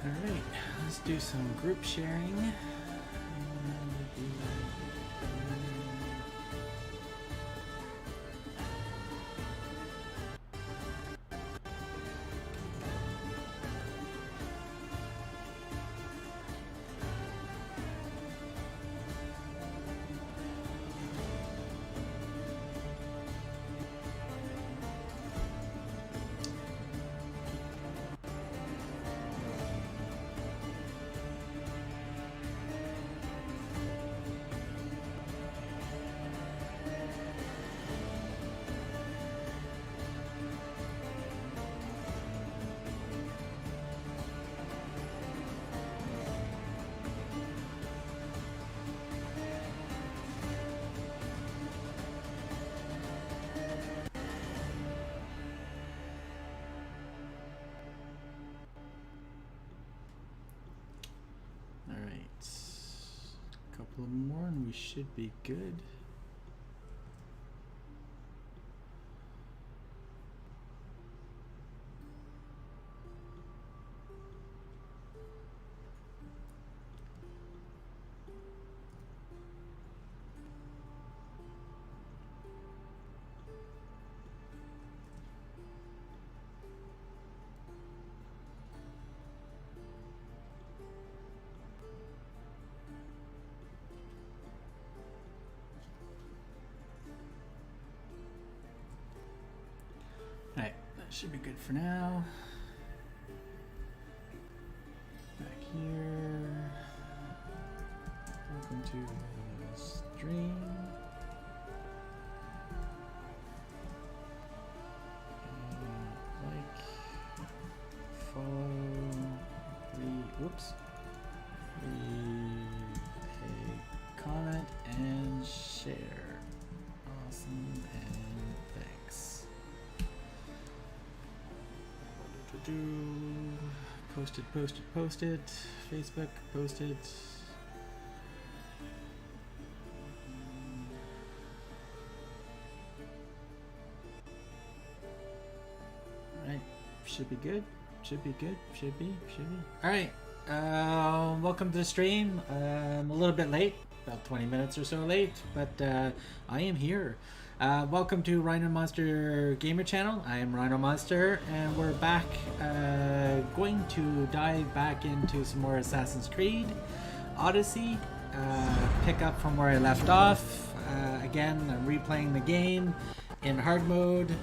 Alright, let's do some group sharing. Couple more and we should be good. Alright, that should be good for now. Back here. Welcome to the stream. Like, follow, leave a comment and share. Awesome, and thanks. Posted. Facebook, posted. Alright, should be good. Should be. Alright, welcome to the stream. I'm a little bit late, about 20 minutes or so late, but I am here. Welcome to Rhino Monster Gamer Channel. I am Rhino Monster, and we're back, going to dive back into some more Assassin's Creed Odyssey, pick up from where I left off. Again, I'm replaying the game in hard mode.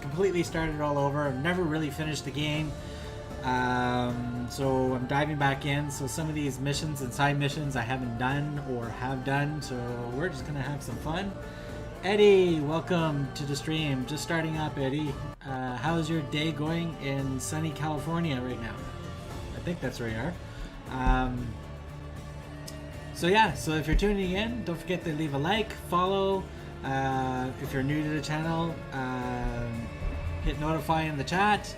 Completely started all over. I've never really finished the game. So I'm diving back in. So some of these missions and side missions I haven't done or have done, so we're just gonna have some fun. Eddie, welcome to the stream. Just starting up, Eddie. How's your day going in sunny California right now? I think that's where you are. So yeah, so if you're tuning in, don't forget to leave a like, follow. If you're new to the channel, hit notify in the chat.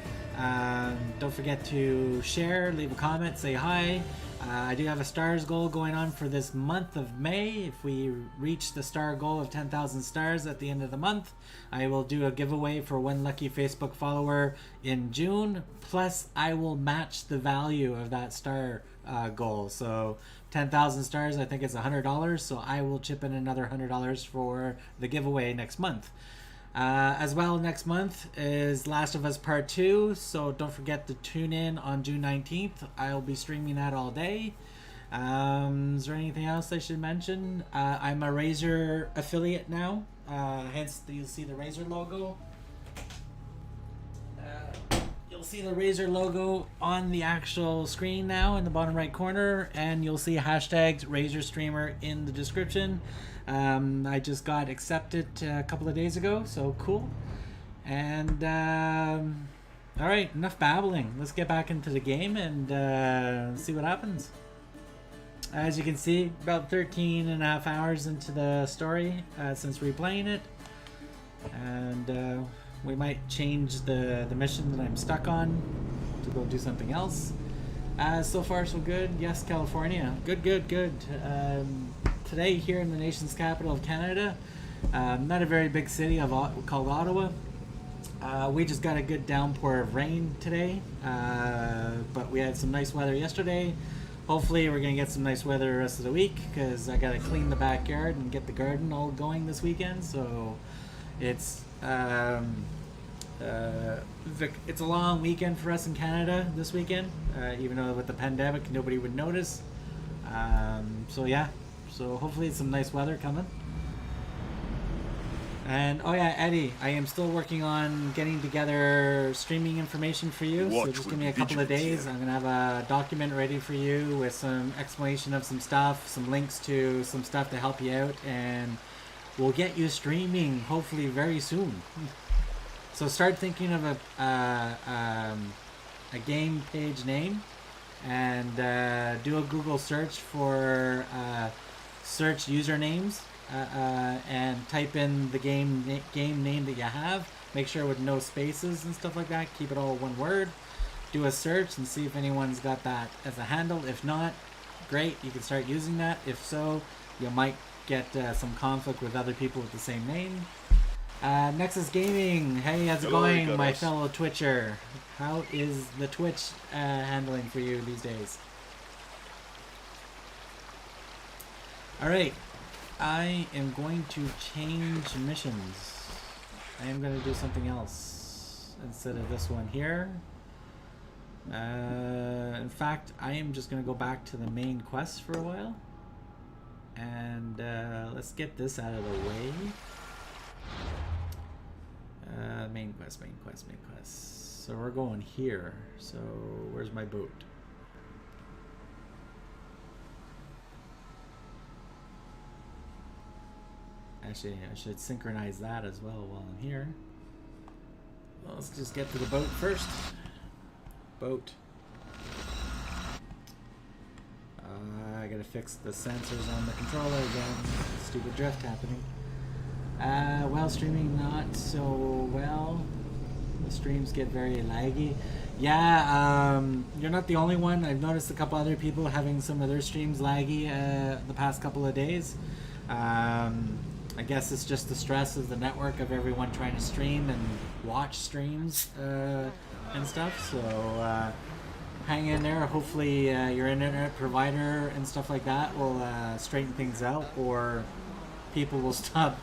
Don't forget to share, leave a comment, say hi. I do have a stars goal going on for this month of May. If we reach the star goal of 10,000 stars at the end of the month, I will do a giveaway for one lucky Facebook follower in June. Plus, I will match the value of that star goal. So 10,000 stars, I think it's $100. So I will chip in another $100 for the giveaway next month. As well, next month is Last of Us Part 2, so don't forget to tune in on June 19th. I'll be streaming that all day. Is there anything else I should mention? I'm a Razer affiliate now, hence you'll see the Razer logo. You'll see the Razer logo on the actual screen now in the bottom right corner, and you'll see hashtags Razer Streamer in the description. I just got accepted a couple of days ago, so cool. And alright, enough babbling. Let's get back into the game and see what happens. As you can see, about 13 and a half hours into the story since replaying it. And we might change the mission that I'm stuck on to go do something else. So far so good. Yes, California. Good. Today here in the nation's capital of Canada, not a very big city called Ottawa. We just got a good downpour of rain today, but we had some nice weather yesterday. Hopefully, we're gonna get some nice weather the rest of the week because I gotta clean the backyard and get the garden all going this weekend. So it's it's a long weekend for us in Canada this weekend. Even though with the pandemic, nobody would notice. So yeah, so hopefully it's some nice weather coming. And oh yeah, Eddie, I am still working on getting together streaming information for you. So just give me a couple of days. I'm gonna have a document ready for you with some explanation of some stuff, some links to some stuff to help you out, and we'll get you streaming hopefully very soon. So start thinking of a game page name, and do a Google search for search usernames. And type in the game name that you have. Make sure with no spaces and stuff like that. Keep it all one word. Do a search and see if anyone's got that as a handle. If not, great, you can start using that. If so, you might get some conflict with other people with the same name. Nexus Gaming, hey, how's it going, my fellow Twitcher? How is the Twitch handling for you these days? Alright. I am going to change missions. I am going to do something else instead of this one here. In fact, I am just going to go back to the main quest for a while. And let's get this out of the way. Main quest. So we're going here. So where's my boat? Actually, I should synchronize that as well while I'm here. Well, let's just get to the boat first. Boat. I gotta fix the sensors on the controller again. Stupid drift happening. Well, streaming not so well. The streams get very laggy. Yeah, you're not the only one. I've noticed a couple other people having some of their streams laggy the past couple of days. I guess it's just the stress of the network of everyone trying to stream and watch streams and stuff. So hang in there. Hopefully your internet provider and stuff like that will straighten things out, or people will stop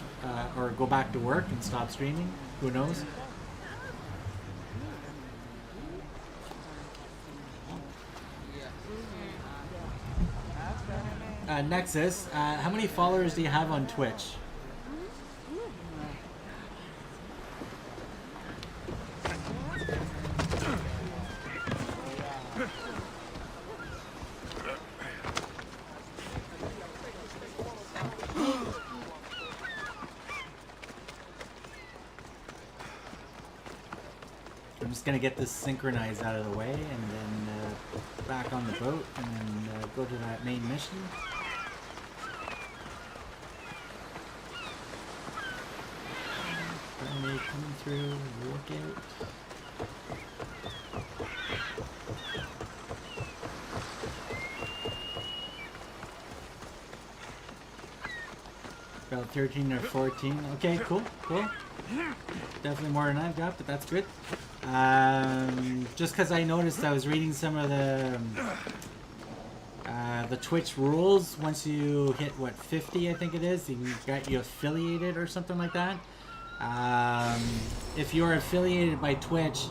or go back to work and stop streaming. Who knows? Nexus, how many followers do you have on Twitch? I'm just gonna get this synchronized out of the way and then back on the boat and then go to that main mission. Friendly coming through, look out. About 13 or 14. Okay, cool. Definitely more than I've got, but that's good. Just because I noticed I was reading some of the Twitch rules. Once you hit what 50, I think it is, you got you affiliated or something like that. If you're affiliated by Twitch,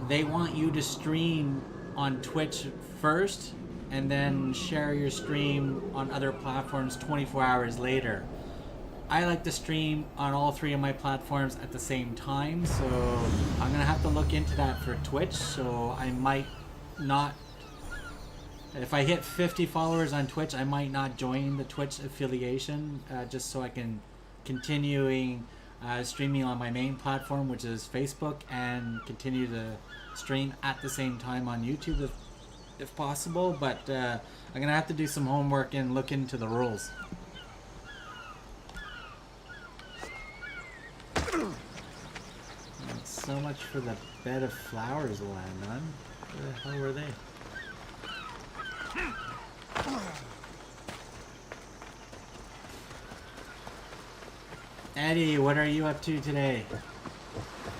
they want you to stream on Twitch first and then share your stream on other platforms 24 hours later. I like to stream on all three of my platforms at the same time, so I'm gonna have to look into that for Twitch. So I might not, if I hit 50 followers on Twitch, I might not join the Twitch affiliation, just so I can continuing streaming on my main platform, which is Facebook, and continue to stream at the same time on YouTube if possible. But I'm gonna have to do some homework and look into the rules. So much for the bed of flowers to land on. Where the hell were they? Eddie, what are you up to today?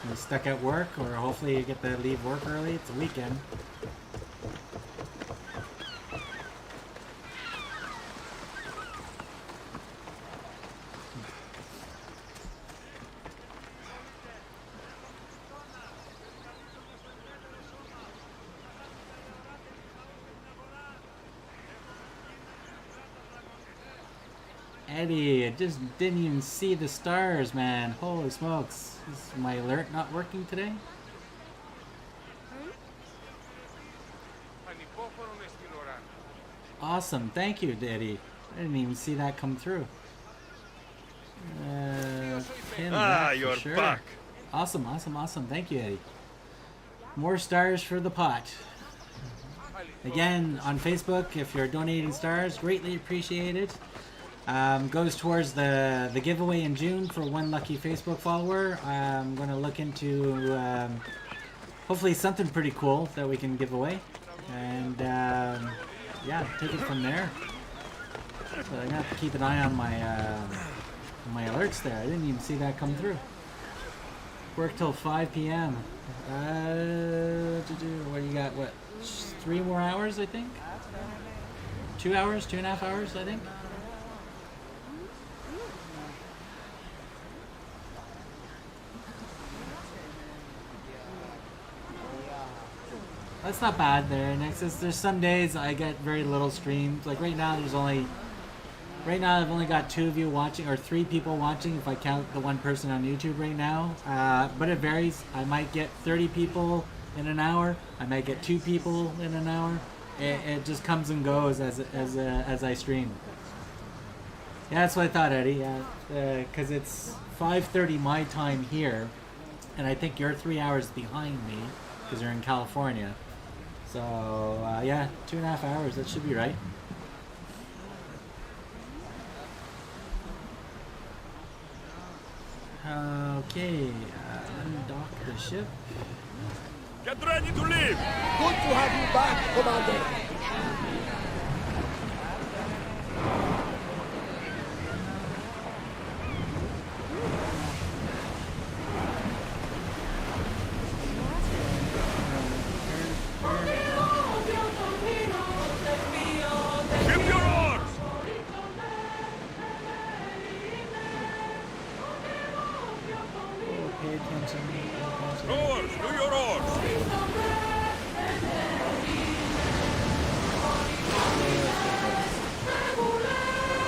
You're stuck at work, or hopefully you get to leave work early. It's a weekend. Eddie, I just didn't even see the stars, man. Holy smokes. Is my alert not working today? Awesome. Thank you, Eddie. I didn't even see that come through. You're sure. back. Awesome, awesome, awesome. Thank you, Eddie. More stars for the pot. Again, on Facebook, if you're donating stars, greatly appreciated. Goes towards the giveaway in June for one lucky Facebook follower. I'm going to look into hopefully something pretty cool that we can give away. And yeah, take it from there. So I'm going to have to keep an eye on my alerts there. I didn't even see that come through. Work till 5 p.m. What do you got? What? 3 more hours, I think? 2 hours? 2.5 hours, I think? That's not bad there. Nexus, there's some days I get very little streams. Like right now I've only got 2 of you watching, or 3 people watching if I count the one person on YouTube right now. But it varies. I might get 30 people in an hour. I might get 2 people in an hour. It just comes and goes as I stream. Yeah, that's what I thought, Eddie. Yeah, because it's 5:30 my time here, and I think you're 3 hours behind me because you're in California. So yeah, 2.5 hours. That should be right. Okay, undock the ship. Get ready to leave! Good to have you back, Commander. Ship your oars! Pay attention. Rowers, do your oars!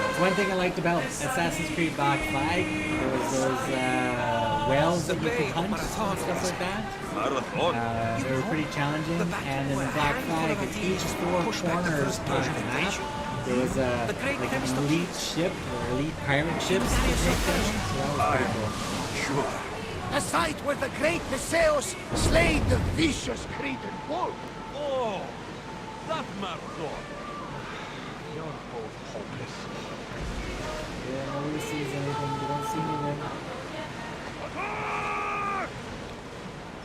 It's one thing I liked about Assassin's Creed Black Flag. There was those whales that you could hunt and stuff like that. They were pretty challenging. And in the Black Flag, at each 4 corners of the map, there was like an elite ship or elite pirate ships to take down. So that was pretty cool. Sure. The site where the great Theseus slayed the vicious Cretan bull. Oh, that Marathon. You're both hopeless. Yeah, nobody sees anything. They don't see me then. Attack!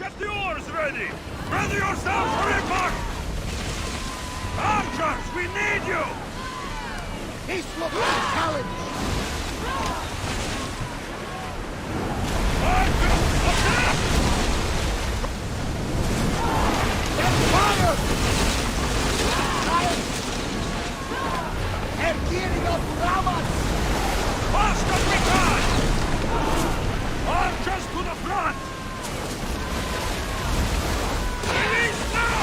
Get the oars ready! Ready yourselves for impact! Archers, we need you! This looks like a challenge. Archers, attack! They're fired! They're gearing up ramas! Fast as we can! Archers to the front! Release now!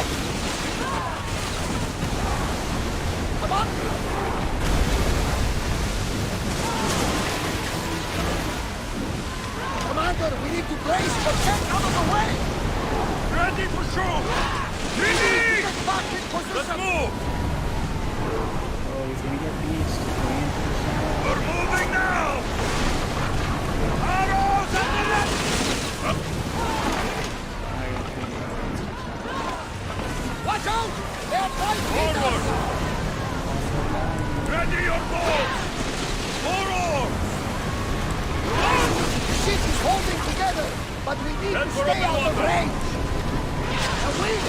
Come on! Commander, we need to brace for get out of the way! Ready to shoot! Release! Get back in Let's position! move! Oh, he's gonna get beached. He's going into the shadow. We're moving now! Arrows at the left! Watch out! They're fighting! Forward! Ready your bows! Forward! The ship is holding together, but we need Then to we're stay up out the of water. range! The wind!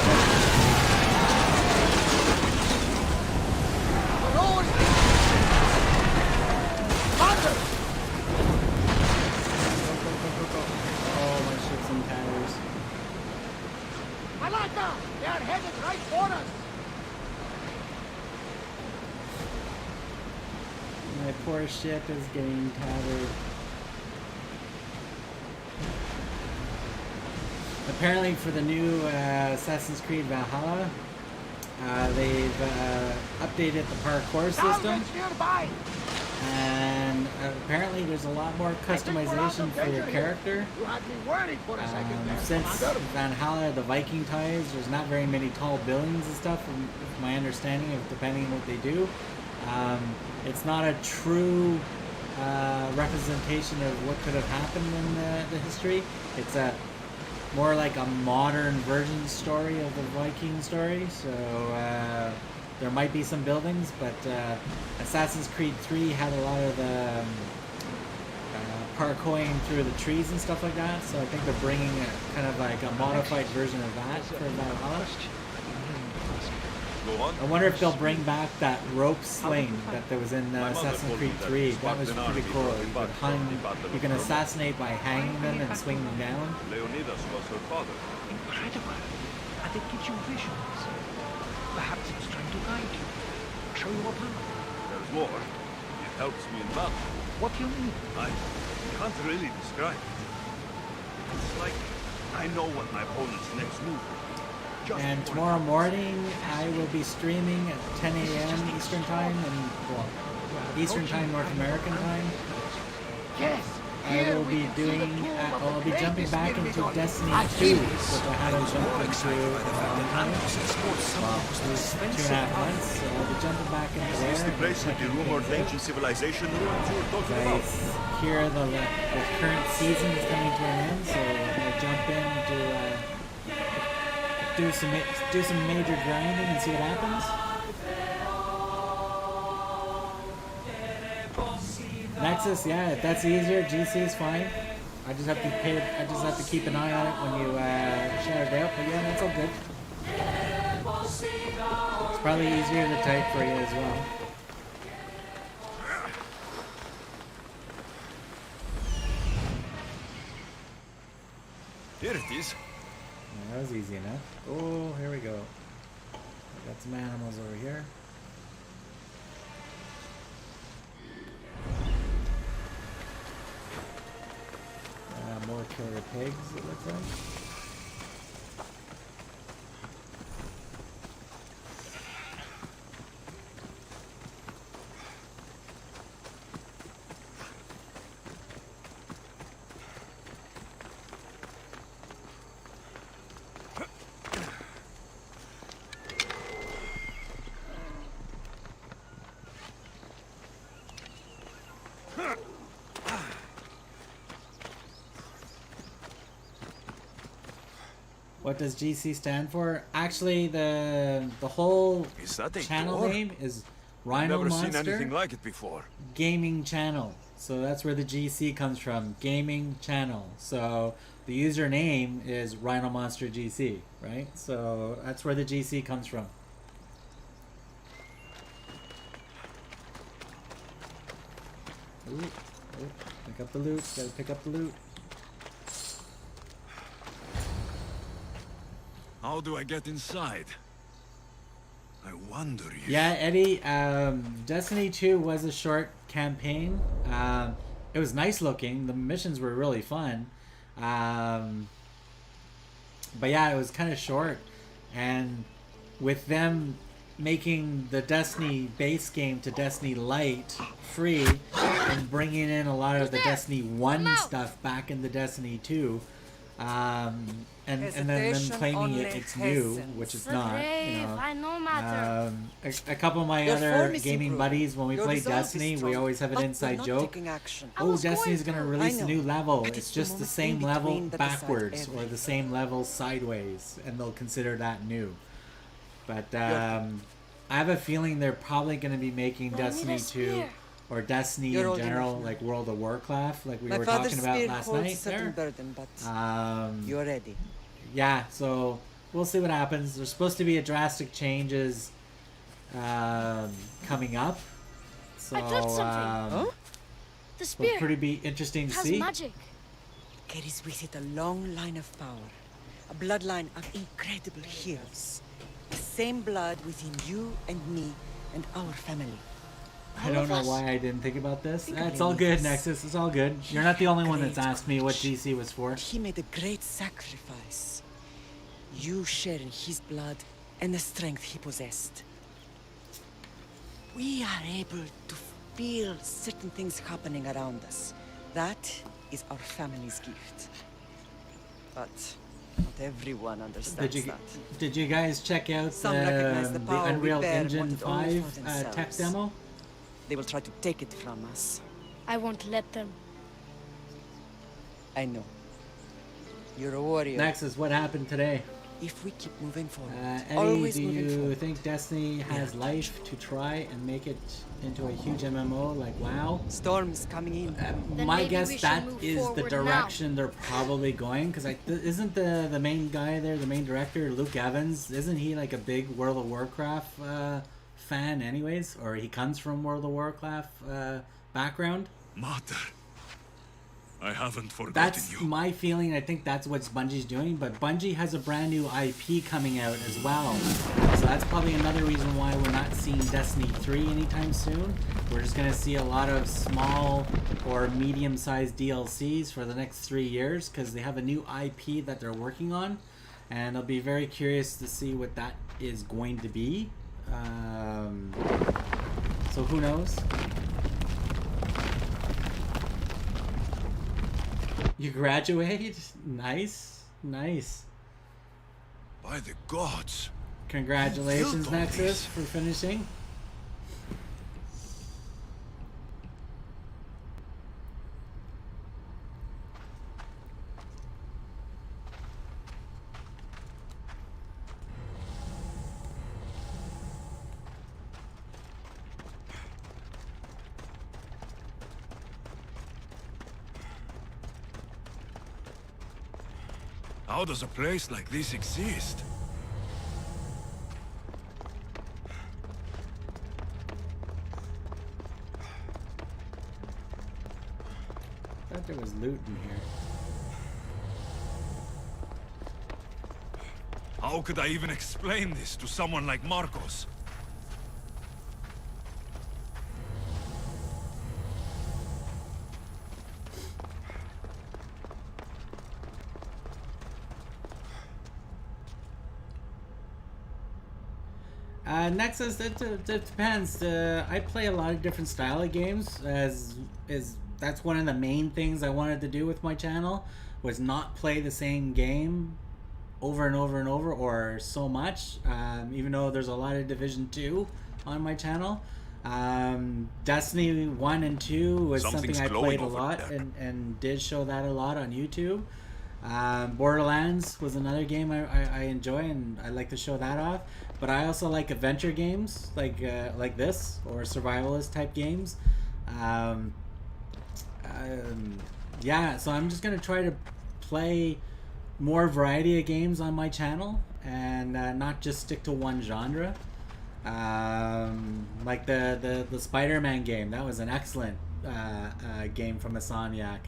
Roll! Commander! Oh, my ship's in panic. Alaka! They are headed right for us! My poor ship is getting tattered. Apparently for the new Assassin's Creed Valhalla, they've updated the parkour system. Nearby. And apparently there's a lot more customization for your character. You had me worried for a second there, Since Commander. Valhalla, the Viking ties, there's not very many tall buildings and stuff, from my understanding of depending on what they do. It's not a true representation of what could have happened in the history. It's a more like a modern version story of the Viking story, so there might be some buildings, but Assassin's Creed 3 had a lot of the parkouring through the trees and stuff like that, so I think they're bringing a kind of like a modified version of that for Valhalla. Go on. I wonder if they'll bring back that rope sling that there was in Assassin's Creed 3. That was pretty cool. You can assassinate by hanging them and swinging them down. Leonidas was her father. Incredible. And it gives you visions. Perhaps it's trying to guide you. Show you a path. There's more. It helps me in battle. What do you mean? I can't really describe it. It's like I know what my opponent's next move will be. Just And before tomorrow it morning, I will be streaming at 10 a.m. Eastern Time, and well, Eastern Time, North American time. Yes. I Here will we be can see the doing. tomb of I'll the be jumping greatest back miracle. into Destiny I 2, feel which I haven't jumped into in a long time. Well, 2.5 months. So I'll be jumping back into Is this there. the place with the checking rumored things out. ancient civilization ruins you were talking about? I hear the current season is coming to an end, so I'm gonna jump in to do some major grinding and see what happens. Nexus, yeah, if that's easier, GC is fine. I just have to keep an eye on it when you shout it out. But yeah, that's all good. It's probably easier to type for you as well. Here it is. Yeah, that was easy enough. Oh, here we go. I got some animals over here. More killer pigs, it looks like. What does GC stand for? Actually, the whole Is that a channel door? name is Rhino Never seen Monster anything like it before. Gaming Channel. So that's where the GC comes from, Gaming Channel. So the username is Rhino Monster GC, right? So that's where the GC comes from. Ooh, oh, pick up the loot. Gotta pick up the loot. How do I get inside? I wonder if... Yeah, Eddie, Destiny 2 was a short campaign. It was nice looking. The missions were really fun. But yeah, it was kind of short. And with them making the Destiny base game to Destiny Light free and bringing in a lot of the Destiny 1 stuff back into Destiny 2, and then them claiming it's new, which it's not. You know, a couple of my other gaming buddies, when we play Destiny, we always have an inside joke. Oh, Destiny's gonna release a new level. It's just the same level backwards or the same level sideways, and they'll consider that new. But I have a feeling they're probably gonna be making Destiny 2 or Destiny in general, like World of Warcraft, like we were talking about last night there. You're ready. Yeah, so we'll see what happens. There's supposed to be a drastic changes coming up, so The spear will pretty be interesting to has see. magic. Carries with it a long line of power. A bloodline of incredible heroes. The same blood within you and me and our family. I don't know why I didn't think about this. It's all good, Nexus. It's all good. You're not the only one that's asked me what DC was for. He made a great sacrifice. You share in his blood and the strength he possessed. We are able to feel certain things happening around us. That is our family's gift. But not everyone understands that. Did you guys check out the power Unreal we bear Engine wanted only 5 for tech themselves. demo? They will try to take it from us. I won't let them. I know. You're a warrior. Nexus, what happened today? If we keep moving forward, Eddie, always do moving you forward. think Destiny has life to try and make it into a huge MMO like WoW? Storms coming in. Then My maybe guess we should that move is the forward direction they're probably going, because isn't the main guy there, the main director, Luke Evans, isn't he like a big World of Warcraft fan anyways? Or he comes from World of Warcraft background? Mater, I haven't forgotten That's you. my feeling. I think that's what Bungie's doing, but Bungie has a brand new IP coming out as well. So that's probably another reason why we're not seeing Destiny 3 anytime soon. We're just going to see a lot of small or medium-sized DLCs for the next 3 years, because they have a new IP that they're working on, and I'll be very curious to see what that is going to be. So who knows? You graduate? Nice. Nice. By the gods. Congratulations, You killed Nexus, these. for finishing. How does a place like this exist? I thought there was loot in here. How could I even explain this to someone like Marcos? Nexus, it depends. I play a lot of different style of games, that's one of the main things I wanted to do with my channel, was not play the same game over and over and over, or so much, even though there's a lot of Division 2 on my channel. Destiny 1 and 2 was Something's something I glowing played a over lot, there. and did show that a lot on YouTube. Borderlands was another game I enjoy, and I like to show that off. But I also like adventure games like this, or survivalist type games. Yeah, so I'm just gonna try to play more variety of games on my channel, and not just stick to one genre. Like the Spider-Man game, that was an excellent game from Insomniac.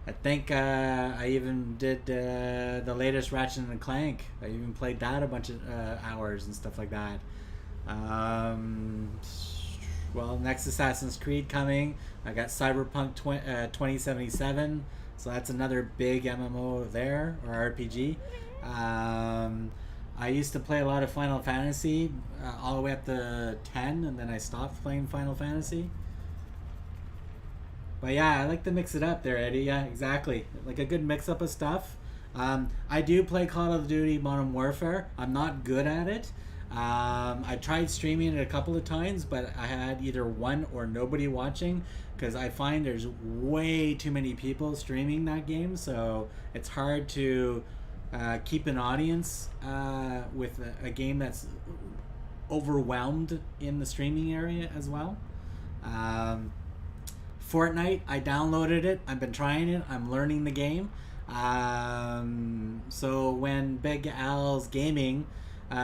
I think I even did the latest Ratchet and Clank. I even played that a bunch of hours and stuff like that. Well, next Assassin's Creed coming. I got Cyberpunk 2077, so that's another big MMO there, or RPG. I used to play a lot of Final Fantasy, all the way up to 10, and then I stopped playing Final Fantasy. But yeah, I like to mix it up there, Eddie. Yeah, exactly. Like a good mix up of stuff. I do play Call of Duty Modern Warfare. I'm not good at it. I tried streaming it a couple of times, but I had either one or nobody watching, because I find there's way too many people streaming that game, so it's hard to keep an audience with a game that's overwhelmed in the streaming area as well. Fortnite, I downloaded it. I've been trying it. I'm learning the game. So when Big Al's Gaming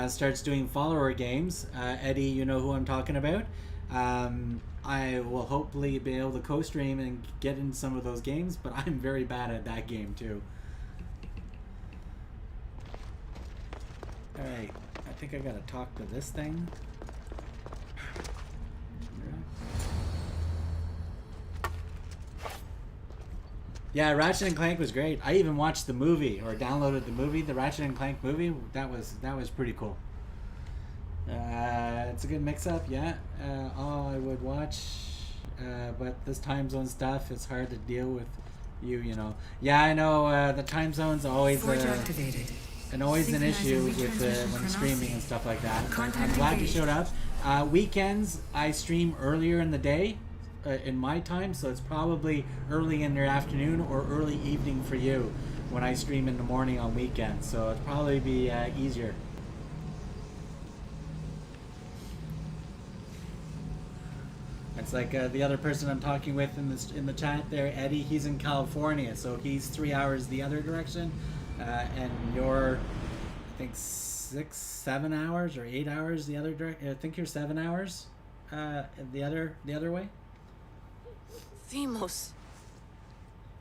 starts doing follower games, Eddie, you know who I'm talking about. I will hopefully be able to co-stream and get in some of those games, but I'm very bad at that game too. Alright, I think I gotta talk to this thing. Yeah, Ratchet and Clank was great. I even watched the movie, or downloaded the movie, the Ratchet and Clank movie. That was pretty cool. It's a good mix-up, yeah. All I would watch, but this time zone stuff, it's hard to deal with you know. Yeah, I know, the time zone's always always an issue with when streaming and stuff like that. I'm glad you showed up. Weekends, I stream earlier in the day, in my time, so it's probably early in the afternoon or early evening for you when I stream in the morning on weekends, so it'd probably be easier. It's like the other person I'm talking with in the chat there, Eddie. He's in California, so he's 3 hours the other direction, and you're, I think, 6, 7 hours or 8 hours the other direction. I think you're 7 hours, the other way. Themos.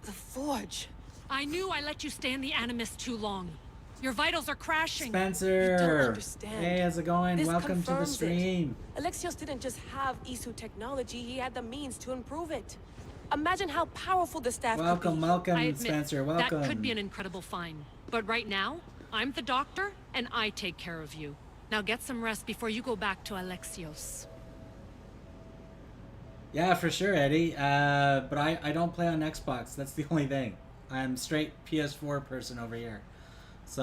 The Forge. I knew I let you stay in the Animus too long. Your vitals are crashing. Spencer! You don't understand. Hey, how's it going? This Welcome to the confirms stream. it. Alexios didn't just have Isu technology, he had the means to improve it. Imagine how powerful the staff could be. Welcome, I admit, Spencer. Welcome. that could be an incredible find. But right now, I'm the doctor, and I take care of you. Now get some rest before you go back to Alexios. Yeah, for sure, Eddie. But I don't play on Xbox. That's the only thing. I'm straight PS4 person over here. So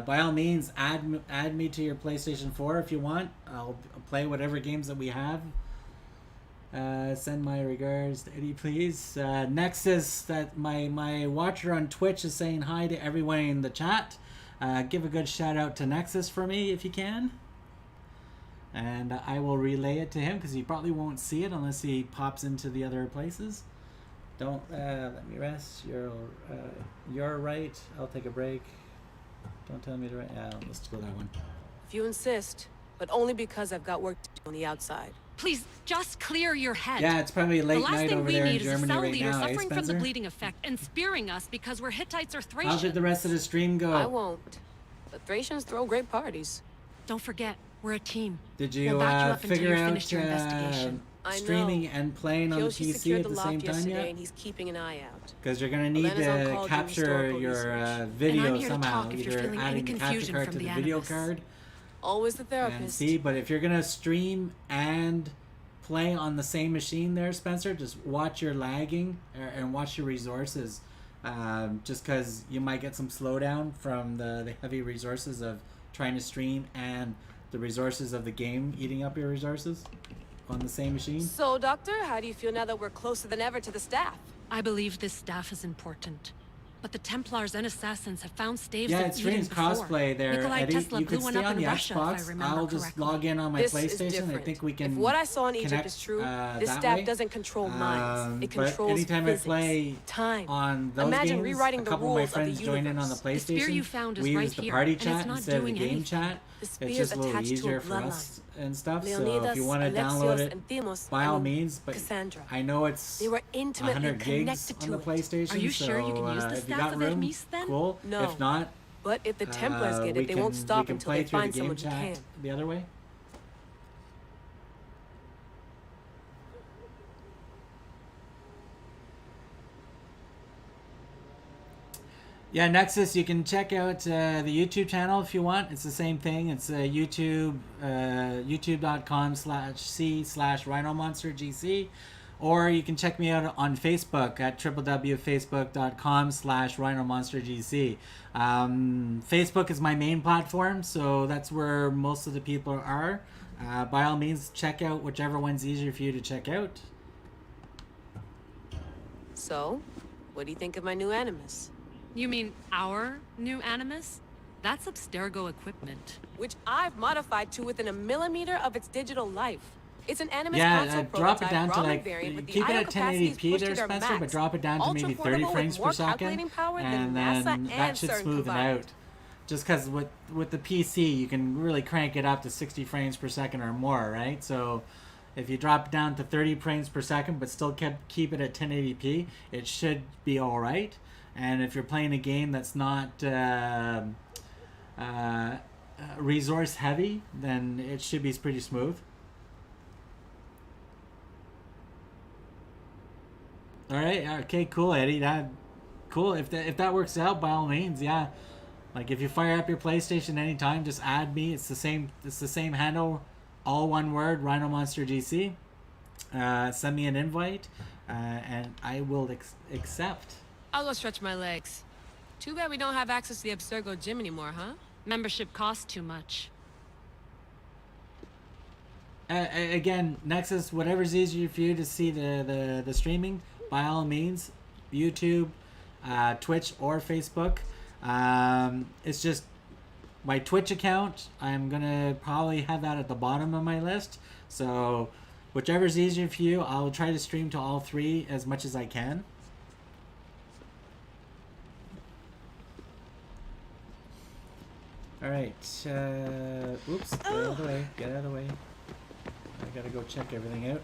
by all means, add me to your PlayStation 4 if you want. I'll play whatever games that we have. Send my regards to Eddie, please. Nexus, that my watcher on Twitch is saying hi to everyone in the chat. Give a good shout out to Nexus for me if you can. And I will relay it to him because he probably won't see it unless he pops into the other places. Don't let me rest. You're right. I'll take a break. Don't tell me to write. Yeah, let's go that one. If you insist, but only because I've got work to do on the outside. Please, just clear your head. Yeah, it's probably a The late last night thing over we there in need is a Germany cell right leader now, eh, suffering from the Spencer? bleeding effect and spearing us because we're Hittites or Thracians. How did the rest of the stream go? I won't. The Thracians throw great parties. Don't forget, we're a team. Did you We'll back you up until figure you've out finished your investigation. I streaming know. and playing on the Kyoshi PC secured at the the same loft time yesterday, yet? and he's keeping an eye out. Because you're going to need Elena's on to call doing capture historical your research. And video I'm here to somehow, talk if you're either feeling any adding capture confusion card from to the the video Animus. card. Always the And therapist. see, but if you're going to stream and play on the same machine there, Spencer, just watch your lagging and watch your resources. Just because you might get some slowdown from the heavy resources of trying to stream and the resources of the game eating up your resources on the same machine. So, Doctor, how do you feel now that we're closer than ever to the staff? I believe this staff is important. But the Templars and Assassins have found staves Yeah, of it streams Eden before. crossplay there, Nikolai Eddie. Tesla You blew can one stay up on in the Russia, if I Xbox. remember I'll just correctly. log in on my This is PlayStation. I different. think we can If what I saw in Egypt connect, is true, that this staff way. doesn't control minds. It But controls anytime physics, I play time. on those Imagine games, rewriting a the couple of my rules of the friends join in on the universe. The spear PlayStation. you found is We right use the here, party and it's chat not instead of the doing game anything. chat. The It's spear's just a little attached to a easier for bloodline. us and stuff. So if Leonidas, you want to download Alexios, it, and Themos, by all means. But Cassandra. I know it's They were intimately 100 gigs connected on to the it. PlayStation. Are you sure you can use so, the if you staff got of room, Hermes then? cool. No. If not, But if the Templars get we it, they won't can- stop we can until play they through find the game someone who chat can. the other way. Yeah, Nexus, you can check out the YouTube channel if you want. It's the same thing. It's youtube.com/c/RhinoMonsterGC. Or you can check me out on Facebook at www.facebook.com/RhinoMonsterGC. Facebook is my main platform, so that's where most of the people are. By all means, check out whichever one's easier for you to check out. So, what do you think of my new Animus? You mean our new Animus? That's Abstergo equipment. Which I've modified to within a millimeter of its digital life. It's an Animus Yeah, console drop it prototype, down to Raman like, variant with the keep it I/O at capacities 1080p pushed there, to their Spencer, max. but drop it down to maybe 30 Ultra-portable frames with per more second, calculating power than and NASA then and that should CERN smooth it combined. out. Just because with the PC, you can really crank it up to 60 frames per second or more, right? So if you drop it down to 30 frames per second, but still keep it at 1080p, it should be all right. And if you're playing a game that's not resource heavy, then it should be pretty smooth. All right. Okay. Cool, Eddie. Cool. If that works out, by all means, yeah. Like if you fire up your PlayStation anytime, just add me. It's the same. It's the same handle, all one word. Rhino Monster GC. Send me an invite, and I will accept. I'll go stretch my legs. Too bad we don't have access to the Abstergo gym anymore, huh? Membership costs too much. Again, Nexus, whatever's easier for you to see the streaming, by all means, YouTube, Twitch, or Facebook. It's just my Twitch account. I'm gonna probably have that at the bottom of my list. So whichever's easier for you, I'll try to stream to all three as much as I can. All right. Oops. Get out of the way. Get out of the way. I gotta go check everything out.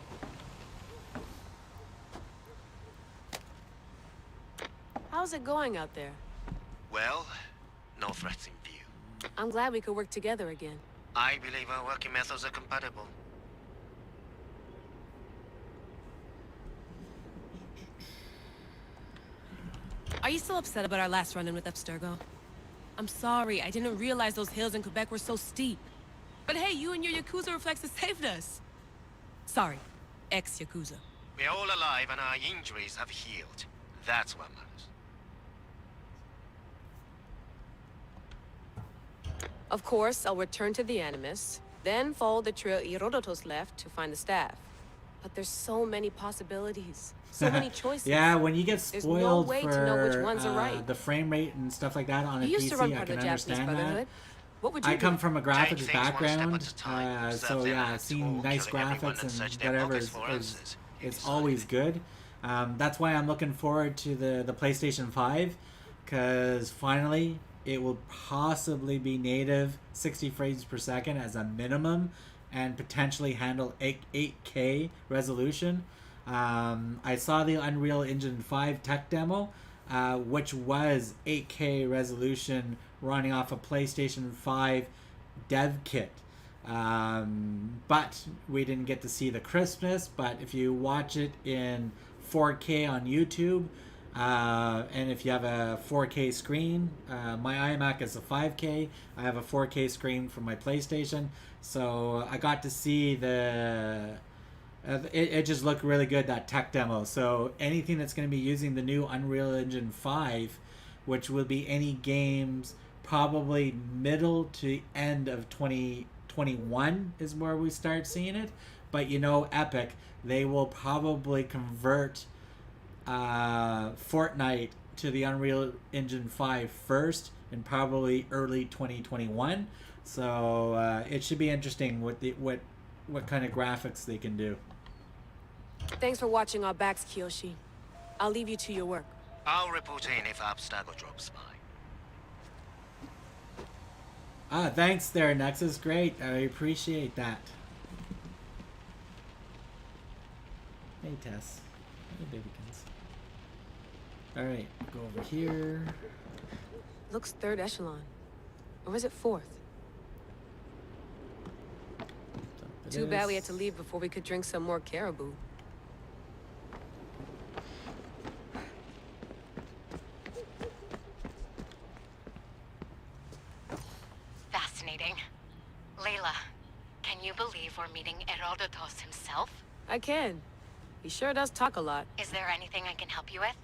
How's it going out there? Well, no threats in view. I'm glad we could work together again. I believe our working methods are compatible. Are you still upset about our last run-in with Abstergo? I'm sorry, I didn't realize those hills in Quebec were so steep. But hey, you and your Yakuza reflexes saved us. Sorry, ex-Yakuza. We're all alive and our injuries have healed. That's what matters. Of course, I'll return to the Animus, then follow the trail Herodotus left to find the staff. But there's so many possibilities, so many choices. Yeah, when you get There's spoiled no way for to know which ones are right. the frame rate and stuff like that on a You used PC, to run I part can of the Japanese understand that. Brotherhood. What would you I do? come from a Take graphics things one step background, at a time. so Serve their yeah, needs seeing all, nice killing everyone graphics that and search their whatever pockets is, for answers. it's always good. That's why I'm looking forward to the PlayStation 5, because finally it will possibly be native 60 frames per second as a minimum, and potentially handle 8K resolution. I saw the Unreal Engine 5 tech demo, which was 8K resolution running off a PlayStation 5 dev kit. But we didn't get to see the crispness. But if you watch it in 4K on YouTube, and if you have a 4K screen, my iMac is a 5K. I have a 4K screen for my PlayStation, so I got to see it just looked really good, that tech demo. So anything that's going to be using the new Unreal Engine 5, which will be any games probably middle to end of 2021 is where we start seeing it. But you know, Epic, they will probably convert Fortnite to the Unreal Engine 5 first, and probably early 2021. So it should be interesting what kind of graphics they can do. Thanks for watching our backs, Kiyoshi. I'll leave you to your work. I'll report in if Abstergo drops by. Thanks there, Nexus. Great. I appreciate that. Hey, Tess. Hey, babykins. Alright, go over here. Looks third echelon. Or is it fourth? Too bad we had to leave before we could drink some more caribou. Fascinating. Layla, can you believe we're meeting Herodotus himself? I can. He sure does talk a lot. Is there anything I can help you with?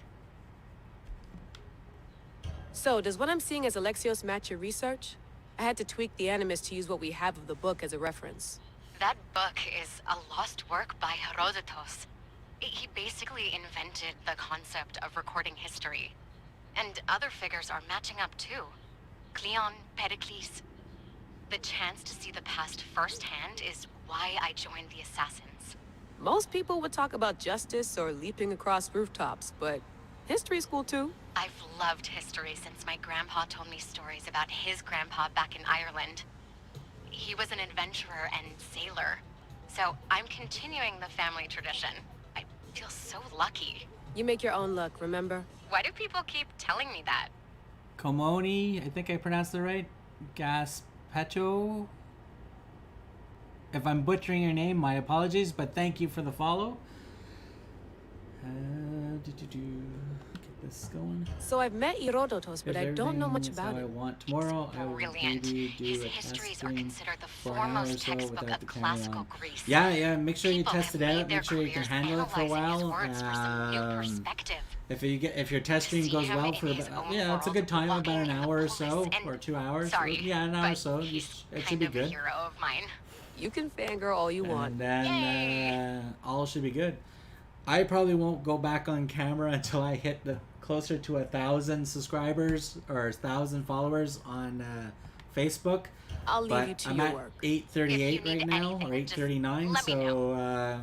So, does what I'm seeing as Alexios match your research? I had to tweak the Animus to use what we have of the book as a reference. That book is a lost work by Herodotus. He basically invented the concept of recording history. And other figures are matching up too. Cleon, Pericles. The chance to see the past firsthand is why I joined the Assassins. Most people would talk about justice or leaping across rooftops, but history's cool too. I've loved history since my grandpa told me stories about his grandpa back in Ireland. He was an adventurer and sailor, so I'm continuing the family tradition. I feel so lucky. You make your own luck, remember? Why do people keep telling me that? Komoni, I think I pronounced it right. Pecho. If I'm butchering your name, my apologies, but thank you for the follow. Get this going. So I've met Herodotus, but I don't know much about I him. want tomorrow. I will Brilliant. maybe do His a histories test are stream considered the for an hour or foremost so textbook without the of camera classical on. Greece. Yeah. Make sure you People test have it made out. their Make sure you can careers handle it for a analyzing while. his words for some new perspective. If your test stream See goes him well in for his about, own yeah, it's a world, good time, about walking an in the hour or so, polis, and or 2 hours. sorry, Yeah, an hour or but so. he's It should kind be of a good. hero of mine. You can fangirl all you want. And then all should be good. I probably won't go back on camera until I hit the closer to 1,000 subscribers or 1,000 followers on Facebook. I'll leave But you to I'm your at work. 838 If you right need now, anything, or 839. just let me So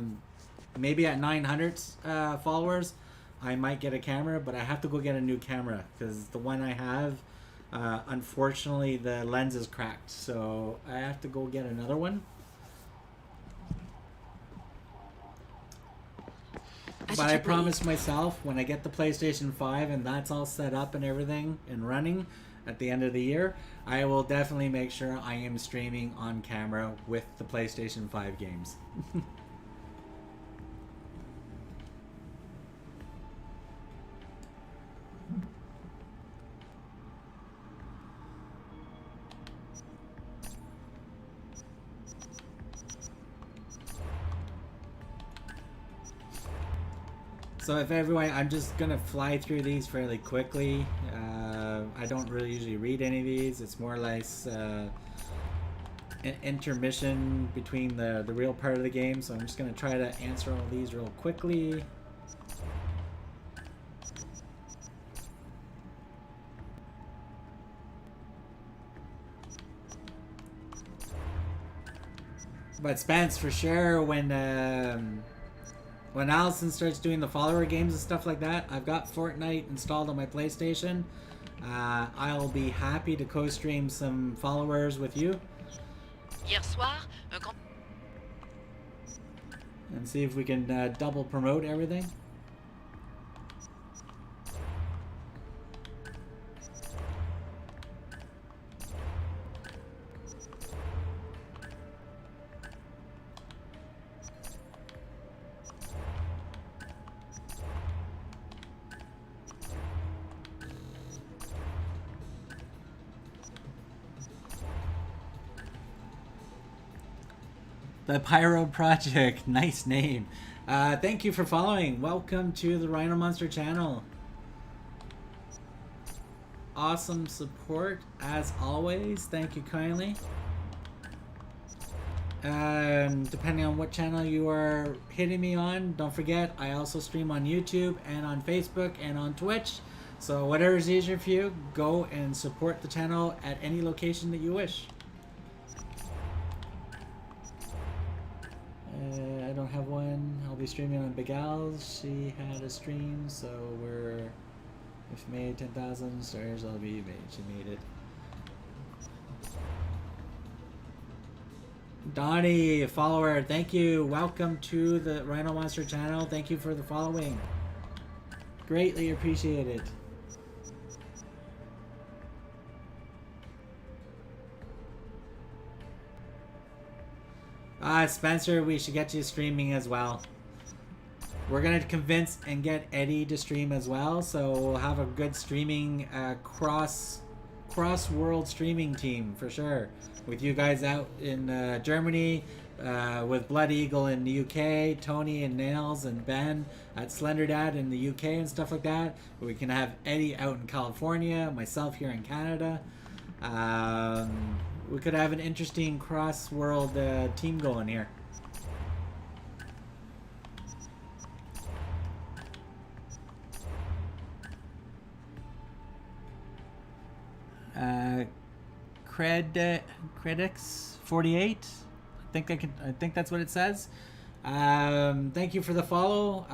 maybe at 900 followers, I might get a camera. But I have to go get a new camera because the one I have, unfortunately, the lens is cracked. So I have to go get another one. But I promised myself when I get the PlayStation 5 and that's all set up and everything and running at the end of the year, I will definitely make sure I am streaming on camera with the PlayStation 5 games. So if everyone, I'm just gonna fly through these fairly quickly. I don't really usually read any of these. It's more or less an intermission between the real part of the game. So I'm just gonna try to answer all these real quickly. But Spence, for sure, when Allison starts doing the follower games and stuff like that, I've got Fortnite installed on my PlayStation. I'll be happy to co-stream some followers with you. Hier soir, And see if we can double promote everything. The Pyro Project, nice name. Thank you for following. Welcome to the Rhino Monster channel. Awesome support as always. Thank you kindly. Depending on what channel you are hitting me on, don't forget I also stream on YouTube and on Facebook and on Twitch. So whatever is easier for you, go and support the channel at any location that you wish. I don't have one. I'll be streaming on Big Al's. She had a stream, so if made 10,000 stars, I'll be made. She made it. Donnie, a follower, thank you. Welcome to the Rhino Monster channel. Thank you for the following. Greatly appreciated. Spencer, we should get you streaming as well. We're gonna convince and get Eddie to stream as well, so we'll have a good streaming cross world streaming team for sure. With you guys out in Germany, with Blood Eagle in the UK, Tony and Nails and Ben at Slender-Dad in the UK and stuff like that. We can have Eddie out in California, myself here in Canada. We could have an interesting cross-world team going here. Critics 48. I think that's what it says. Thank you for the follow.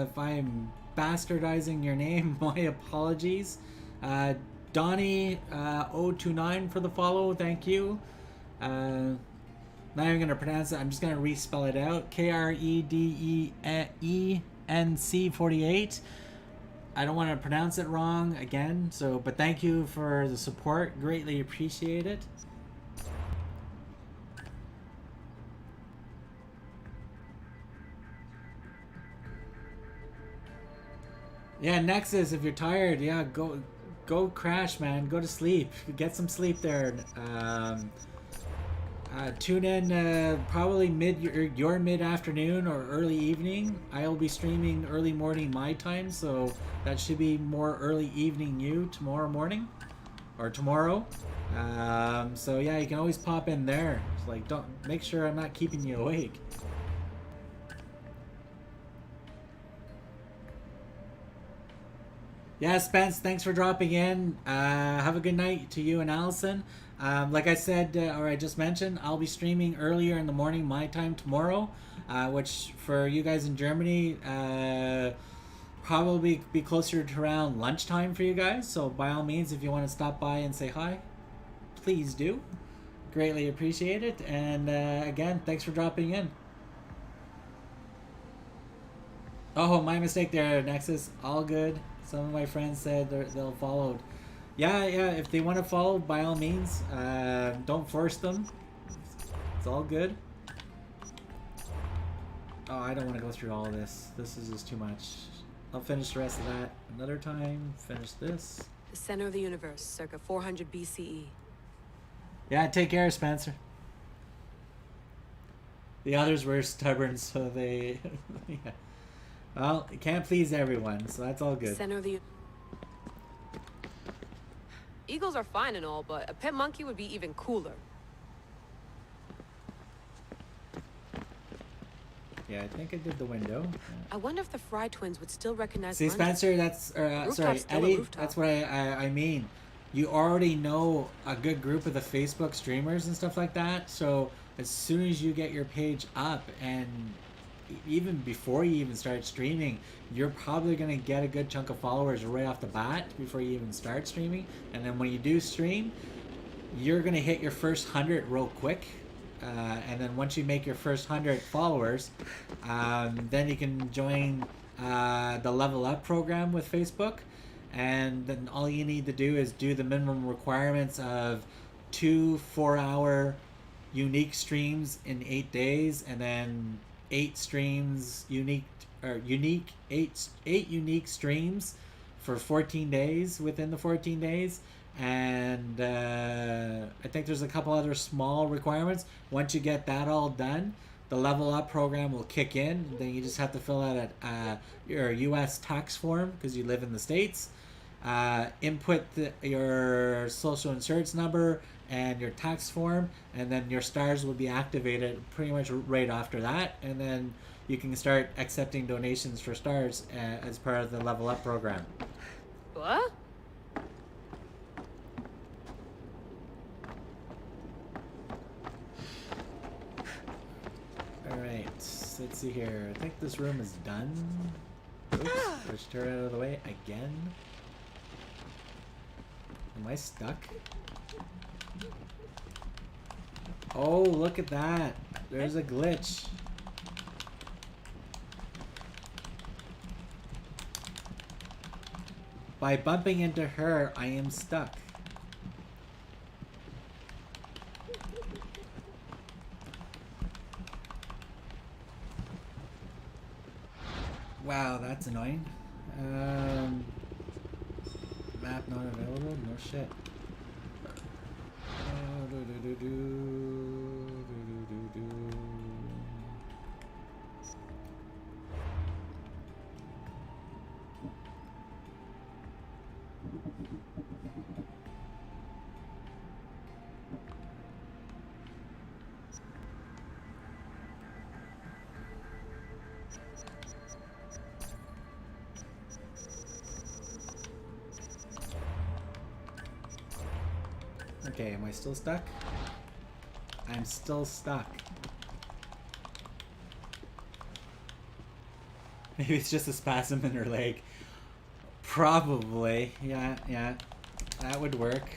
If I'm bastardizing your name, my apologies. Donnie 029 for the follow. Thank you. Not even gonna pronounce it. I'm just gonna respell it out. KREDENC 48. I don't want to pronounce it wrong again. But thank you for the support. Greatly appreciate it. Yeah, Nexus, if you're tired, yeah, go crash, man. Go to sleep. Get some sleep there. Tune in probably your mid-afternoon or early evening. I'll be streaming early morning my time, so that should be more early evening you tomorrow morning or tomorrow. So yeah, you can always pop in there. It's like, don't make sure I'm not keeping you awake. Yeah, Spence, thanks for dropping in. Have a good night to you and Allison. Like I said, or I just mentioned, I'll be streaming earlier in the morning my time tomorrow, which for you guys in Germany, probably be closer to around lunchtime for you guys. So by all means, if you want to stop by and say hi, please do. Greatly appreciate it. And again, thanks for dropping in. Oh, my mistake there, Nexus. All good. Some of my friends said they'll follow. Yeah, if they want to follow, by all means. Don't force them. It's all good. Oh, I don't want to go through all of this. This is just too much. I'll finish the rest of that another time. Finish this. The center of the universe, circa 400 BCE. Yeah, take care, Spencer. The others were stubborn, so they... yeah. Well, you can't please everyone, so that's all good. Center of the... Eagles are fine and all, but a pet monkey would be even cooler. Yeah, I think I did the window. Yeah. I wonder if the Fry twins would still recognize... See, Spencer, that's... sorry, Eddie, that's what I mean. You already know a good group of the Facebook streamers and stuff like that, so as soon as you get your page up and... even before you even start streaming, you're probably going to get a good chunk of followers right off the bat before you even start streaming. And then when you do stream, you're going to hit your first 100 real quick. And then once you make your first 100 followers, then you can join the Level Up program with Facebook. And then all you need to do is do the minimum requirements of 2 4-hour unique streams in 8 days, and then 8 streams eight unique streams for 14 days within the 14 days. And I think there's a couple other small requirements. Once you get that all done, the Level Up program will kick in. Then you just have to fill out your US tax form because you live in the States. Input your social insurance number and your tax form, and then your stars will be activated pretty much right after that, and then you can start accepting donations for stars as part of the Level Up program. What? Alright, let's see here. I think this room is done. Oops, push her out of the way again. Am I stuck? Oh, look at that. There's a glitch. By bumping into her, I am stuck. Wow, that's annoying. Map not available? No shit. Okay, am I still stuck? I'm still stuck. Maybe it's just a spasm in her leg. Probably. Yeah. That would work.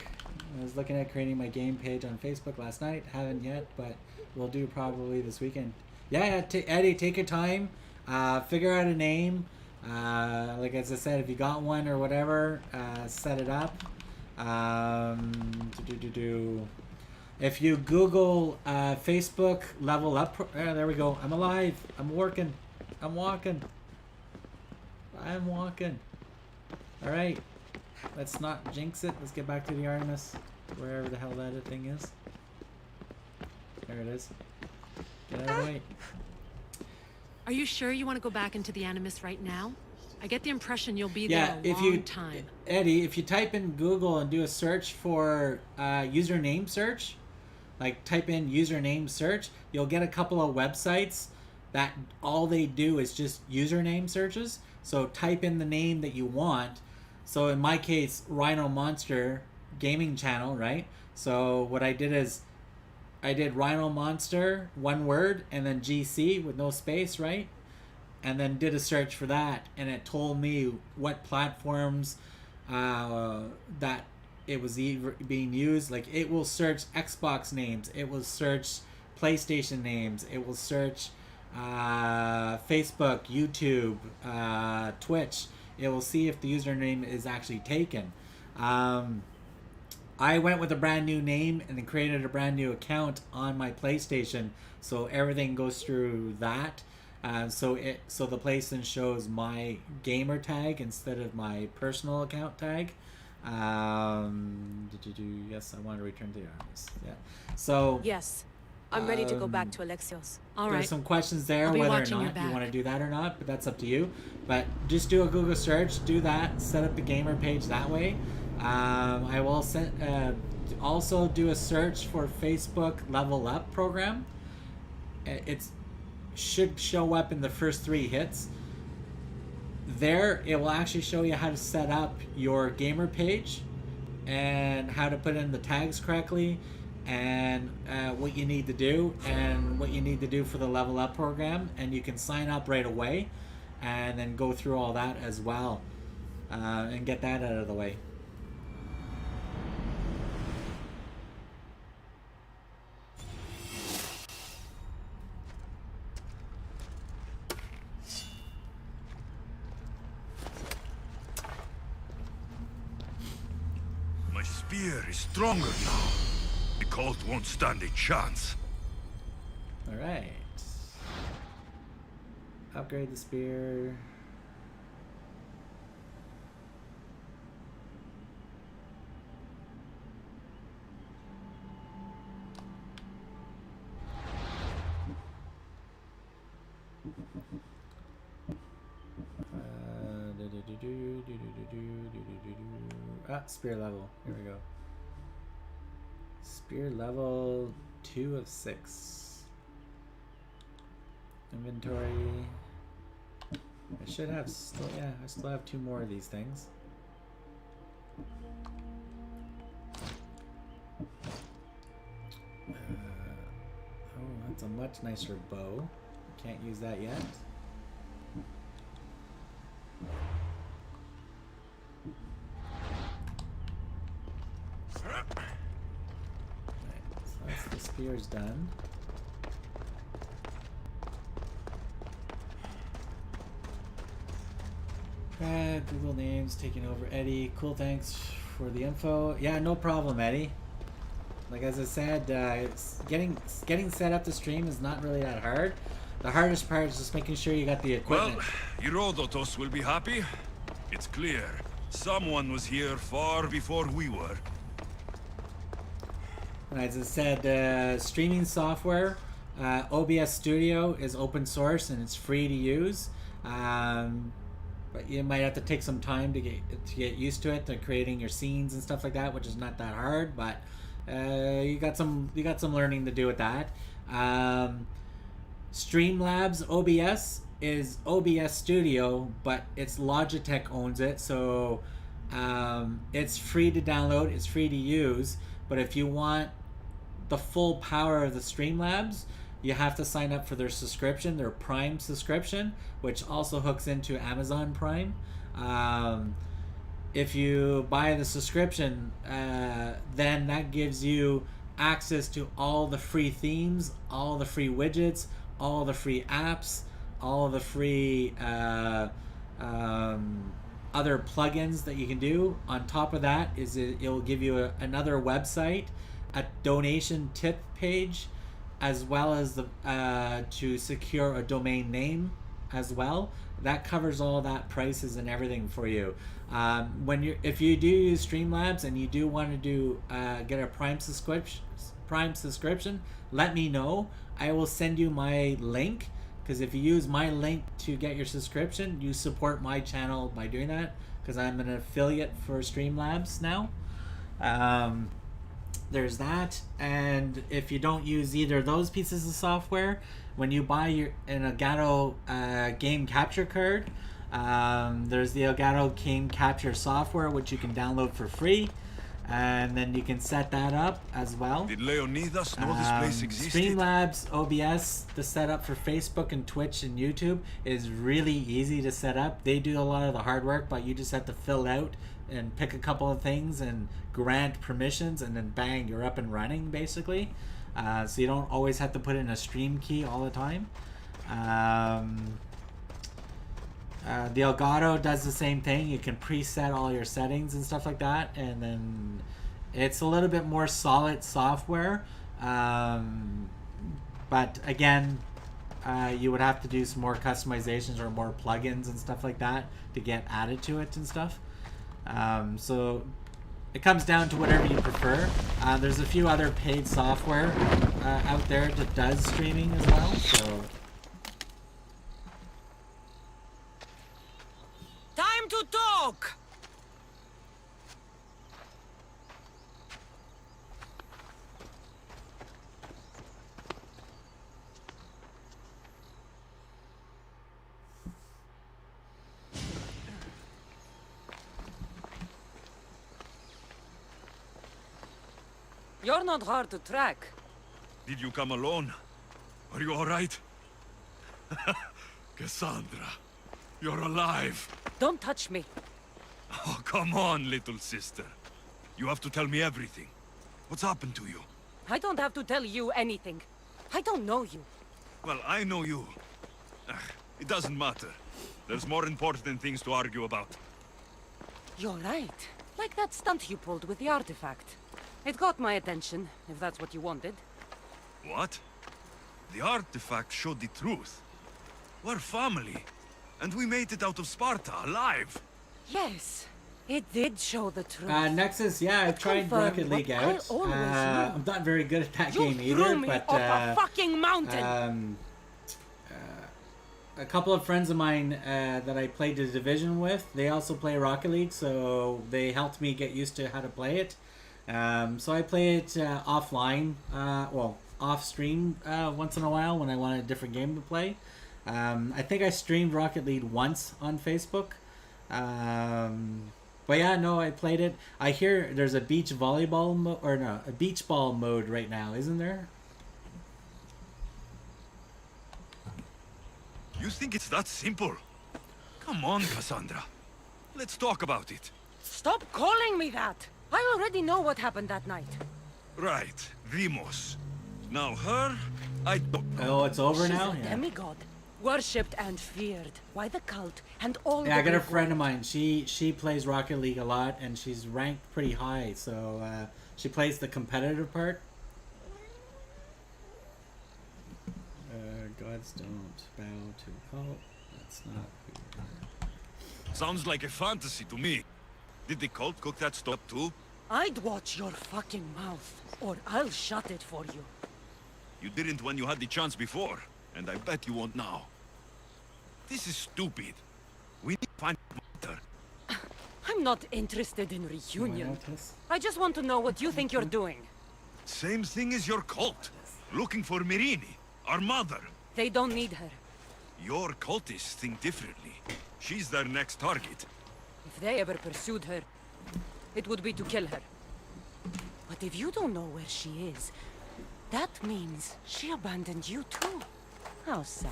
I was looking at creating my game page on Facebook last night. Haven't yet, but we'll do probably this weekend. Yeah, Eddie, take your time. Figure out a name. Like as I said, if you got one or whatever, set it up. If you Google Facebook Level Up, there we go. I'm alive. I'm working. I'm walking. Alright. Let's not jinx it. Let's get back to the Artemis. Wherever the hell that thing is. There it is. Get out of the way. Are you sure you want to go back into the Animus right now? I get the impression you'll be there a long time. Eddie, if you type in Google and do a search for username search, like type in username search, you'll get a couple of websites that all they do is just username searches. So type in the name that you want. So in my case, Rhino Monster Gaming Channel, right? So what I did is I did Rhino Monster, one word, and then GC with no space, right? And then did a search for that, and it told me what platforms that it was being used. Like, it will search Xbox names, it will search PlayStation names, it will search Facebook, YouTube, Twitch. It will see if the username is actually taken. I went with a brand new name and then created a brand new account on my PlayStation, so everything goes through that. So the PlayStation shows my gamer tag instead of my personal account tag. Yes, I want to return to the Artemis. Yeah. So Yes. I'm ready to go back to Alexios. All right. there's some questions there I'll be whether or watching your not you back. want to do that or not, but that's up to you. But just do a Google search, do that, set up the gamer page that way. I will also do a search for Facebook Level Up program. It should show up in the first 3 hits. There, it will actually show you how to set up your gamer page and how to put in the tags correctly, and what you need to do and what you need to do for the Level Up program, and you can sign up right away and then go through all that as well, and get that out of the way. My spear is stronger now. The cult won't stand a chance. Alright. Upgrade the spear. Spear level. Here we go. Spear level 2 of 6. Inventory. I should have still, yeah, I still have 2 more of these things. Oh, that's a much nicer bow. Can't use that yet. Right, so that's the spear's done. Google names taking over. Eddie, cool, thanks for the info. Yeah, no problem, Eddie. Like as I said, getting set up to stream is not really that hard. The hardest part is just making sure you got the equipment. Well, Herodotus will be happy. It's clear. Someone was here far before we were. As I said, streaming software, OBS Studio is open source and it's free to use. But you might have to take some time to get used to it, to creating your scenes and stuff like that, which is not that hard. But you got some learning to do with that. Streamlabs OBS is OBS Studio, but it's Logitech owns it, so it's free to download, it's free to use. But if you want the full power of the Streamlabs, you have to sign up for their subscription, their Prime subscription, which also hooks into Amazon Prime. If you buy the subscription, then that gives you access to all the free themes, all the free widgets, all the free apps, all the free other plugins that you can do. On top of that, it'll give you another website, a donation tip page, as well as the to secure a domain name as well. that covers all that prices and everything for you. If you do use Streamlabs and you do want to do get a Prime subscription, let me know. I will send you my link, because if you use my link to get your subscription, you support my channel by doing that, because I'm an affiliate for Streamlabs now. There's that. And if you don't use either of those pieces of software, when you buy an Elgato game capture card, there's the Elgato game capture software, which you can download for free, and then you can set that up as well. Did Leonidas know this place existed? Streamlabs OBS, the setup for Facebook and Twitch and YouTube is really easy to set up. They do a lot of the hard work, but you just have to fill out and pick a couple of things and grant permissions, and then bang, you're up and running basically. So you don't always have to put in a stream key all the time. The Elgato does the same thing. You can preset all your settings and stuff like that, and then it's a little bit more solid software. But again, you would have to do some more customizations or more plugins and stuff like that to get added to it and stuff. So it comes down to whatever you prefer. There's a few other paid software out there that does streaming as well. So Time to talk! You're not hard to track. Did you come alone? Are you all right? Cassandra, you're alive. Don't touch me. Oh, come on, little sister. You have to tell me everything. What's happened to you? I don't have to tell you anything. I don't know you. Well, I know you. It doesn't matter. There's more important things to argue about. You're right. Like that stunt you pulled with the artifact. It got my attention, if that's what you wanted. What? The artifact showed the truth. We're family. And we made it out of Sparta, alive. Yes, it did show the truth. Nexus, yeah, I've tried confirmed Rocket League what I out. always knew. I'm not very good at that game You either, threw me but off a fucking mountain. A couple of friends of mine that I played the Division with, they also play Rocket League, so they helped me get used to how to play it. So I play it offline, off stream once in a while when I want a different game to play. I think I streamed Rocket League once on Facebook. But yeah, no, I played it. I hear there's a beach volleyball a beach ball mode right now, isn't there? You think it's that simple? Come on, Cassandra. Let's talk about it. Stop calling me that! I already know what happened that night. Right, Vimos. Now her, I don't know. Oh, it's over now? She's a Yeah. demigod. Worshipped and feared by the cult and all Yeah, I the got a big friend of world. mine. She plays Rocket League a lot, and she's ranked pretty high. So she plays the competitive part. Gods don't bow to cult. That's not who you are. Sounds like a fantasy to me. Did the cult cook that stuff too? I'd watch your fucking mouth, or I'll shut it for you. You didn't when you had the chance before, and I bet you won't now. This is stupid. We need to find Mother. I'm not interested in reunion. notice? I just want to know what you think you're doing. Same thing as your cult. Looking for Mirini, our mother. They don't need her. Your cultists think differently. She's their next target. If they ever pursued her, it would be to kill her. But if you don't know where she is, that means she abandoned you too. How sad.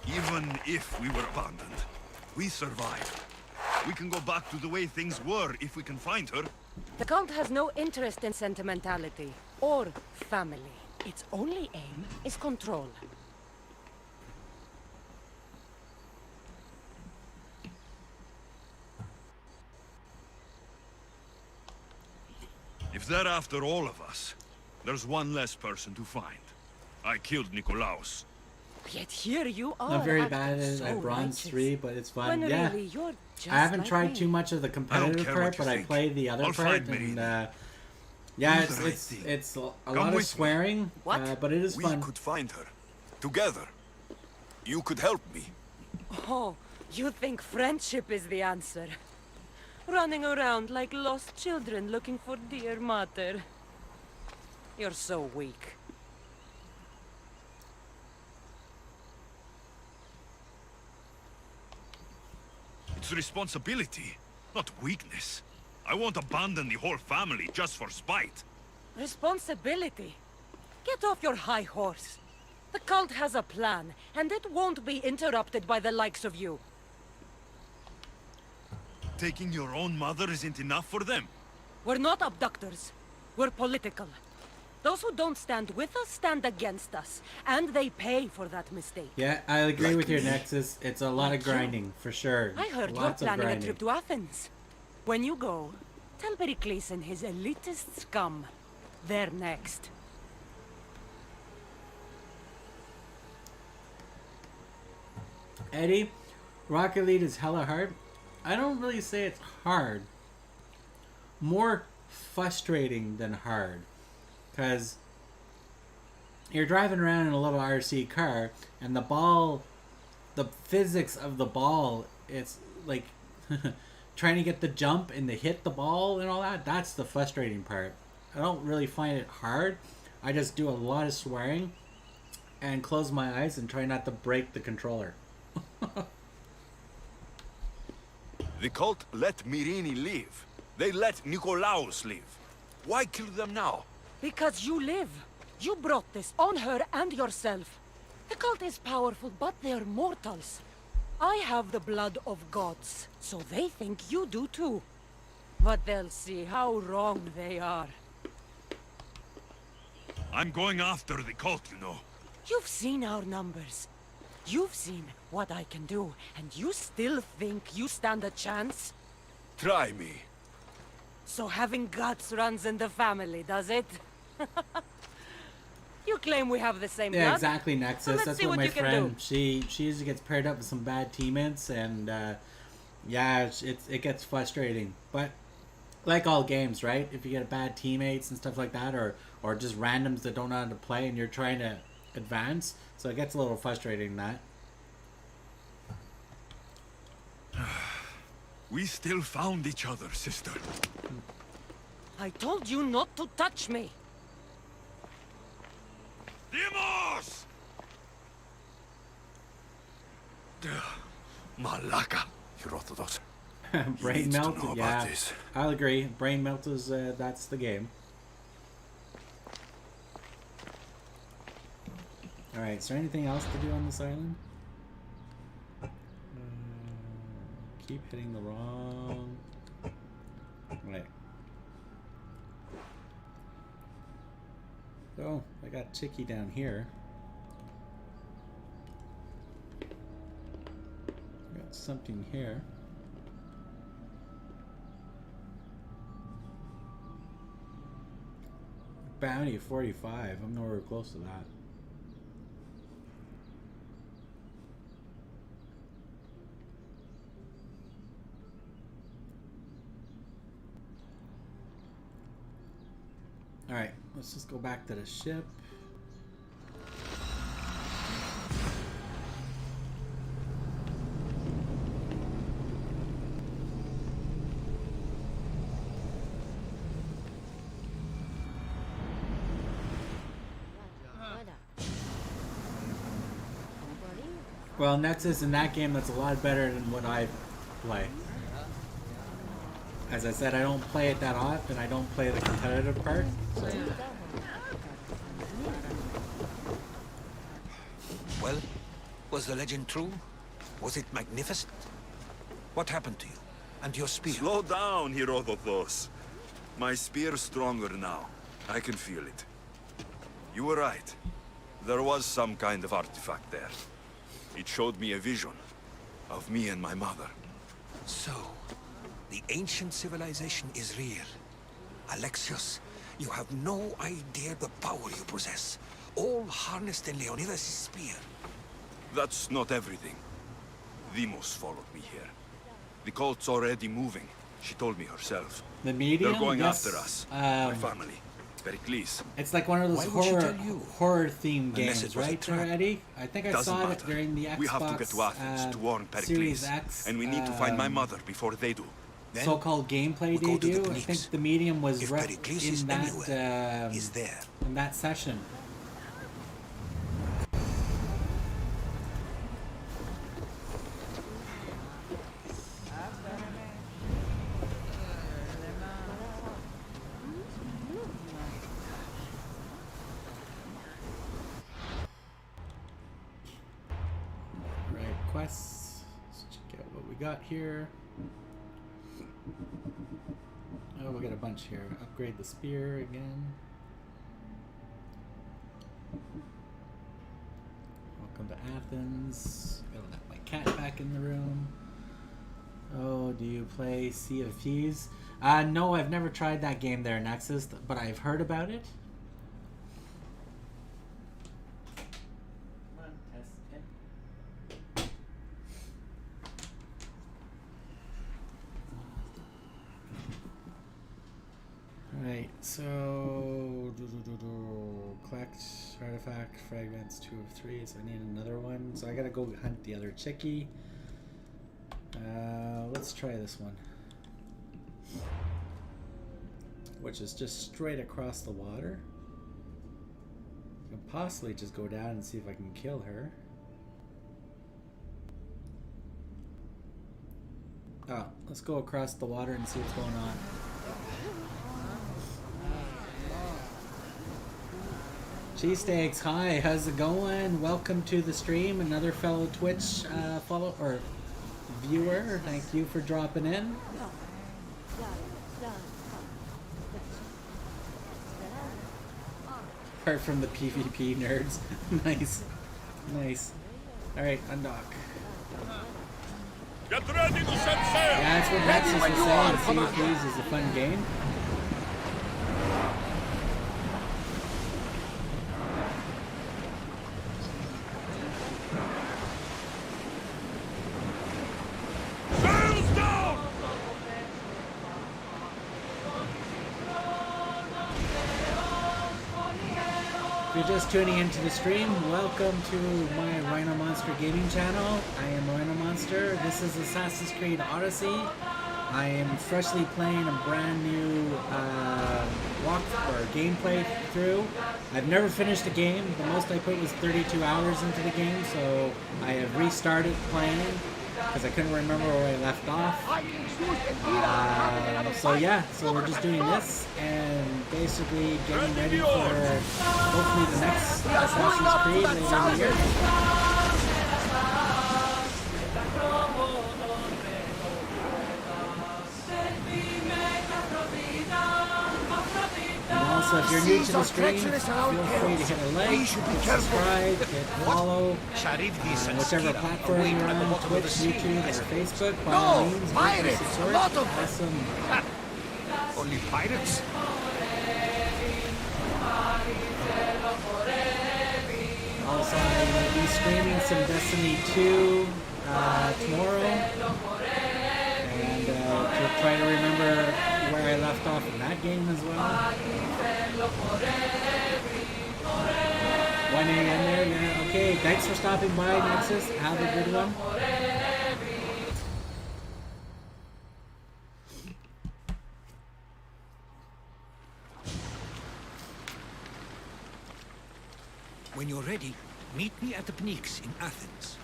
Even if we were abandoned, we survived. We can go back to the way things were if we can find her. The cult has no interest in sentimentality or family. Its only aim is control. If they're after all of us, there's one less person to find. I killed Nikolaos. Yet here you are. I'm very acting bad at so Bronze righteous. 3, but it's fun. When Yeah. really you're just I haven't like tried me. too much of the competitive care part, what you but I think. played the other I'll part, find and Mary. yeah, Do the right thing. it's a Come lot of with me. swearing, What? but it is We fun. could find her. Together. You could help me. Oh, you think friendship is the answer? Running around like lost children looking for dear mother. You're so weak. It's responsibility, not weakness. I won't abandon the whole family just for spite. Responsibility? Get off your high horse. The cult has a plan, and it won't be interrupted by the likes of you. Taking your own mother isn't enough for them. We're not abductors. We're political. Those who don't stand with us stand against us, and they pay for that mistake. Yeah, I agree Like with your me. Nexus. It's a lot of grinding, for sure. I heard Lots you're of planning a grinding. trip to Athens. When you go, tell Pericles and his elitist scum. They're next. Eddie, Rocket League is hella hard. I don't really say it's hard. More frustrating than hard. Because you're driving around in a little RC car, and the physics of the ball, it's like trying to get the jump and to hit the ball and all that. That's the frustrating part. I don't really find it hard. I just do a lot of swearing and close my eyes and try not to break the controller. The cult let Myrini live. They let Nikolaos live. Why kill them now? Because you live. You brought this on her and yourself. The cult is powerful, but they're mortals. I have the blood of gods, so they think you do too. But they'll see how wrong they are. I'm going after the cult, you know. You've seen our numbers. You've seen what I can do, and you still think you stand a chance? Try me. So having guts runs in the family, does it? You claim we have the same Yeah, blood? exactly, So Nexus. let's That's see what what my you can friend. do. She usually gets paired up with some bad teammates, and yeah, it gets frustrating. But like all games, right? If you get bad teammates and stuff like that, or just randoms that don't know how to play, and you're trying to advance, so it gets a little frustrating. That. We still found each other, sister. I told you not to touch me. Demos! Malaka, Herodotus. Brain need to melt. know about Yeah, this. I'll agree. Brain melt is that's the game. All right. Is there anything else to do on this island? Keep hitting the wrong. Right. Oh, I got Chicky down here. Got something here. Bounty of 45. I'm nowhere close to that. Alright, let's just go back to the ship. Well, Nexus in that game, that's a lot better than what I play. As I said, I don't play it that often. I don't play the competitive part. So. Well, was the legend true? Was it magnificent? What happened to you? And your spear? Slow down, Herodotus. My spear's stronger now. I can feel it. You were right. There was some kind of artifact there. It showed me a vision of me and my mother. So, the ancient civilization is real. Alexios, you have no idea the power you possess. all harnessed in Leonidas' spear. That's not everything. Demos followed me here. The cult's already moving. She told me herself. The medium? They're going Yes. after us. My family. Pericles. It's like one of those Why would she tell you? horror themed Unless games, it was a right, trap. Eddie? I think I Doesn't saw it matter. during the Xbox We have to get to Athens to warn Series Pericles. X, And we need to find my mother before they do. Then so-called gameplay we go to the debut. I Pnyx. think the medium was If right Pericles is in that anywhere, he's there. in that session. Right, quests. Let's check out what we got here. Oh, we got a bunch here. Upgrade the spear again. Welcome to Athens. Gotta let my cat back in the room. Oh, do you play Sea of Thieves? No, I've never tried that game there, Nexus, but I've heard about it. Come on, test it. Right, so collect artifact fragments 2 of 3, so I need another one. So I gotta go hunt the other chickie. Let's try this one, which is just straight across the water. I can possibly just go down and see if I can kill her. Oh, let's go across the water and see what's going on. Cheesesteaks, hi, how's it going? Welcome to the stream. Another fellow Twitch follow or viewer. Thank you for dropping in. Apart from the PvP nerds. Nice. Nice. Alright, undock. Get ready to set sail! Yeah, that's what Nexus was saying. Sea of Thieves is a fun game. Sails down! If you're just tuning into the stream, welcome to my Rhino Monster gaming channel. I am Rhino Monster. This is Assassin's Creed Odyssey. I am freshly playing a brand new walk or gameplay through. I've never finished a game. The most I put was 32 hours into the game, so I have restarted playing because I couldn't remember where I left off. So yeah, so we're just doing this and basically getting ready for hopefully the next Assassin's Creed later in the year. And also, if you're new to the stream, feel free to hit a like, hit subscribe, hit follow, whichever platform you're on, Twitch, YouTube, or Facebook. By all means, pirates! support. A lot of them! Awesome. Only pirates? Also, I will be streaming some Destiny 2 tomorrow, and to try to remember where I left off in that game as well. 1 a.m. there, yeah. Okay, thanks for stopping by, Nexus. Have a good one. When you're ready, meet me at the Pnyx in Athens.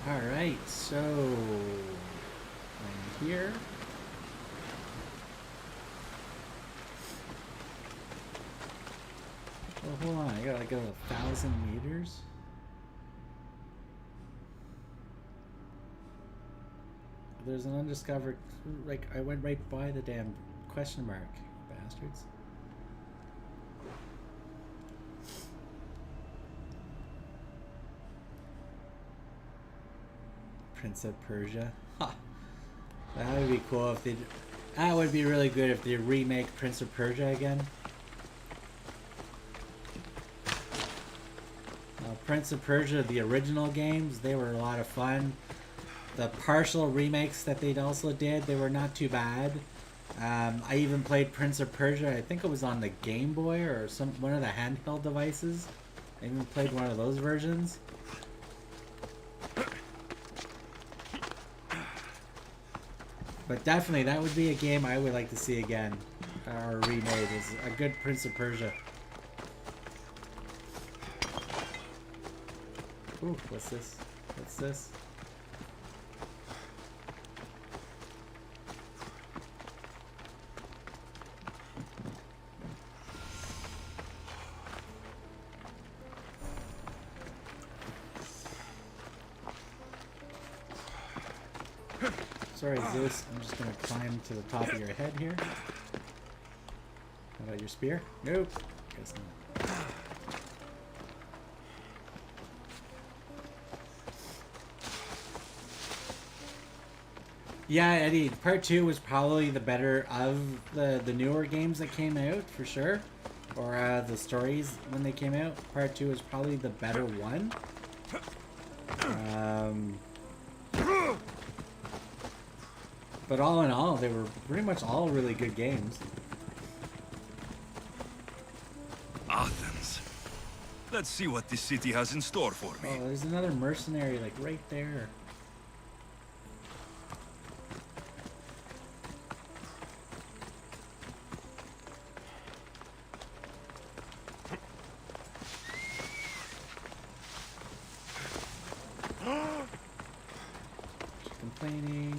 Alright, so I'm here. Oh, hold on, I gotta go 1,000 meters. There's an undiscovered, like, I went right by the damn question mark, bastards. Prince of Persia. Ha! That would be cool if they That would be really good if they remake Prince of Persia again. Prince of Persia, the original games, they were a lot of fun. The partial remakes that they also did, they were not too bad. I even played Prince of Persia, I think it was on the Game Boy or one of the handheld devices. I even played one of those versions. But definitely, that would be a game I would like to see again, or remade, is a good Prince of Persia. Ooh, what's this? What's this? Sorry, Zeus. I'm just gonna climb to the top of your head here. How about your spear? Nope. Guess not. Yeah, Eddie, part 2 was probably the better of the newer games that came out, for sure. Or the stories when they came out. Part 2 is probably the better one. But all in all, they were pretty much all really good games. Athens. Let's see what this city has in store for me. Oh, there's another mercenary, like, right there. Complaining.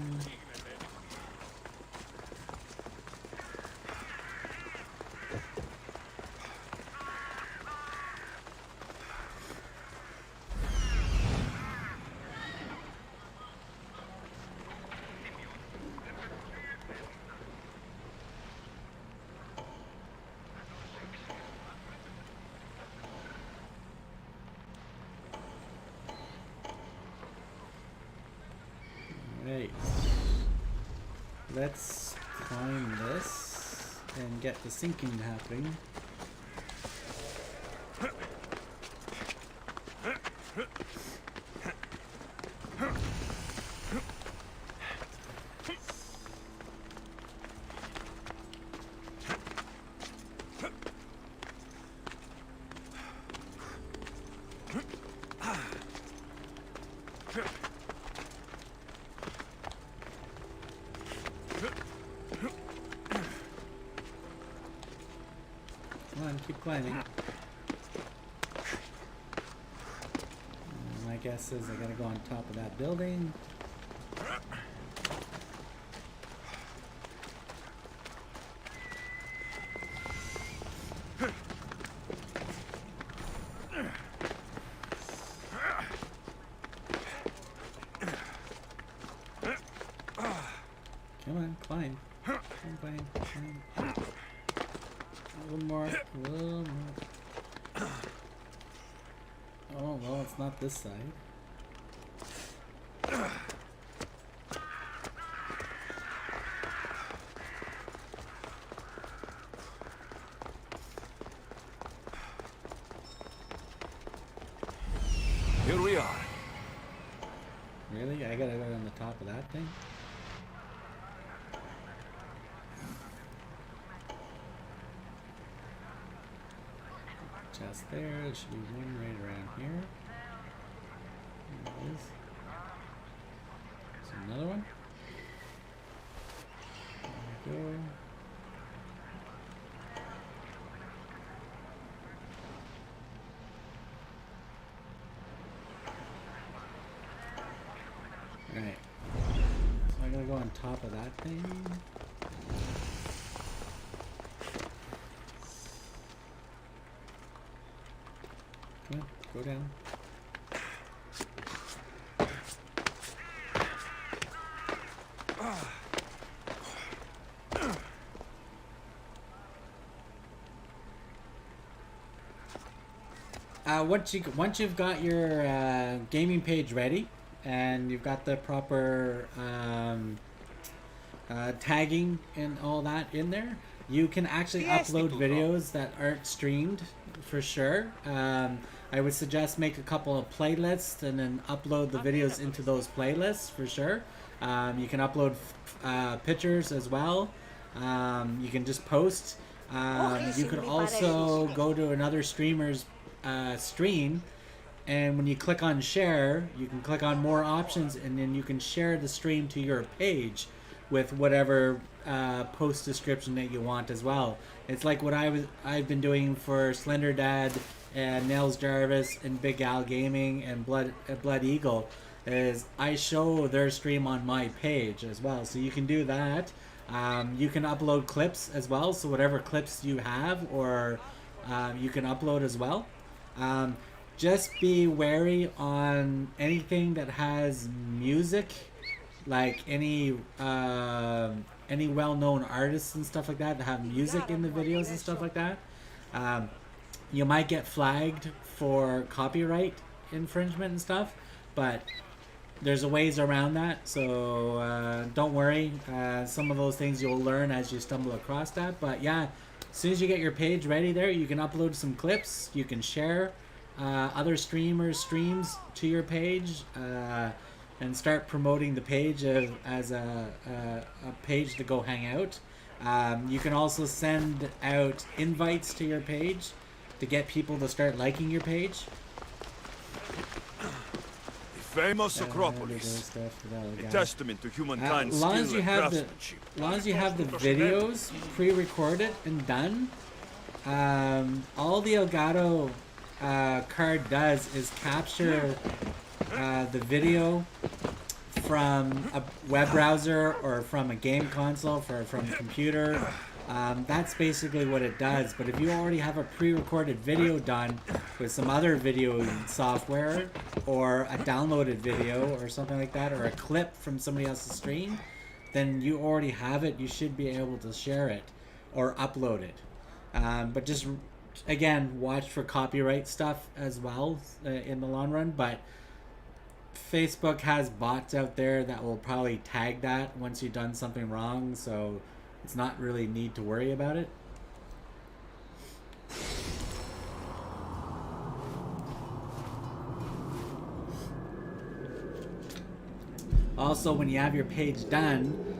Right. Let's climb this and get the sinking happening. Come on, keep climbing. My guess is I gotta go on top of that building. Come on, climb. Climb. A little more. A little more. Oh, well, it's not this side. Here we are. Really? I gotta go on the top of that thing? Chest there. There should be one right around here. There it is. There's another one. There we go. Right. So I gotta go on top of that thing. Come on, go down. Once you've got your gaming page ready and you've got the proper tagging and all that in there, you can actually upload videos that aren't streamed for sure. I would suggest make a couple of playlists and then upload the videos into those playlists for sure. You can upload pictures as well. You can just post. You could also go to another streamer's stream, and when you click on share, you can click on more options, and then you can share the stream to your page with whatever post description that you want as well. It's like what I've been doing for Slender-Dad and Nails Jarvis and Big Al Gaming and Blood Eagle, is I show their stream on my page as well. So you can do that. You can upload clips as well. So whatever clips you have, or you can upload as well. Just be wary on anything that has music, like any well-known artists and stuff like that have music in the videos and stuff like that. You might get flagged for copyright infringement and stuff, but there's a ways around that, so don't worry. Some of those things you'll learn as you stumble across that, but yeah, as soon as you get your page ready there, you can upload some clips, you can share other streamers' streams to your page, and start promoting the page as a page to go hang out. You can also send out invites to your page to get people to start liking your page. Famous Acropolis, a testament to humankind's skill and craftsmanship. As long as you have the videos pre-recorded and done, all the Elgato card does is capture the video from a web browser or from a game console, from a computer. That's basically what it does. But if you already have a pre-recorded video done with some other video software, or a downloaded video or something like that, or a clip from somebody else's stream, then you already have it. You should be able to share it or upload it. But just, again, watch for copyright stuff as well in the long run. But Facebook has bots out there that will probably tag that once you've done something wrong, so it's not really need to worry about it. Also, when you have your page done,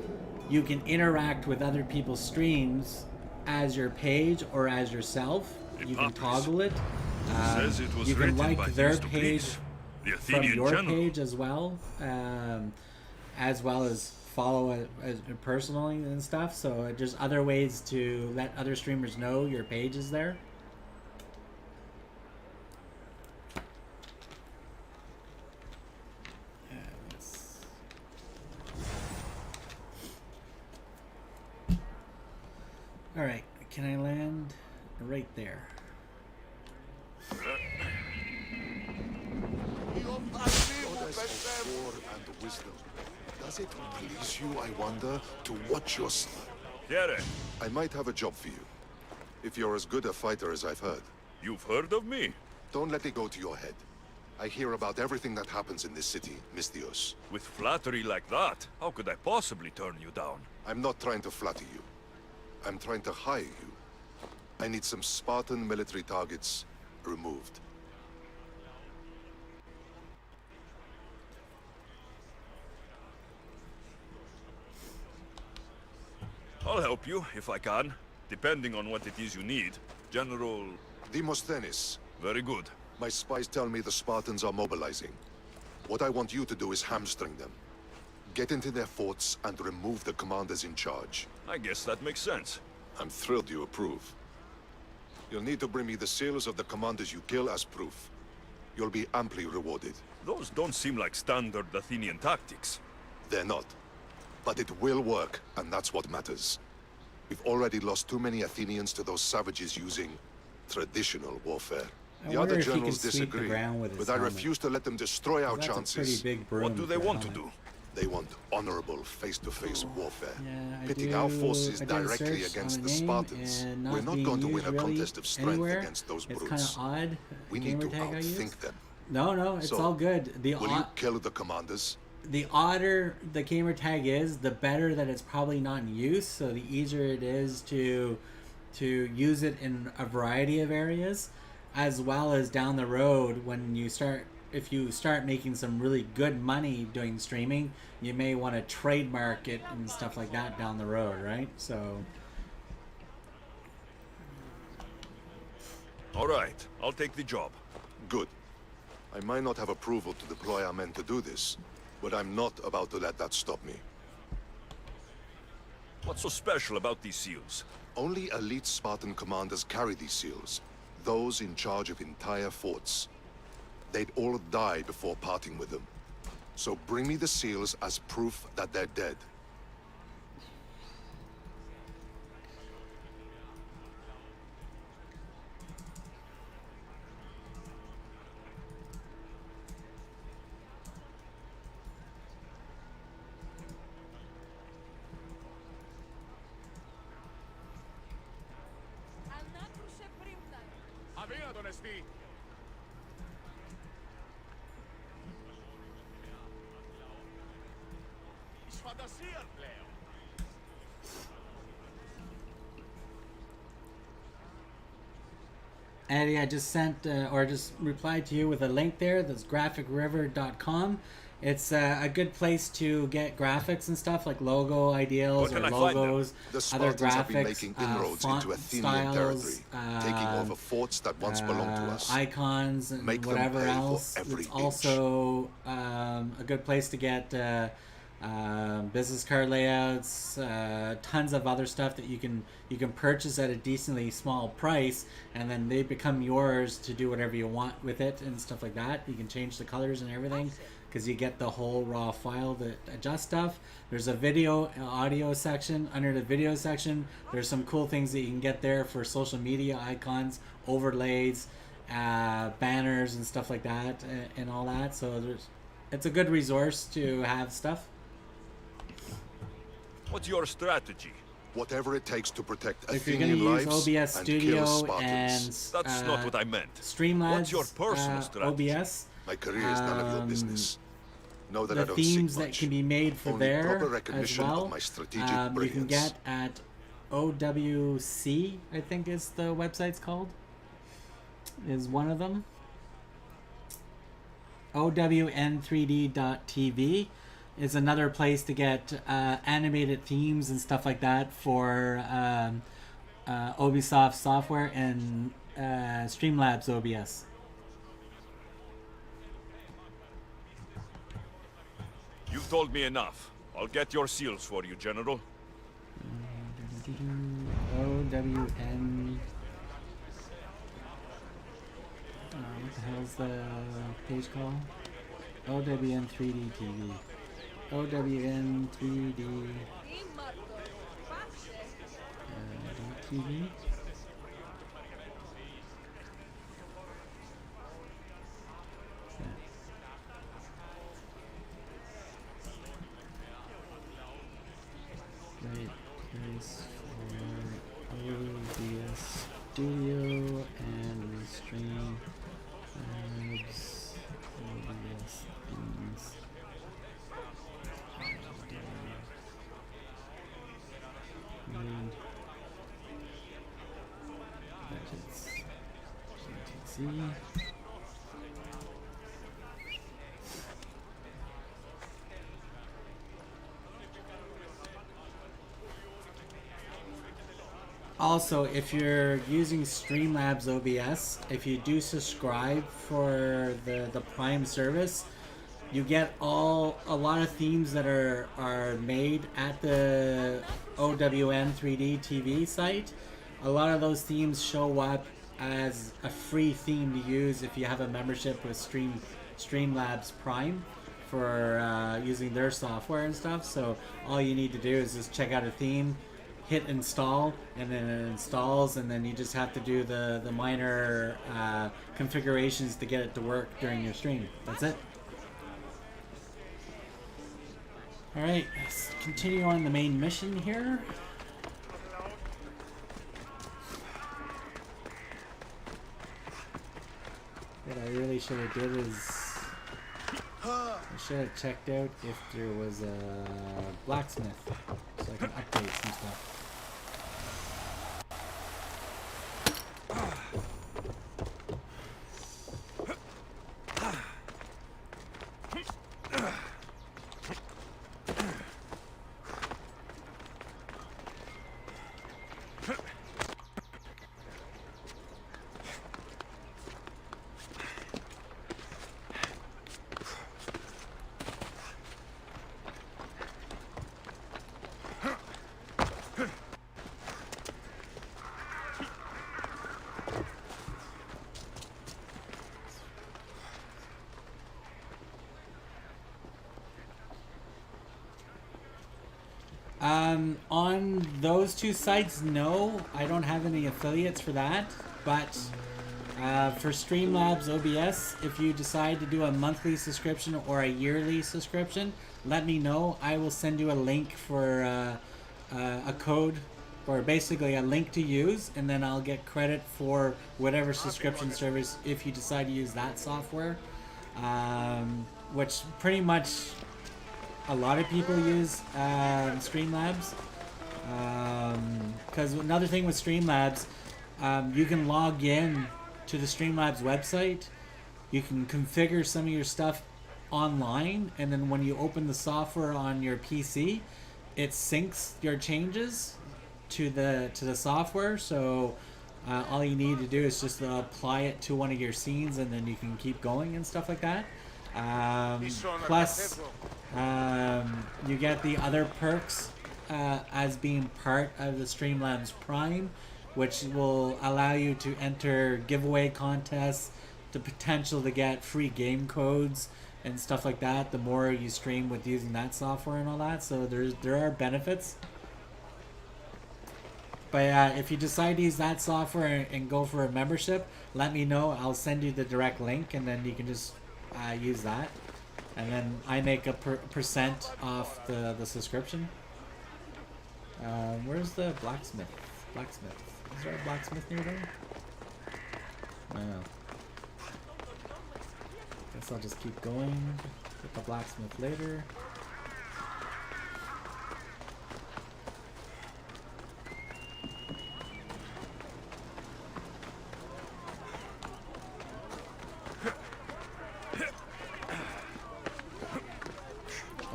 you can interact with other people's streams as your page or as yourself. You can toggle it. You can like their page from your page as well as follow it personally and stuff. So there's other ways to let other streamers know your page is there. All right, can I land right there? Goddess of war and wisdom. Does it please you, I wonder, to watch your I might have a job for you. If you're as good a fighter as I've heard. You've heard of me? Don't let it go to your head. I hear about everything that happens in this city, Misthios. With flattery like that, how could I possibly turn you down? I'm not trying to flatter you. I'm trying to hire you. I need some Spartan military targets removed. I'll help you, if I can, depending on what it is you need. General... Demosthenes. Very good. My spies tell me the Spartans are mobilizing. What I want you to do is hamstring them. Get into their forts and remove the commanders in charge. I guess that makes sense. I'm thrilled you approve. You'll need to bring me the sailors of the commanders you kill as proof. You'll be amply rewarded. Those don't seem like standard Athenian tactics. They're not. But it will work, and that's what matters. We've already lost too many Athenians to those savages using traditional warfare. The other generals disagree, but I refuse to let them destroy our chances. What do they want to do? They want honorable face-to-face warfare. Pitting our forces directly against the Spartans. We're not going to win a contest of strength against those brutes. It's kind of odd. We need to outthink them. No, it's all good. Will you kill the commanders? the odder the gamer tag is, the better that it's probably not in use. So the easier it is to use it in a variety of areas, as well as down the road when you start. If you start making some really good money doing streaming, you may want to trademark it and stuff like that down the road, right? So. All right, I'll take the job. Good. I might not have approval to deploy our men to do this, but I'm not about to let that stop me. What's so special about these SEALs? Only elite Spartan commanders carry these SEALs, those in charge of entire forts. They'd all die before parting with them. So bring me the SEALs as proof that they're dead. Eddie, I just sent or just replied to you with a link there. That's graphicriver.com. It's a good place to get graphics and stuff like logo ideals or logos, other graphics, have been making inroads into Athenian territory, taking over forts that once belonged to us. Icons and whatever else. It's also a good place to get business card layouts, tons of other stuff that you can purchase at a decently small price, and then they become yours to do whatever you want with it and stuff like that. You can change the colors and everything because you get the whole raw file that adjusts stuff. There's a video audio section. Under the video section, there's some cool things that you can get there for social media icons, overlays, banners and stuff like that, and all that. So it's a good resource to have stuff. What's your strategy? Whatever it takes to protect if Athenian lives OBS and Studio kill Spartans. And that's not what I meant. Streamlabs, what's your personal strategy? OBS. My career is none of your business. Know that the I don't themes seek much. That can be made for Only there proper recognition as well. Of my strategic you can get at OWC, I think is the website's called. Is one of them. OWN3D.tv is another place to get animated themes and stuff like that for Ubisoft software and Streamlabs OBS. You've told me enough. I'll get your seals for you, General. OWN. What the hell's the page called? OWN3D TV. OWN3D TV. Right place for OBS Studio and Stream Labs OBS themes. Budgets. GTC. Also, if you're using Streamlabs OBS, if you do subscribe for the Prime service, you get a lot of themes that are made at the OWN 3D TV site. A lot of those themes show up as a free theme to use if you have a membership with Streamlabs Prime for using their software and stuff. So all you need to do is just check out a theme, hit install, and then it installs, and then you just have to do the minor configurations to get it to work during your stream. That's it. Alright, let's continue on the main mission here. What I really should have did is I should have checked out if there was a blacksmith so I can update some stuff. On those two sites, no, I don't have any affiliates for that, but for Streamlabs OBS, if you decide to do a monthly subscription or a yearly subscription, let me know. I will send you a link for a code, or basically a link to use, and then I'll get credit for whatever subscription service if you decide to use that software, which pretty much a lot of people use Streamlabs, because another thing with Streamlabs, you can log in to the Streamlabs website, you can configure some of your stuff online, and then when you open the software on your PC, it syncs your changes to the software, so all you need to do is just apply it to one of your scenes, and then you can keep going and stuff like that. Plus, you get the other perks as being part of the Streamlabs Prime, which will allow you to enter giveaway contests, the potential to get free game codes and stuff like that the more you stream with using that software and all that. So there are benefits. But if you decide to use that software and go for a membership, let me know. I'll send you the direct link, and then you can just use that. And then I make a percent off the subscription. Where's the blacksmith? Is there a blacksmith near there? No. Guess I'll just keep going. Get the blacksmith later.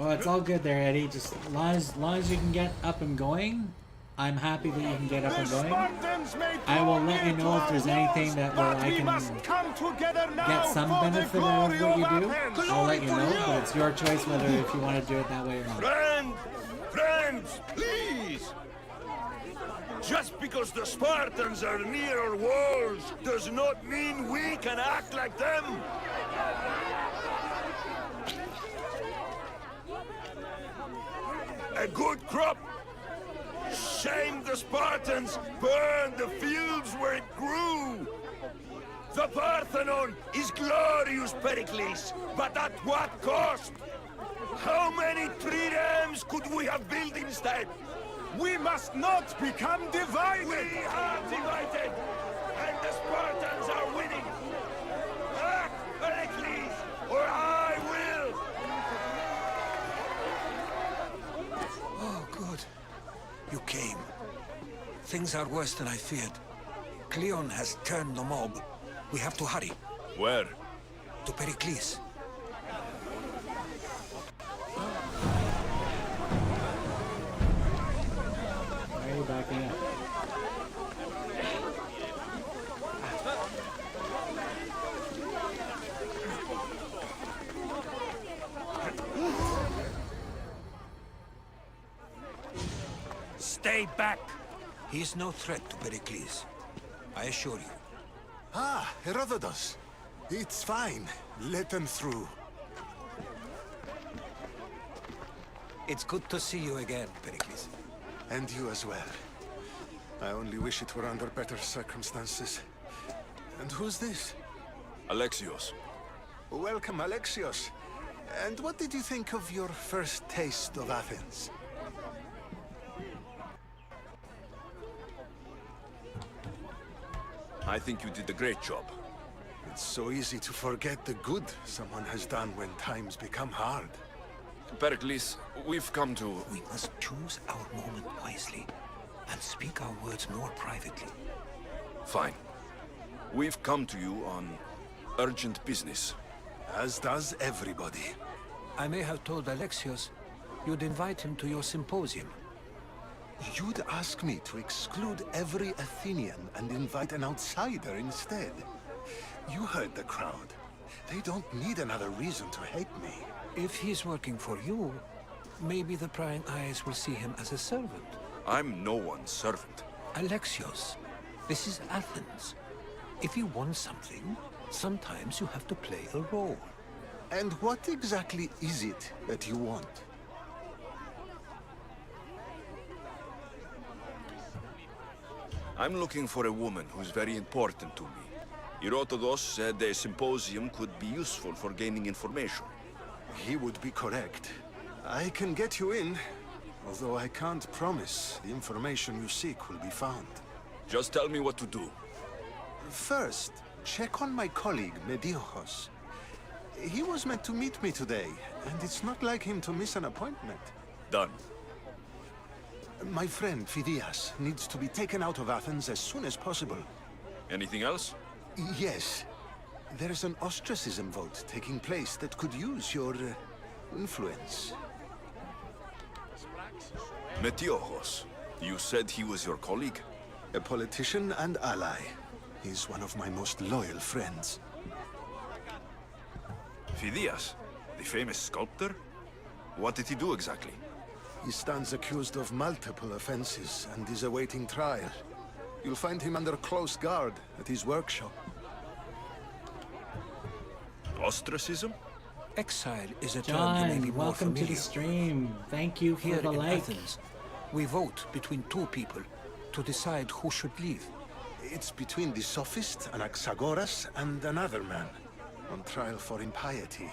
Oh, it's all good there, Eddie. Just as long as you can get up and going, I'm happy that you can get up and going. I will let you know if there's anything that where I can get some benefit out of what you do. I'll let you know, but it's your choice whether if you want to do it that way or not. Friends, please! Just because the Spartans are near our walls does not mean we can act like them! A good crop! Shame the Spartans burned the fields where it grew! The Parthenon is glorious, Pericles, but at what cost? How many triremes could we have built instead? We must not become divided! We are divided! And the Spartans are winning! Act, Pericles, or I will! Oh, good. You came. Things are worse than I feared. Cleon has turned the mob. We have to hurry. Where? To Pericles. Why are you backing up? Stay back! He is no threat to Pericles. I assure you. Ah, Herodotus. It's fine. Let them through. It's good to see you again, Pericles. And you as well. I only wish it were under better circumstances. And who's this? Alexios. Welcome, Alexios. And what did you think of your first taste of Athens? I think you did a great job. It's so easy to forget the good someone has done when times become hard. Pericles, we've come to... We must choose our moment wisely, and speak our words more privately. Fine. We've come to you on urgent business. As does everybody. I may have told Alexios you'd invite him to your symposium. You'd ask me to exclude every Athenian and invite an outsider instead. You heard the crowd. They don't need another reason to hate me. If he's working for you, maybe the prying eyes will see him as a servant. I'm no one's servant. Alexios, this is Athens. If you want something, sometimes you have to play a role. And what exactly is it that you want? I'm looking for a woman who's very important to me. Herodotus said a symposium could be useful for gaining information. He would be correct. I can get you in, although I can't promise the information you seek will be found. Just tell me what to do. First, check on my colleague, Mediochos. He was meant to meet me today, and it's not like him to miss an appointment. Done. My friend, Phidias, needs to be taken out of Athens as soon as possible. Anything else? Yes. There's an ostracism vote taking place that could use your influence. Metiochos. You said he was your colleague? A politician and ally. He's one of my most loyal friends. Phidias, the famous sculptor? What did he do exactly? He stands accused of multiple offenses and is awaiting trial. You'll find him under close guard at his workshop. Ostracism? Exile is a term you may be more welcome familiar to the stream. Thank you for Here the in like. Athens, we vote between two people to decide who should leave. It's between the sophist Anaxagoras and another man, on trial for impiety.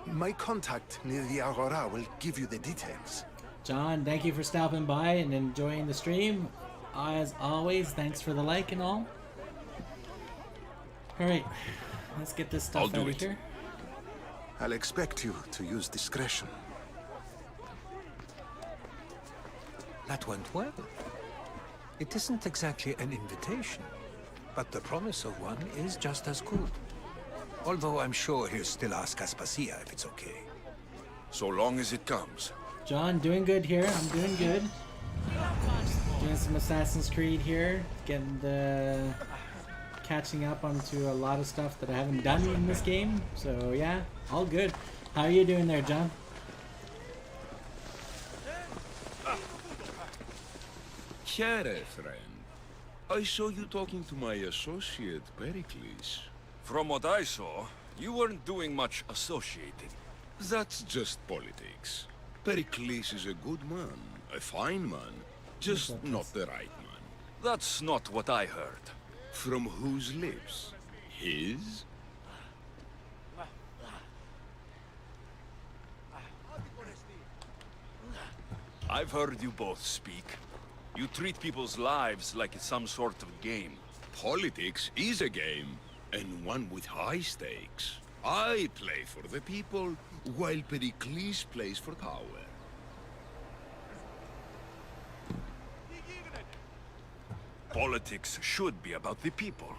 My contact near the Agora will give you the details. John, thank you for stopping by and enjoying the stream. As always, thanks for the like and all. Alright, let's get this stuff out of here. I'll expect you to use discretion. That went well. It isn't exactly an invitation, but the promise of one is just as good. Although I'm sure he'll still ask Aspasia if it's okay. So long as it comes. John, doing good here. I'm doing good. Doing some Assassin's Creed here. Getting the... catching up onto a lot of stuff that I haven't done in this game. So yeah, all good. How are you doing there, John? Here, friend. I saw you talking to my associate, Pericles. From what I saw, you weren't doing much associating. That's just politics. Pericles is a good man, a fine man, just not the right man. That's not what I heard. From whose lips? His? I've heard you both speak. You treat people's lives like it's some sort of game. Politics is a game, and one with high stakes. I play for the people, while Pericles plays for power. Politics should be about the people.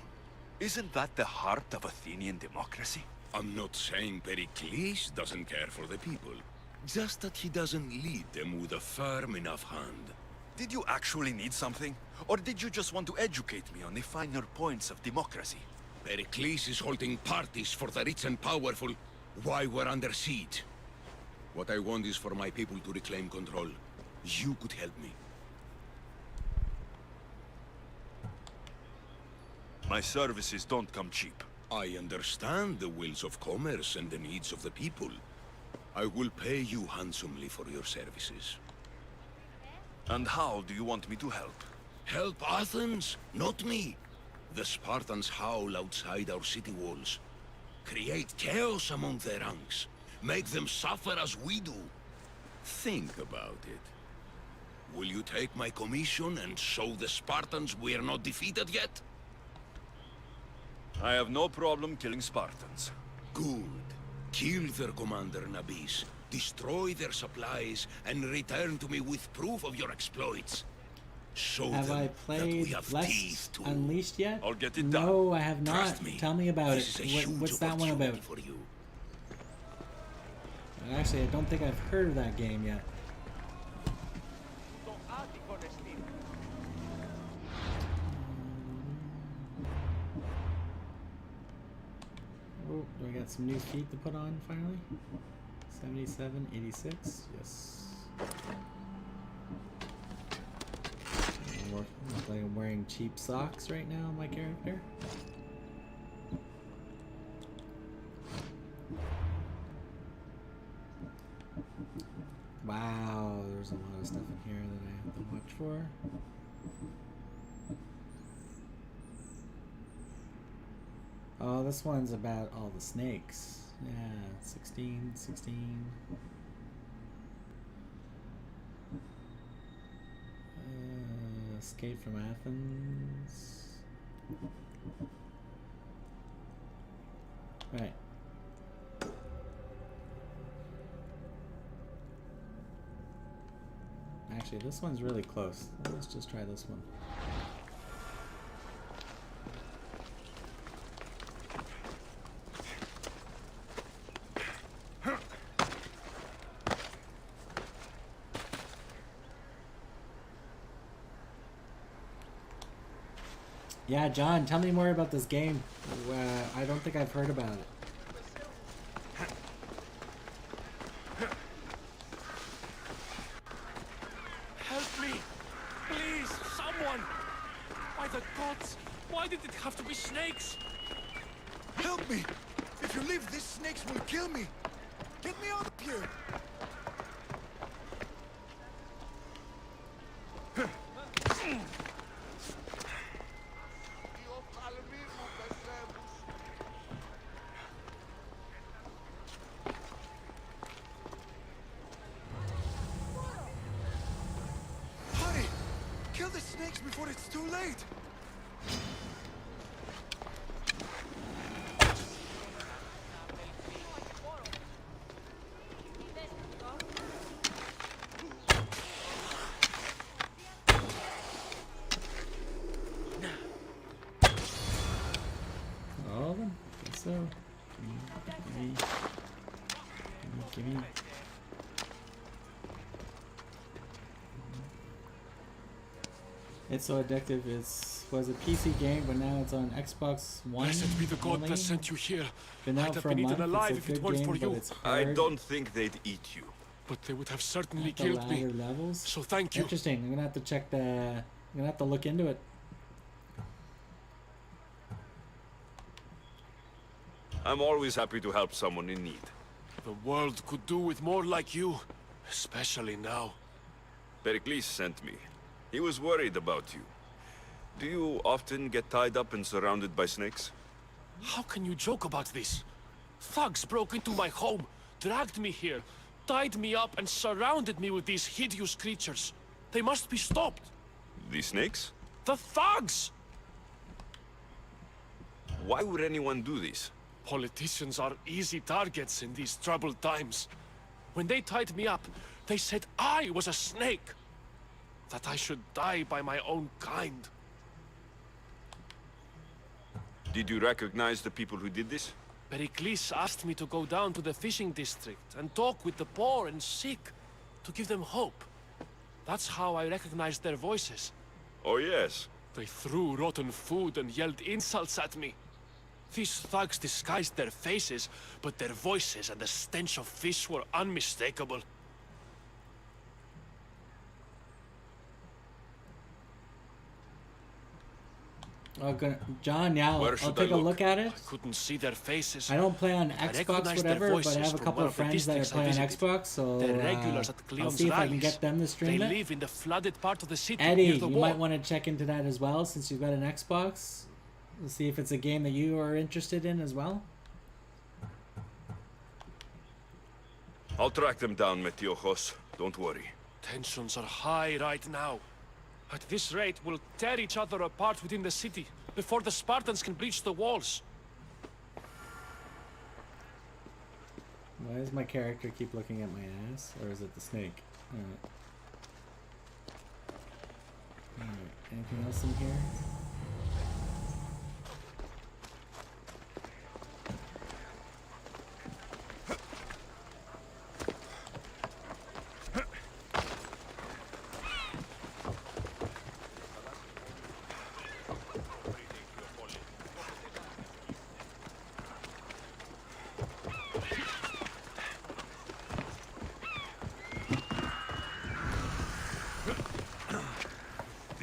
Isn't that the heart of Athenian democracy? I'm not saying Pericles doesn't care for the people. Just that he doesn't lead them with a firm enough hand. Did you actually need something? Or did you just want to educate me on the finer points of democracy? Pericles is holding parties for the rich and powerful while we're under siege. What I want is for my people to reclaim control. You could help me. My services don't come cheap. I understand the wills of commerce and the needs of the people. I will pay you handsomely for your services. And how do you want me to help? Help Athens, not me. The Spartans howl outside our city walls. Create chaos among their ranks. Make them suffer as we do. Think about it. Will you take my commission and show the Spartans we are not defeated yet? I have no problem killing Spartans. Good. Kill their commander, Nabis. Destroy their supplies, and return to me with proof of your exploits. Show Have them I that we played have Less teeth too. Unleashed yet? I'll get it done. No, I have not. Trust me, Tell me about this it. is a huge What's that one about? opportunity for you. Actually, I don't think I've heard of that game yet. Oh, do I got some new feet to put on finally? 77, 86, yes. Look like I'm wearing cheap socks right now on my character. Wow, there's a lot of stuff in here that I have to watch for. Oh, this one's about all the snakes. Yeah, 16. Escape from Athens. Right. Actually, this one's really close. Let's just try this one. Yeah, John, tell me more about this game. I don't think I've heard about it. Help me! Please, someone! By the gods, why did it have to be snakes? Help me! If you leave, these snakes will kill me! Get me out of here! Hurry! Kill the snakes before it's too late! All of them? Guess so. Give me. It's so addictive. Was a PC game, but now it's on Xbox One. Blessed be the god only. that sent you here. Been I'd out have for a been month. eaten alive It's if a it good weren't game, for but you. it's hard. I don't think they'd eat you. But they would have certainly At the killed me. latter levels. So thank you. Interesting. I'm gonna have to check the. I'm gonna have to look into it. I'm always happy to help someone in need. The world could do with more like you, especially now. Pericles sent me. He was worried about you. Do you often get tied up and surrounded by snakes? How can you joke about this? Thugs broke into my home, dragged me here, tied me up and surrounded me with these hideous creatures. They must be stopped. The snakes? The thugs! Why would anyone do this? Politicians are easy targets in these troubled times. When they tied me up, they said I was a snake. That I should die by my own kind. Did you recognize the people who did this? Pericles asked me to go down to the fishing district and talk with the poor and sick, to give them hope. That's how I recognized their voices. Oh yes. They threw rotten food and yelled insults at me. These thugs disguised their faces, but their voices and the stench of fish were unmistakable. Oh, good. John, yeah, I'll take a look at it. I couldn't see their faces. I don't play on Xbox, whatever, but I have a couple of friends that are playing on Xbox, so I'll see if I can get them to stream they it. live in the flooded part of the city Eddie, near the you wall. might want to check into that as well, since you've got an Xbox. We'll see if it's a game that you are interested in as well. I'll track them down, Metiojos. Don't worry. Tensions are high right now. At this rate, we'll tear each other apart within the city before the Spartans can breach the walls. Why does my character keep looking at my ass? Or is it the snake? Alright, anything else in here?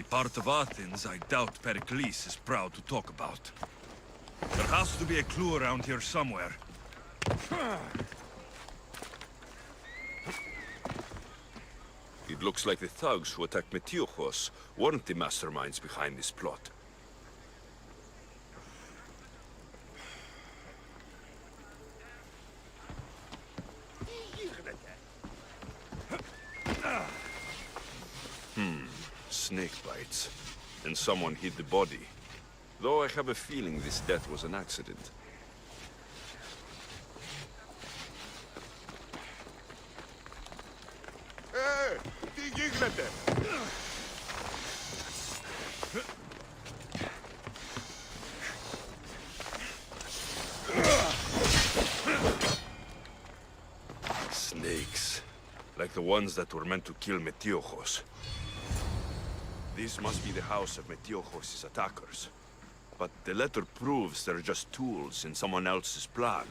Part of Athens I doubt Pericles is proud to talk about. There has to be a clue around here somewhere. It looks like the thugs who attacked Metiochos weren't the masterminds behind this plot. Snake bites. And someone hid the body. Though I have a feeling this death was an accident. Hey! Τι γίνεται? Snakes. Like the ones that were meant to kill Metiochos. This must be the house of Metiochos' attackers. But the letter proves they're just tools in someone else's plan.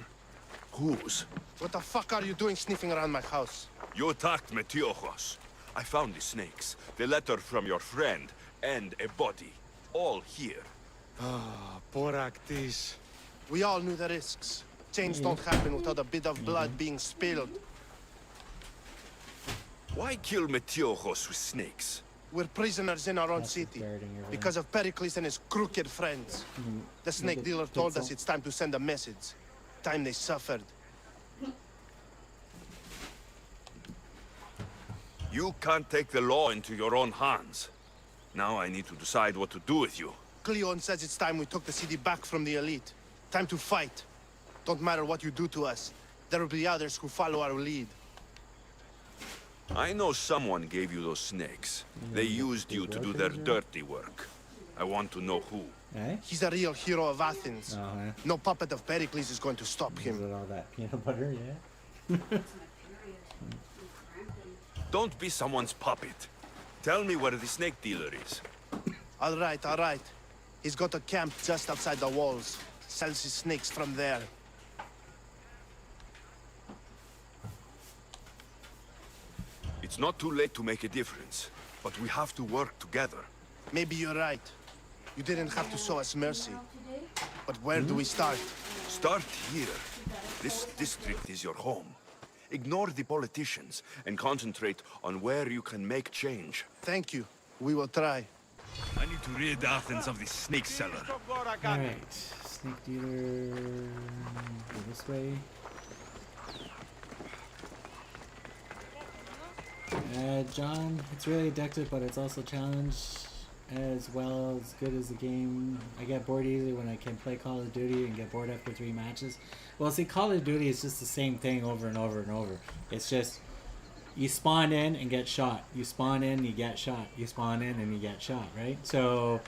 Whose? What the fuck are you doing sniffing around my house? You attacked Metiochos. I found the snakes, the letter from your friend, and a body. All here. Ah, poor Actis. We all knew the risks. Change don't happen without a bit of blood being spilled. Why kill Metiochos with snakes? We're prisoners in our own city, because of Pericles and his crooked friends. The snake dealer told us it's time to send a message. Time they suffered. You can't take the law into your own hands. Now I need to decide what to do with you. Cleon says it's time we took the city back from the elite. Time to fight. Don't matter what you do to us. There will be others who follow our lead. I know someone gave you those snakes. They used you to do their dirty work. I want to know who. He's a real hero of Athens. No puppet of Pericles is going to stop him. All that peanut butter, yeah. Don't be someone's puppet. Tell me where the snake dealer is. All right, all right. He's got a camp just outside the walls. Sells his snakes from there. It's not too late to make a difference, but we have to work together. Maybe you're right. You didn't have to show us mercy. But where do we start? Start here. This district is your home. Ignore the politicians and concentrate on where you can make change. Thank you. We will try. I need to rid Athens of this snake seller. Alright, snake dealer. Go this way. John, it's really addictive, but it's also a challenge as well as good as the game. I get bored easily when I can play Call of Duty and get bored after 3 matches. Well, see, Call of Duty is just the same thing over and over and over. It's just, you spawn in and get shot. You spawn in, you get shot. You spawn in and you get shot, right? So,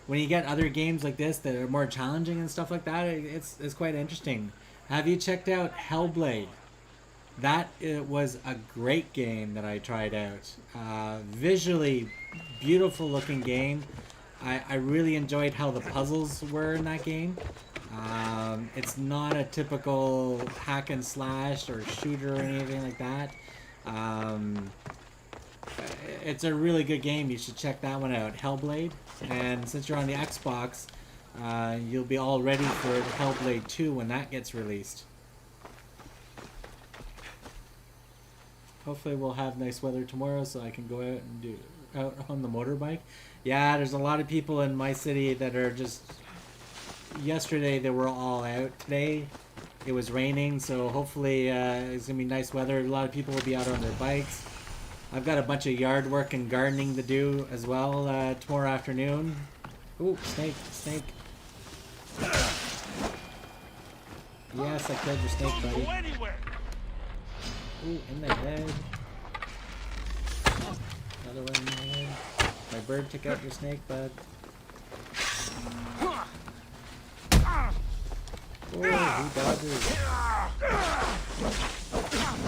when you get other games like this that are more challenging and stuff like that, it's quite interesting. Have you checked out Hellblade? That was a great game that I tried out. Visually, beautiful looking game. I really enjoyed how the puzzles were in that game. It's not a typical hack and slash or shooter or anything like that. It's a really good game. You should check that one out, Hellblade. And since you're on the Xbox, you'll be all ready for Hellblade 2 when that gets released. Hopefully we'll have nice weather tomorrow so I can go out and do out on the motorbike. Yeah, there's a lot of people in my city that are just... Yesterday they were all out. Today it was raining, so hopefully it's going to be nice weather. A lot of people will be out on their bikes. I've got a bunch of yard work and gardening to do as well tomorrow afternoon. Ooh, snake, snake. Yes, I killed your snake, buddy. Ooh, in the head. Another one in the head. My bird took out your snake, bud. Oh, he dodges.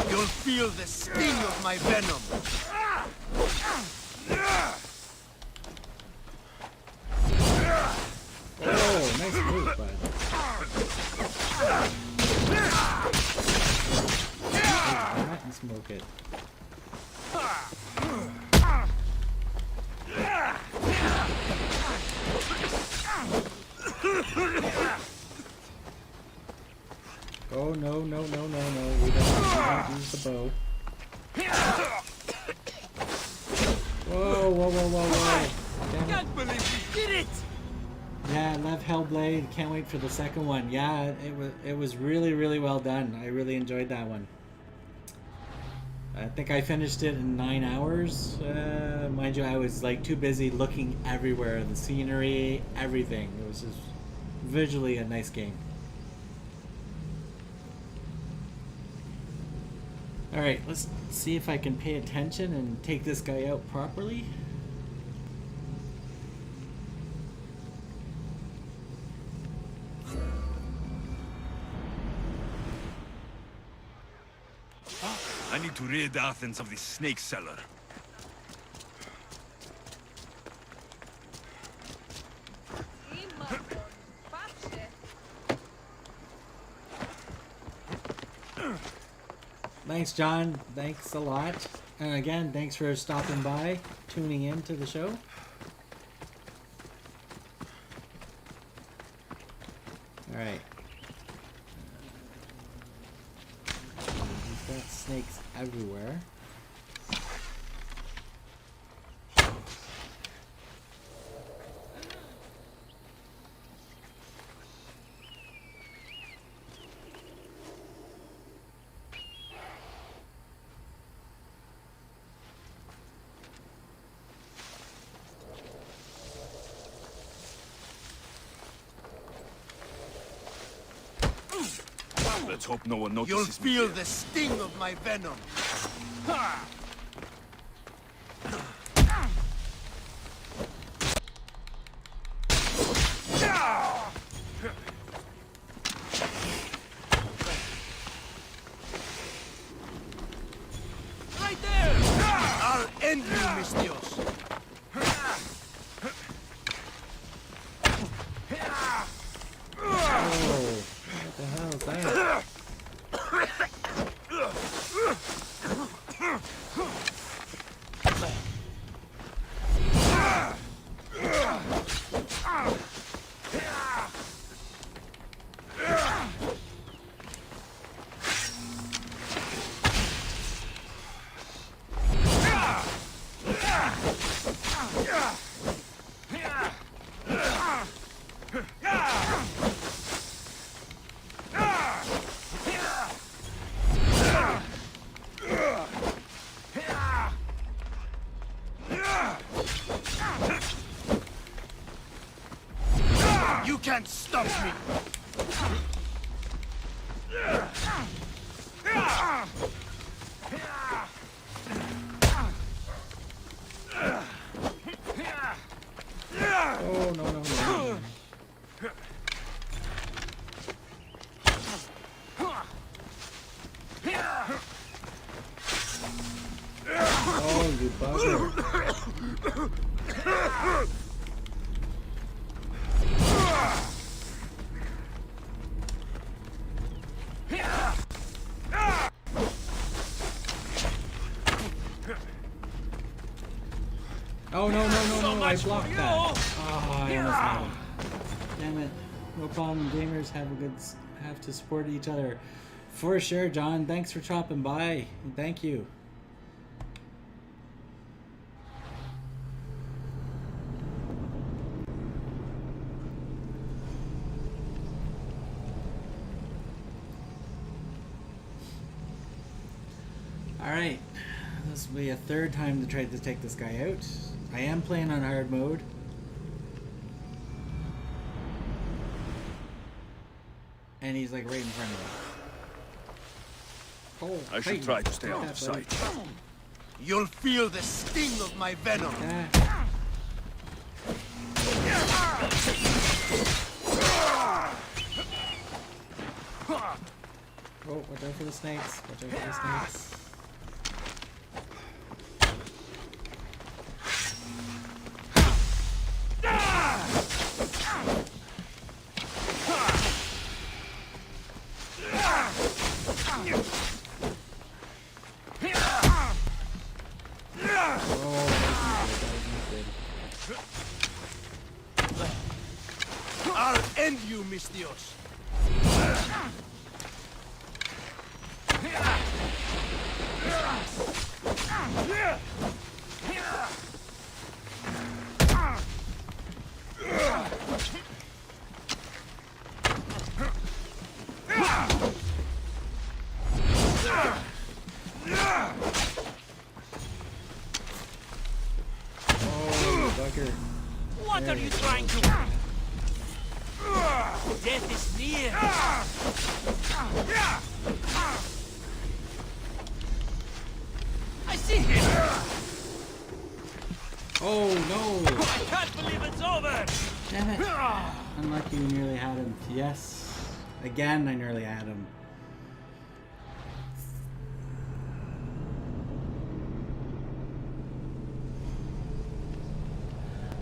You'll feel the sting of my venom. Oh, nice move, bud. Take that and smoke it. Oh, no, no, no, no, no. We don't use the bow. Whoa, whoa, whoa, whoa, whoa. Damn it. Can't believe we did it! Yeah, I love Hellblade. Can't wait for the second one. Yeah, it was really, really well done. I really enjoyed that one. I think I finished it in 9 hours. Mind you, I was like too busy looking everywhere. The scenery, everything. It was just visually a nice game. Alright, let's see if I can pay attention and take this guy out properly. I need to rid Athens of this snake seller. Thanks, John. Thanks a lot. And again, thanks for stopping by, tuning in to the show. Alright. He's got snakes everywhere. Let's hope no one You'll notices me feel here. the sting of my venom. Ha! Right there! I'll end you, Mistios. Oh, what the hell is that? You can't stop me! Oh, no, no, no. Oh, you bugger. Oh, no, no, no, no, I blocked that. Oh, I almost had him. Damn it. No problem, gamers have to support each other. For sure, John. Thanks for dropping by. Thank you. Alright, This will be a third time to try to take this guy out. I am playing on hard mode. And he's like right in front of me. Oh, I should try to stay out of sight. You'll feel the sting of my venom. Oh, watch out for the snakes. Watch out for the snakes. I'll end you, mis Dios. What are you trying to... Death is near. I see him. Oh no! I can't believe it's over. Damn it! Unlucky, you nearly had him. Yes. Again, I nearly had him.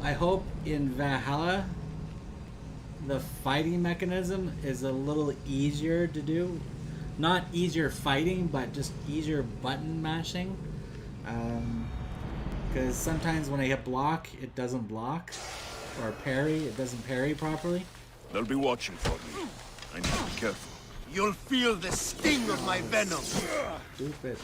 I hope in Valhalla the fighting mechanism is a little easier to do. Not easier fighting, but just easier button mashing. Because sometimes when I hit block, it doesn't block. Or parry, it doesn't parry properly. They'll be watching for me. I need to be careful. You'll feel the sting of my venom. Stupid.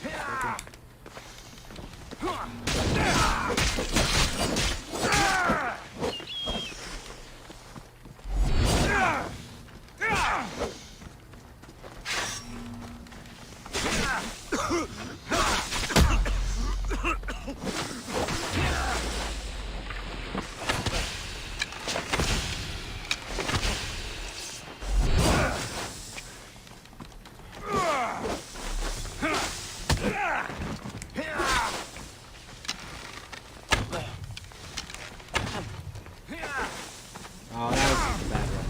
Oh, that was just a bad run.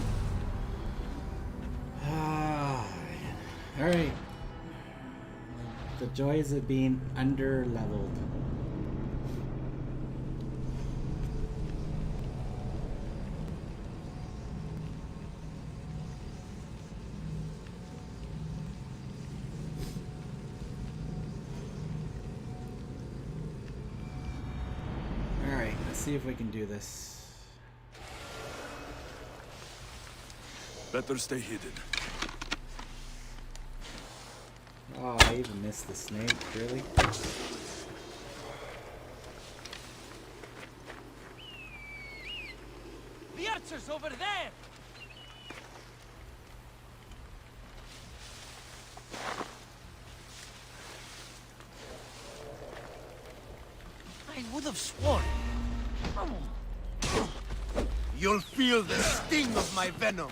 Alright. The joys of being under-leveled. Alright, let's see if we can do this. Better stay hidden. Oh, I even missed the snake, really? The archer's over there. I would have sworn. You'll feel the sting of my venom.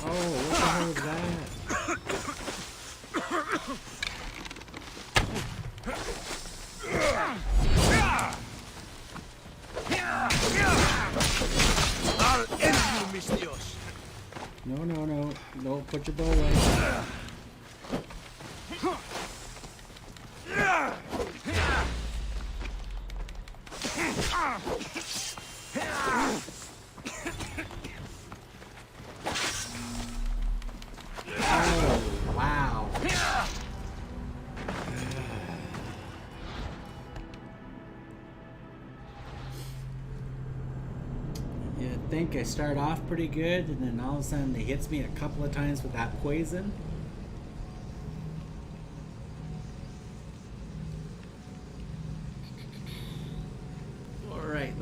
Oh, what the hell is that? I'll end you, mis Dios. No, no, no. No, put your bow away. Oh, wow. You think I start off pretty good, and then all of a sudden it hits me a couple of times with that poison.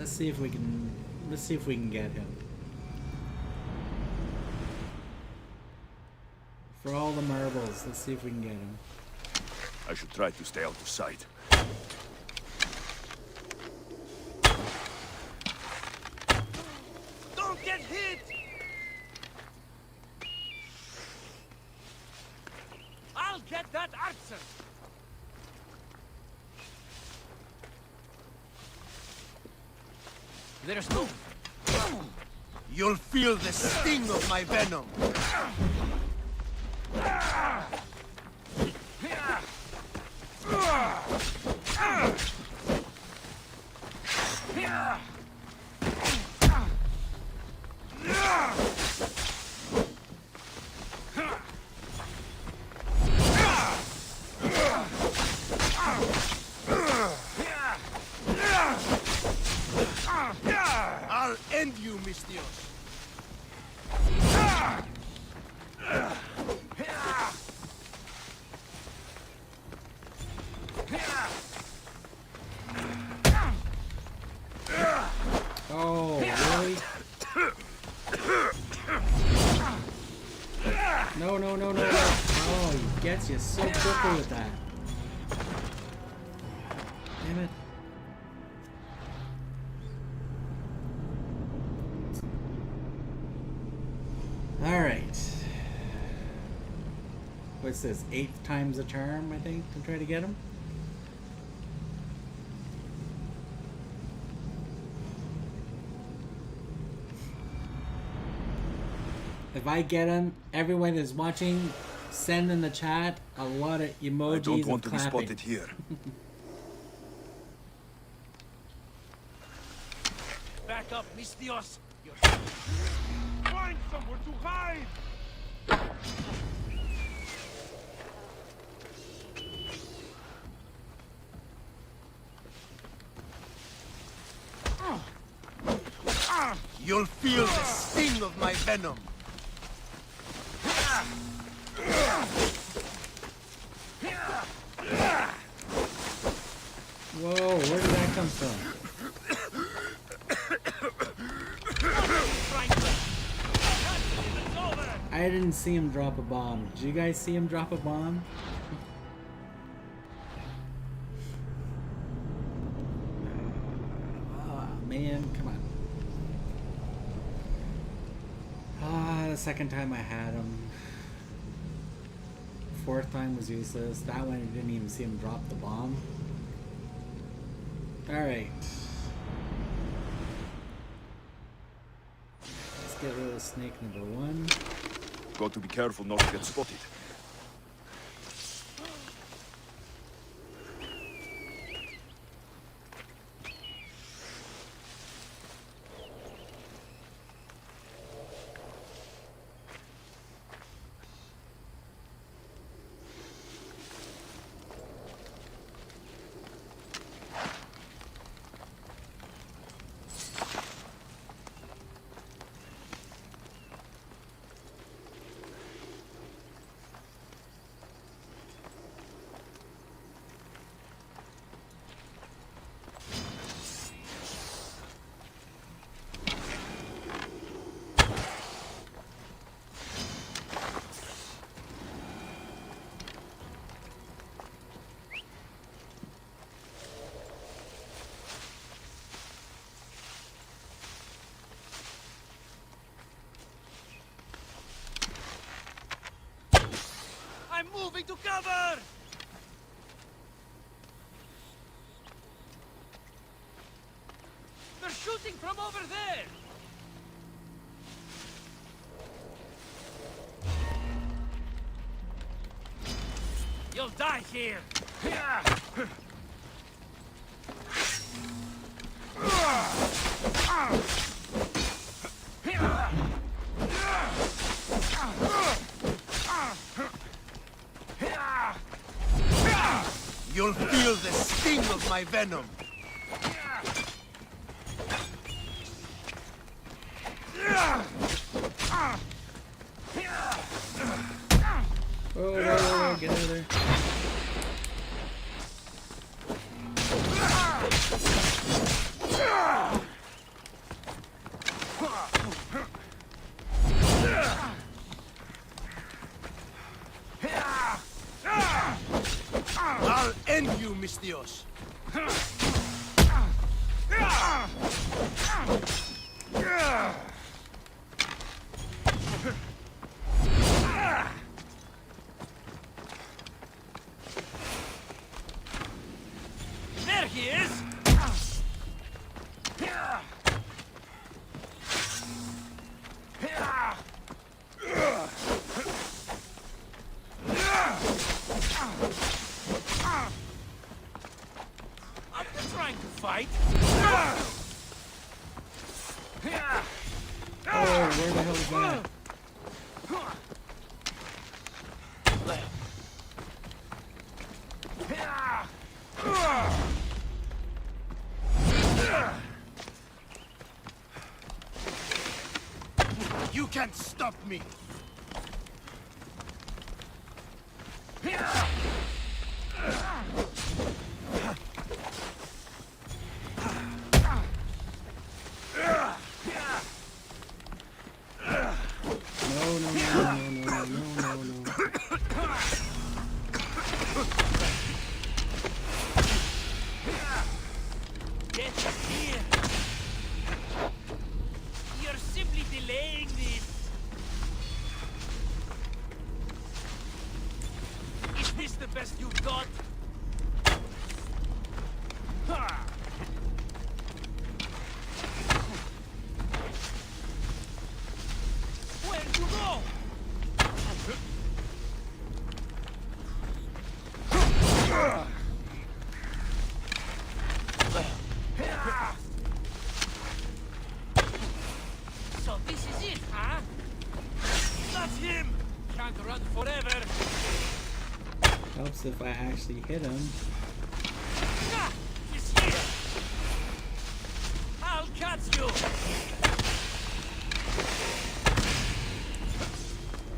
Let's see if we can get him. For all the marbles, let's see if we can get him. I should try to stay out of sight. Don't get hit! I'll get that archer! There's no... You'll feel the sting of my venom! I'll end you, Mistios. Oh, really? No, no, no, no, no. Oh, he gets you so quickly with that. Damn it. Alright. What's this? 8 times a charm, I think, to try to get him? If I get him, everyone is watching, send in the chat a lot of emojis. I don't want to be spotted here. Back up, Mistios! Find somewhere to hide! You'll feel the sting of my venom! Whoa, where did that come from? I didn't see him drop a bomb. Did you guys see him drop a bomb? Man, come on. The second time I had him. 4th time was useless. That one I didn't even see him drop the bomb. Alright. Let's get rid of snake number 1. Got to be careful not to get spotted. I'm moving to cover! They're shooting from over there! You'll die here! You'll feel the sting of my venom! Oh, get out of there. Dios. There he is! I'm not trying to fight. Oh, where the hell is that? You can't stop me. Get here! You're simply delaying this. Is this the best you've got? Ha! Where'd you go? So this is it, huh? That's him! Can't run forever. Helps if I actually hit him. Ah, he's here! I'll catch you!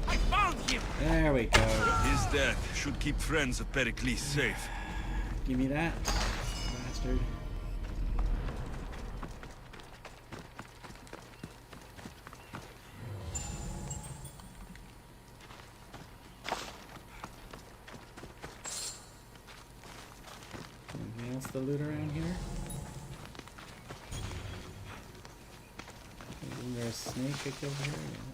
I found him! There we go. His death should keep friends of Pericles safe. Give me that, bastard. Anything else to loot around here? Isn't there a snake I killed here? Yeah.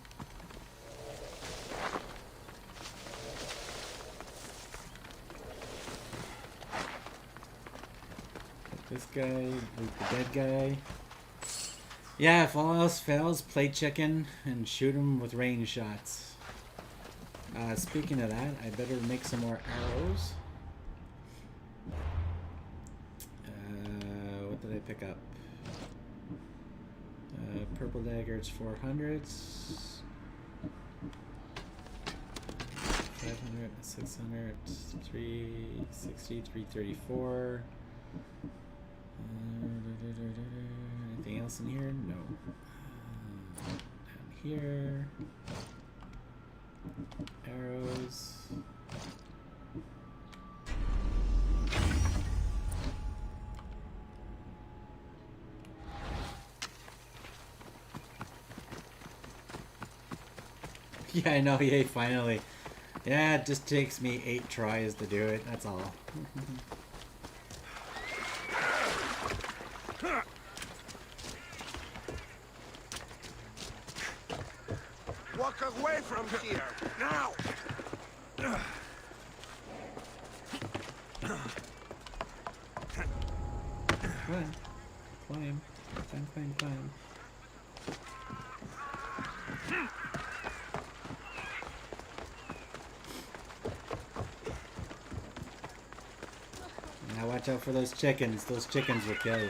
This guy, loot the dead guy. Yeah, if all else fails, play chicken and shoot him with range shots. Speaking of that, I better make some more arrows. What did I pick up? Purple dagger, it's 400s. 500, 600, 360, 334. Anything else in here? No. Down here. Arrows. Yeah, I know, yay, finally. Yeah, it just takes me 8 tries to do it, that's all. Walk away from here, now! Climb. Climb. Climb, climb, climb. Now watch out for those chickens. Those chickens will kill you.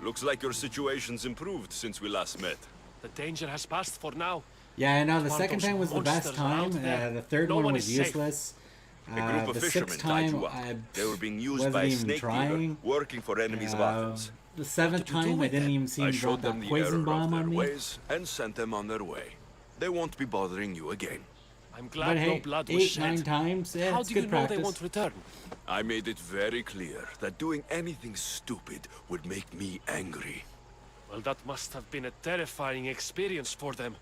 Looks like your situation's improved since we last met. The danger has passed for now. Yeah, I know. The One of second those time was the best monsters out time. there. The third No one one was is safe. useless. A group of The fishermen sixth tied time, you up. They were being used wasn't by a even snake trying. dealer, working for enemies of Athens. The seventh time, I didn't even see I him drop showed them that the poison error bomb of on their me. ways and sent them on their way. They won't be bothering you again. I'm glad But hey, no blood was 8, shed. 9 times, yeah, How it's do good you know practice. they won't return? I made it very clear that doing anything stupid would make me angry. Well, that must have been a terrifying experience for them.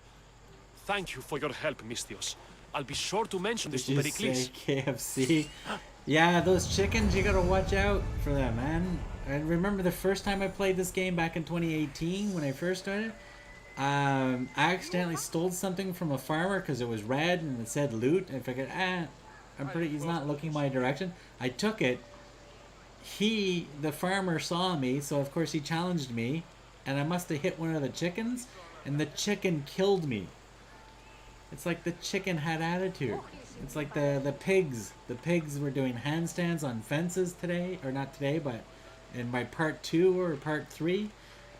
Thank you for your help, Mistios. I'll be sure to mention this to Did you say Pericles. KFC? Yeah, those chickens, you gotta watch out for them, man. I remember the first time I played this game back in 2018 when I first started. I accidentally stole something from a farmer because it was red and it said loot. I figured, he's not looking my direction. I took it. The farmer saw me, so of course he challenged me, and I must have hit one of the chickens, and the chicken killed me. It's like the chicken had attitude. It's like the pigs. The pigs were doing handstands on fences today, or not today, but in my part 2 or part 3,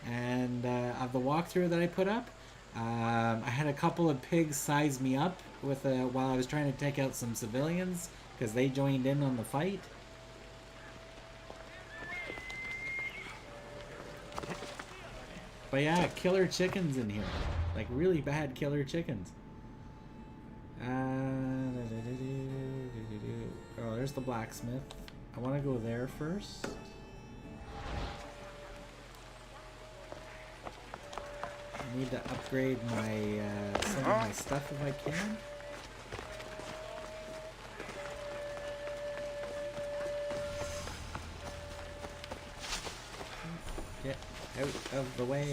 and of the walkthrough that I put up, I had a couple of pigs size me up with while I was trying to take out some civilians because they joined in on the fight. But yeah, killer chickens in here, like really bad killer chickens. Oh, there's the blacksmith. I want to go there first. I need to upgrade my some of my stuff if I can. Get out of the way.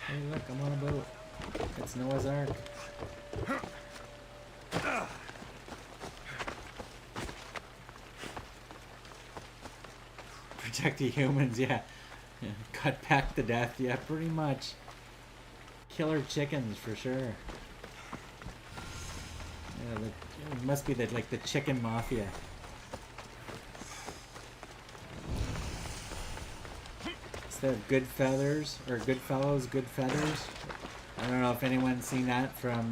Hey, look, I'm on a boat. It's Noah's Ark. Protect the humans, yeah. Cut back to death, yeah, pretty much. Killer chickens, for sure. Yeah, it must be like the chicken mafia. Instead of good feathers, or good fellows, good feathers. I don't know if anyone's seen that from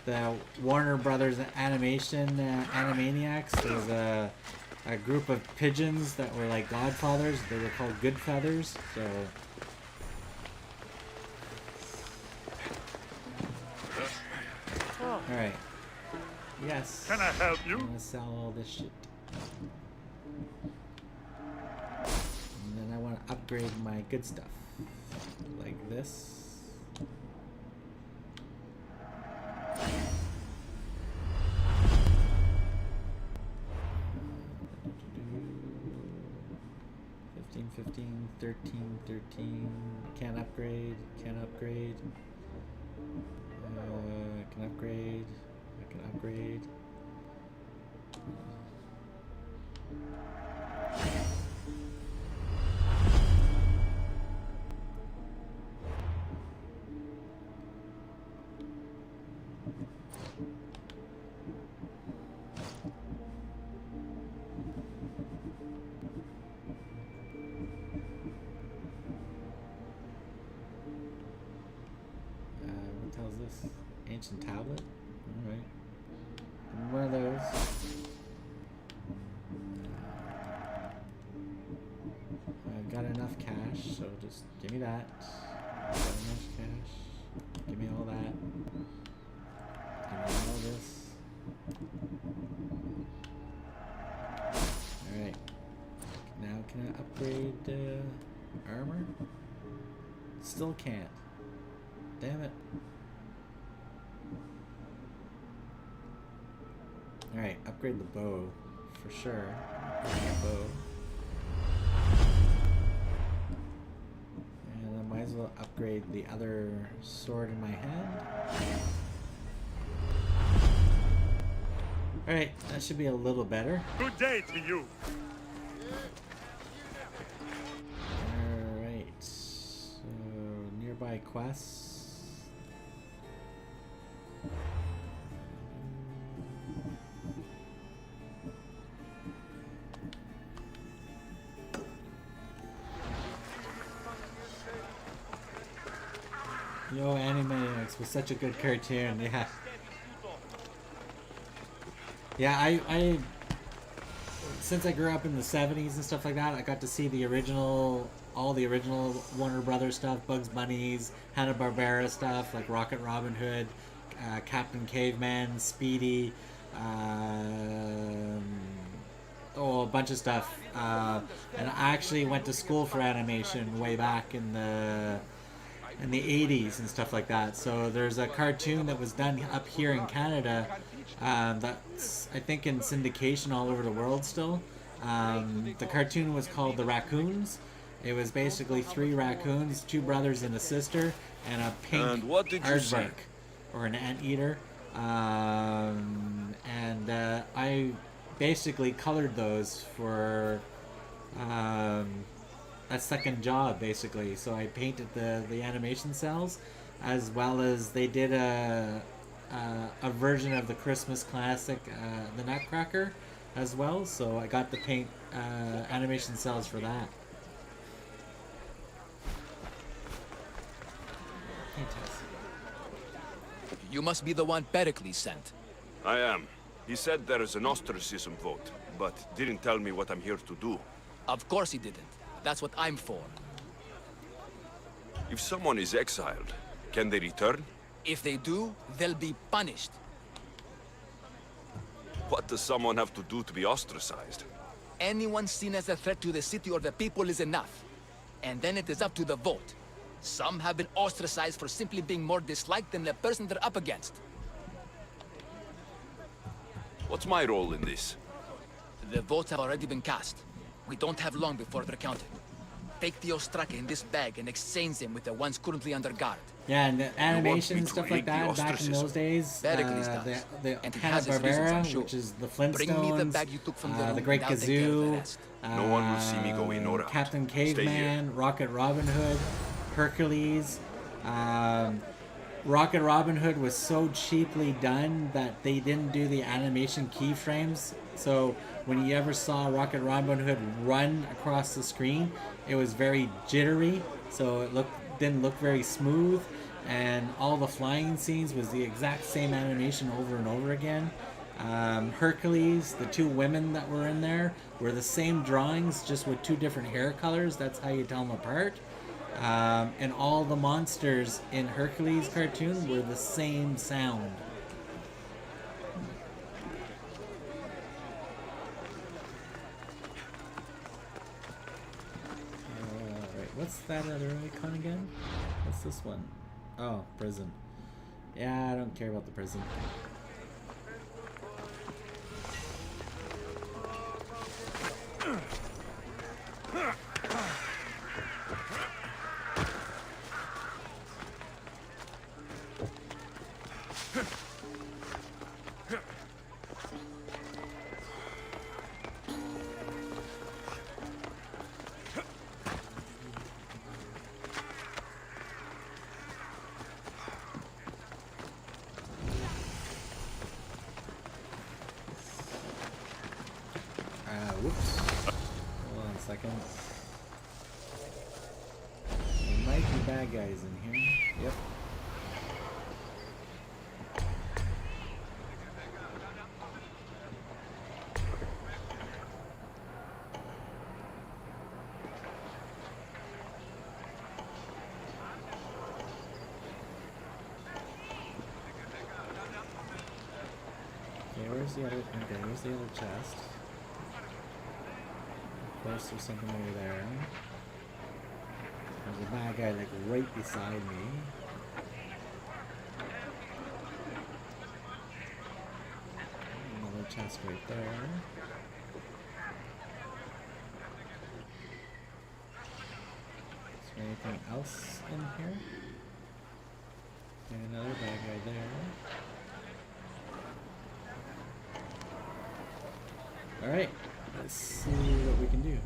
the Warner Brothers animation Animaniacs. There was a group of pigeons that were like godfathers. They were called good feathers. So all right. Yes. Can I help you? I'm gonna sell all this shit. And then I want to upgrade my good stuff. Like this. $15, 13, 13. Can't upgrade. Can't upgrade. Can upgrade. I can upgrade. What the hell is this? Ancient tablet? Alright. One of those. I've got enough cash, so just give me that. Got enough cash. Give me all that. Give me all this. Alright. Now can I upgrade armor? Still can't. Damn it. Alright, upgrade the bow. For sure. Upgrade the bow. And I might as well upgrade the other sword in my hand. Alright, that should be a little better. Good day to you. Alright. So, nearby quests. Yo, Animaniacs was such a good cartoon, yeah. Yeah, I since I grew up in the 70s and stuff like that, I got to see the original all the original Warner Brothers stuff, Bugs Bunny's, Hanna-Barbera stuff like Rocket Robin Hood, Captain Caveman, Speedy, a bunch of stuff. And I actually went to school for animation way back in the 80s and stuff like that. So there's a cartoon that was done up here in Canada that's, I think, in syndication all over the world still. The cartoon was called The Raccoons. It was basically 3 raccoons, 2 brothers and a sister, and a pink aardvark, or an anteater. I basically colored those for a second job, basically. So I painted the animation cells, as well as they did a version of the Christmas classic, The Nutcracker, as well. So I got to paint animation cells for that. You must be the one Pericles sent. I am. He said there is an ostracism vote, but didn't tell me what I'm here to do. Of course he didn't. That's what I'm for. If someone is exiled, can they return? If they do, they'll be punished. What does someone have to do to be ostracized? Anyone seen as a threat to the city or the people is enough. And then it is up to the vote. Some have been ostracized for simply being more disliked than the person they're up against. What's my role in this? The votes have already been cast. We don't have long before they're counted. Take the ostraka in this bag and exchange them with the ones currently under guard. Yeah, and the animation and stuff like that back in those days, the Hanna-Barbera, which is the Flintstones, the Great Gazoo, no one will see me go in or out. Captain Caveman, Rocket Robin Hood, Hercules. Rocket Robin Hood was so cheaply done that they didn't do the animation keyframes. So when you ever saw Rocket Robin Hood run across the screen, it was very jittery. So it didn't look very smooth. And all the flying scenes was the exact same animation over and over again. Hercules, the 2 women that were in there, were the same drawings, just with 2 different hair colors. That's how you tell them apart. And all the monsters in Hercules cartoon were the same sound. Alright, what's that other icon again? What's this one? Oh, prison. Yeah, I don't care about the prison. Whoops. Hold on a second. There might be bad guys in here. Yep. Okay, where's the other? Okay, where's the other chest? Of course, there's something over there. There's a bad guy like right beside me. Another chest right there. Is there anything else in here? And another bad guy there. Alright, let's see what we can do.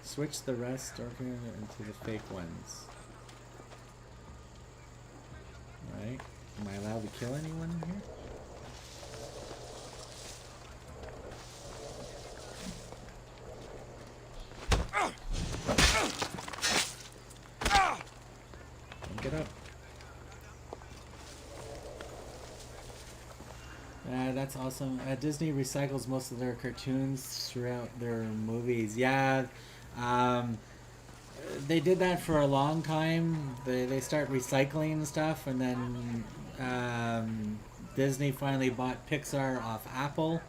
Switch the rest into the fake ones. Alright, am I allowed to kill anyone in here? Get up. That's awesome. Disney recycles most of their cartoons throughout their movies. Yeah, um, they did that for a long time. They start recycling stuff, and then Disney finally bought Pixar off Apple,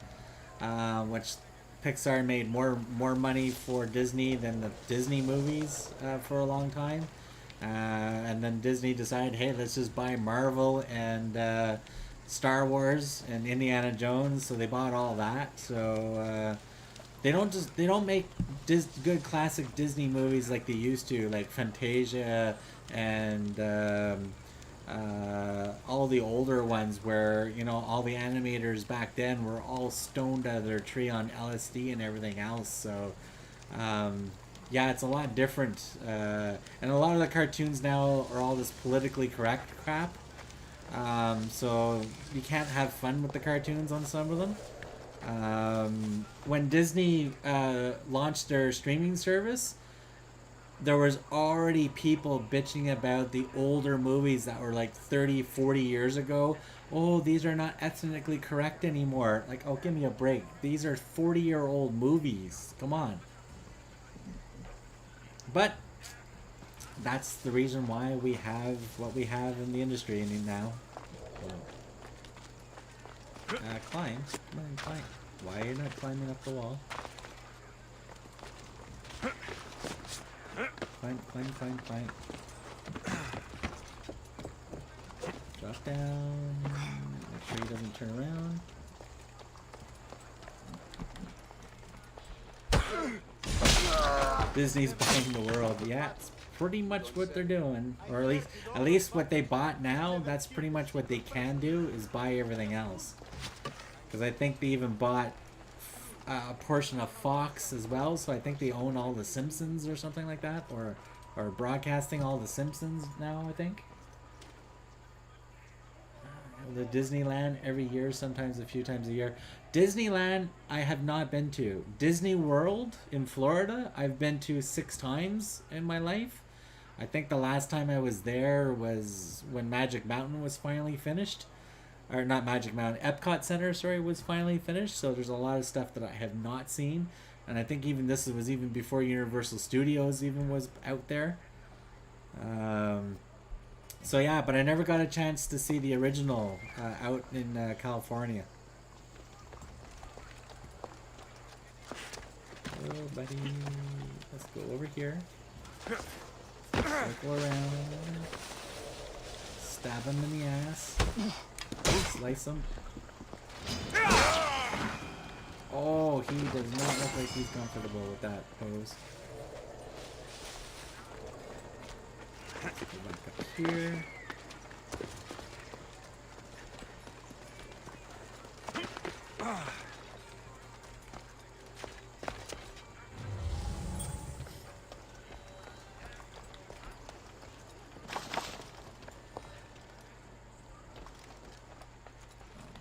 which Pixar made more money for Disney than the Disney movies for a long time. And then Disney decided, hey, let's just buy Marvel and Star Wars and Indiana Jones. So they bought all that. So they don't make good classic Disney movies like they used to, like Fantasia and all the older ones where, you know, all the animators back then were all stoned out of their tree on LSD and everything else. So yeah, it's a lot different, and a lot of the cartoons now are all this politically correct crap. So you can't have fun with the cartoons on some of them. When Disney launched their streaming service, there was already people bitching about the older movies that were like 30, 40 years ago. Oh, these are not ethnically correct anymore. Like, oh, give me a break. These are 40-year-old movies. Come on. But that's the reason why we have what we have in the industry now. Climb. Come on, climb. Why are you not climbing up the wall? Climb, climb, climb, climb. Drop down. Make sure he doesn't turn around. Disney's buying the world. Yeah, it's pretty much what they're doing. Or at least what they bought now, that's pretty much what they can do, is buy everything else. Because I think they even bought a portion of Fox as well, so I think they own all the Simpsons or something like that, or broadcasting all the Simpsons now, I think. The Disneyland every year, sometimes a few times a year. Disneyland I have not been to. Disney World in Florida I've been to 6 times in my life. I think the last time I was there was when Magic Mountain was finally finished. Or not Magic Mountain, Epcot Center, sorry, was finally finished. So there's a lot of stuff that I have not seen. And I think even this was even before Universal Studios even was out there. So yeah, but I never got a chance to see the original out in California. Oh, buddy. Let's go over here. Circle around. Stab him in the ass. Slice him. Oh, he does not look like he's comfortable with that pose. Go back up here.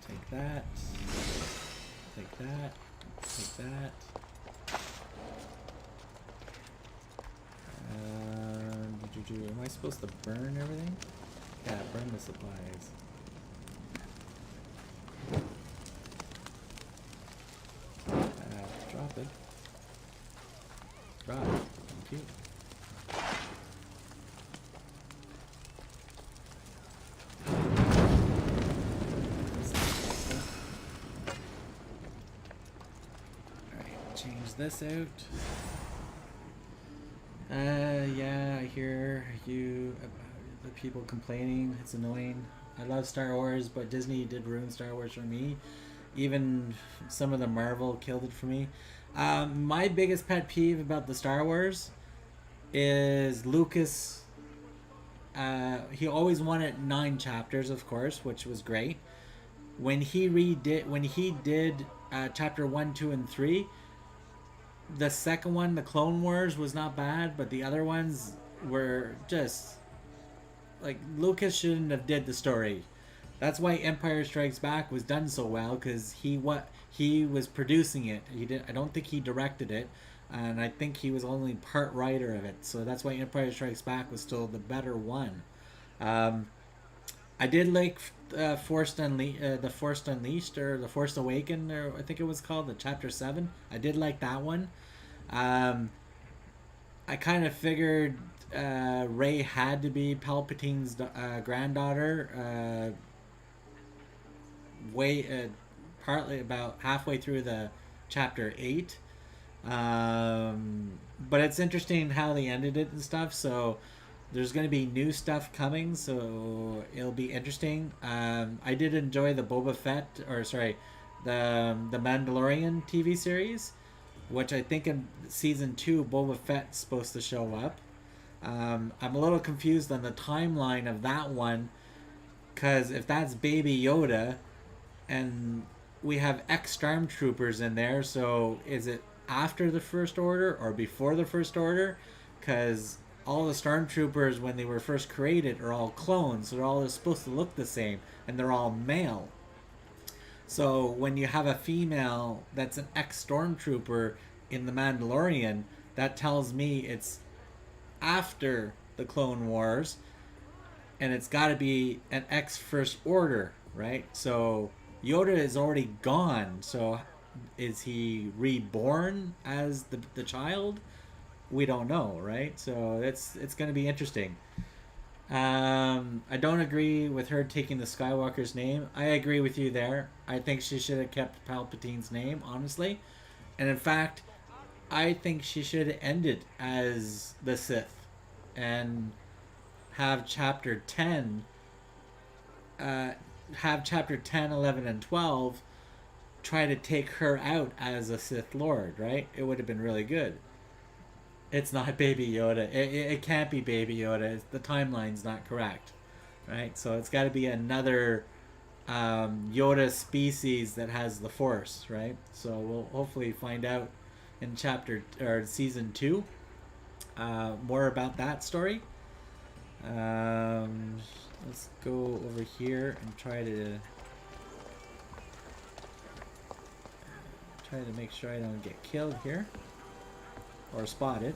Take that. Take that. Take that. Am I supposed to burn everything? Yeah, burn the supplies. Drop it. Drop it. Thank you. Alright, change this out. Yeah, I hear you, the people complaining. It's annoying. I love Star Wars, but Disney did ruin Star Wars for me. Even some of the Marvel killed it for me. My biggest pet peeve about the Star Wars is Lucas. He always wanted 9 chapters, of course, which was great. When he did chapter 1, 2, and 3. The second one, the Clone Wars, was not bad, but the other ones were just like, Lucas shouldn't have did the story. That's why Empire Strikes Back was done so well, because he was producing it. I don't think he directed it, and I think he was only part writer of it. So that's why Empire Strikes Back was still the better one. I I did like the Force Unleashed or the Force Awakened, or I think it was called, the Chapter 7. I did like that one. I kind of figured Rey had to be Palpatine's granddaughter. Partly about halfway through the Chapter 8. But it's interesting how they ended it and stuff. So there's going to be new stuff coming, so it'll be interesting. I did enjoy the Boba Fett, or sorry, the Mandalorian TV series, which I think in season 2 Boba Fett's supposed to show up. I'm a little confused on the timeline of that one, because if that's Baby Yoda, and we have ex-stormtroopers in there, so is it after the First Order or before the First Order? Because all the stormtroopers, when they were first created, are all clones, so they're all supposed to look the same, and they're all male. So when you have a female that's an ex-stormtrooper in The Mandalorian, that tells me it's after the Clone Wars, and it's got to be an ex-First Order, right? So Yoda is already gone, so is he reborn as the child? We don't know, right? So it's going to be interesting. I don't agree with her taking the Skywalker's name. I agree with you there. I think she should have kept Palpatine's name, honestly. And in fact, I think she should have ended as the Sith and have Chapter 10, 11, and 12 try to take her out as a Sith Lord, right? It would have been really good. It's not Baby Yoda. It can't be Baby Yoda. The timeline's not correct, right? So it's got to be another Yoda species that has the Force, right? So we'll hopefully find out in season 2 more about that story. Let's go over here and try to make sure I don't get killed here. Or spotted.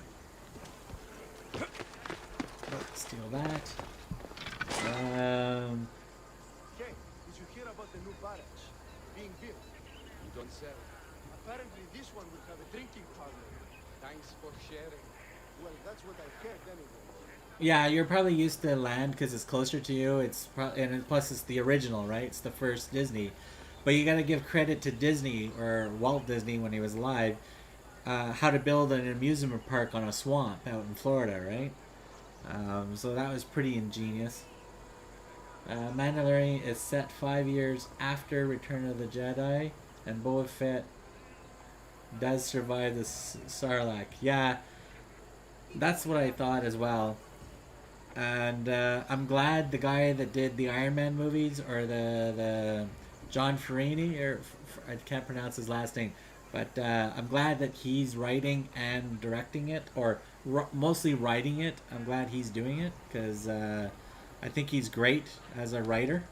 Let's steal that. Okay, did you hear about the new barracks being built? You don't say. Apparently this one will have a drinking parlor. Thanks for sharing. Well, that's what I heard anyway. Yeah, you're probably used to land because it's closer to you. Plus it's the original, right? It's the first Disney. But you got to give credit to Disney, or Walt Disney when he was alive. How to build an amusement park on a swamp out in Florida, right? So that was pretty ingenious. Mandalorian is set 5 years after Return of the Jedi, and Boba Fett does survive the Sarlacc. Yeah, that's what I thought as well. And I'm glad the guy that did the Iron Man movies, or the John Ferrini, or I can't pronounce his last name, but I'm glad that he's writing and directing it, or mostly writing it. I'm glad he's doing it, because I think he's great as a writer.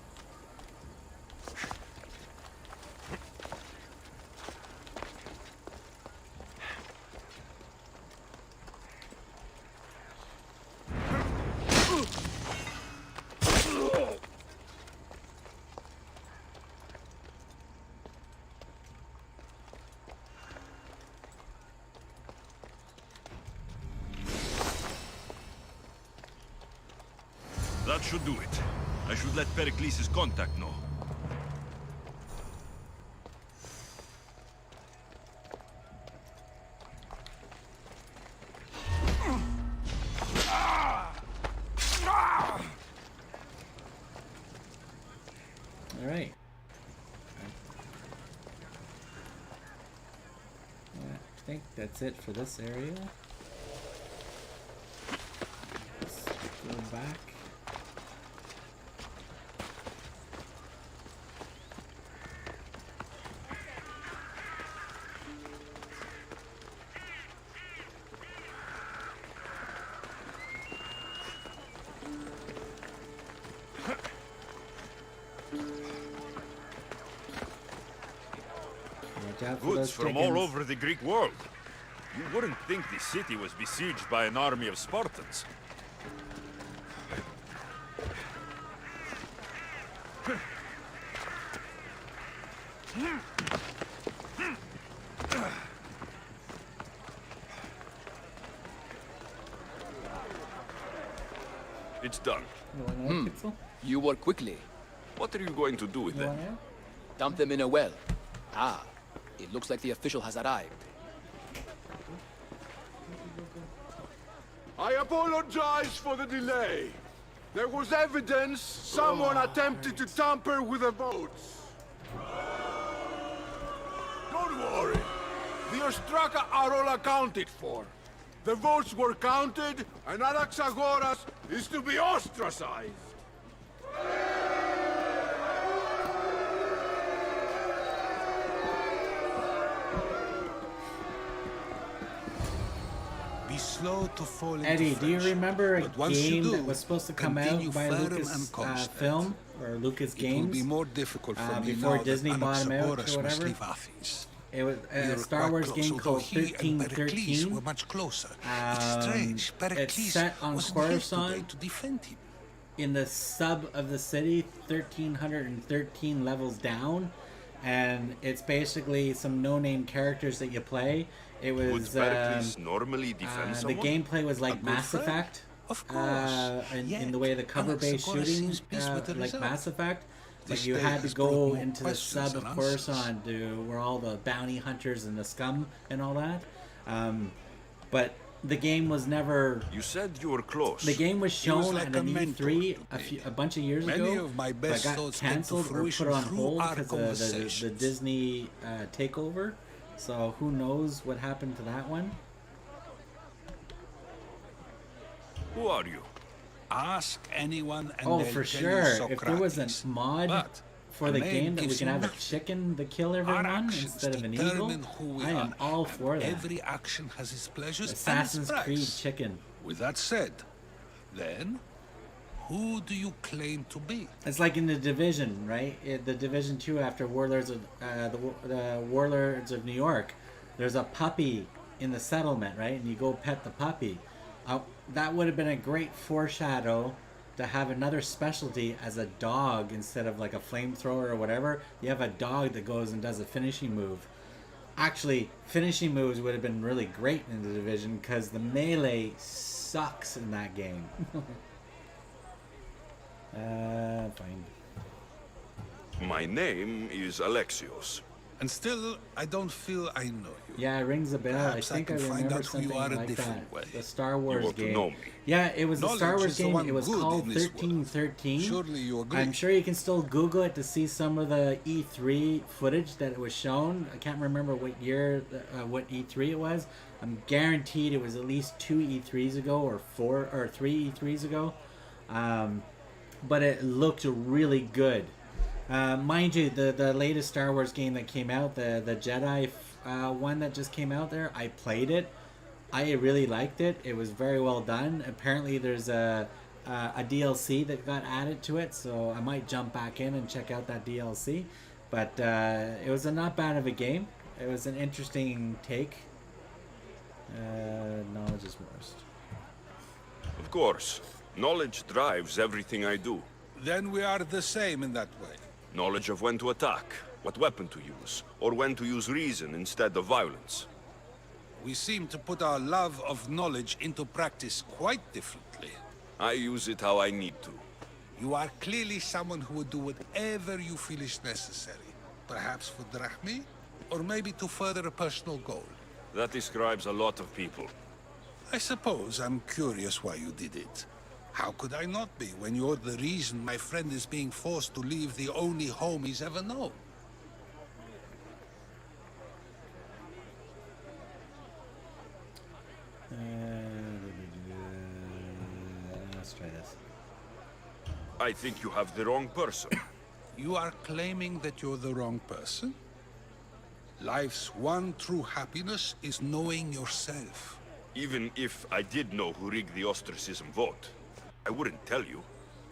That should do it. I should let Pericles' contact know. All right. I think that's it for this area. Let's go back. Goods from all over the Greek world. You wouldn't think the city was besieged by an army of Spartans. It's done. You work quickly. What are you going to do with them? Dump them in a well. Ah, it looks like the official has arrived. I apologize for the delay. There was evidence someone attempted to tamper with the votes. Don't worry. The Ostraka are all accounted for. The votes were counted, and Anaxagoras is to be ostracized. Be slow to fall into Eddie, do you remember a game do, that was supposed to come out by Lucas Film or Lucas Games? It will be more difficult for me before now Disney that bought him out Anaxagoras or must whatever. leave Athens. It was a Star Wars game called 1313. Were much closer. It's strange. It's set on Coruscant to defend him. in the sub of the city, 1313 levels down, and it's basically some no-name characters that you play. It was normally defend the gameplay was like Mass Effect, of course, in the way the cover-based shooting, like Mass Effect. Like you had to go into the sub of Coruscant where all the bounty hunters and the scum and all that. But the game was never... You said you were close. The game was shown at an E3 a bunch of years ago, but got cancelled or put on hold because of the Disney takeover. So who knows what happened to that one? Who are you? Ask anyone and oh, they'll for tell sure. you If there was a mod for the game that we can have a chicken to kill everyone instead of an eagle, I am all for that. Every action has its pleasures Assassin's and its Creed price. chicken. With that said, then, who do you claim to be? It's like in the Division, right? The Division 2 after Warlords of the Warlords of New York. There's a puppy in the settlement, right? And you go pet the puppy. That would have been a great foreshadow to have another specialty as a dog instead of like a flamethrower or whatever. You have a dog that goes and does a finishing move. Actually, finishing moves would have been really great in the Division because the melee sucks in that game. Fine. My name is Alexios. And still, I don't feel I know you. Yeah, it rings a bell. Perhaps I think I can find remember out who you something are a like different that. way. The Star Wars want to game. know me. Yeah, it was a Star Knowledge Wars is the game. one It was good called in this 1313. Surely you agree. I'm sure you can still Google it to see some of the E3 footage that it was shown. I can't remember what year, what E3 it was. I'm guaranteed it was at least 2 E3s ago or 4 or 3 E3s ago. But it looked really good. Mind you, the latest Star Wars game that came out, the Jedi one that just came out there, I played it. I really liked it. It was very well done. Apparently there's a DLC that got added to it, so I might jump back in and check out that DLC. But it was not bad of a game. It was an interesting take. Knowledge is worst. Of course. Knowledge drives everything I do. Then we are the same in that way. Knowledge of when to attack, what weapon to use, or when to use reason instead of violence. We seem to put our love of knowledge into practice quite differently. I use it how I need to. You are clearly someone who would do whatever you feel is necessary. Perhaps for drachmi, or maybe to further a personal goal. That describes a lot of people. I suppose I'm curious why you did it. How could I not be when you're the reason my friend is being forced to leave the only home he's ever known? Let's try this. I think you have the wrong person. You are claiming that you're the wrong person? Life's one true happiness is knowing yourself. Even if I did know who rigged the ostracism vote, I wouldn't tell you.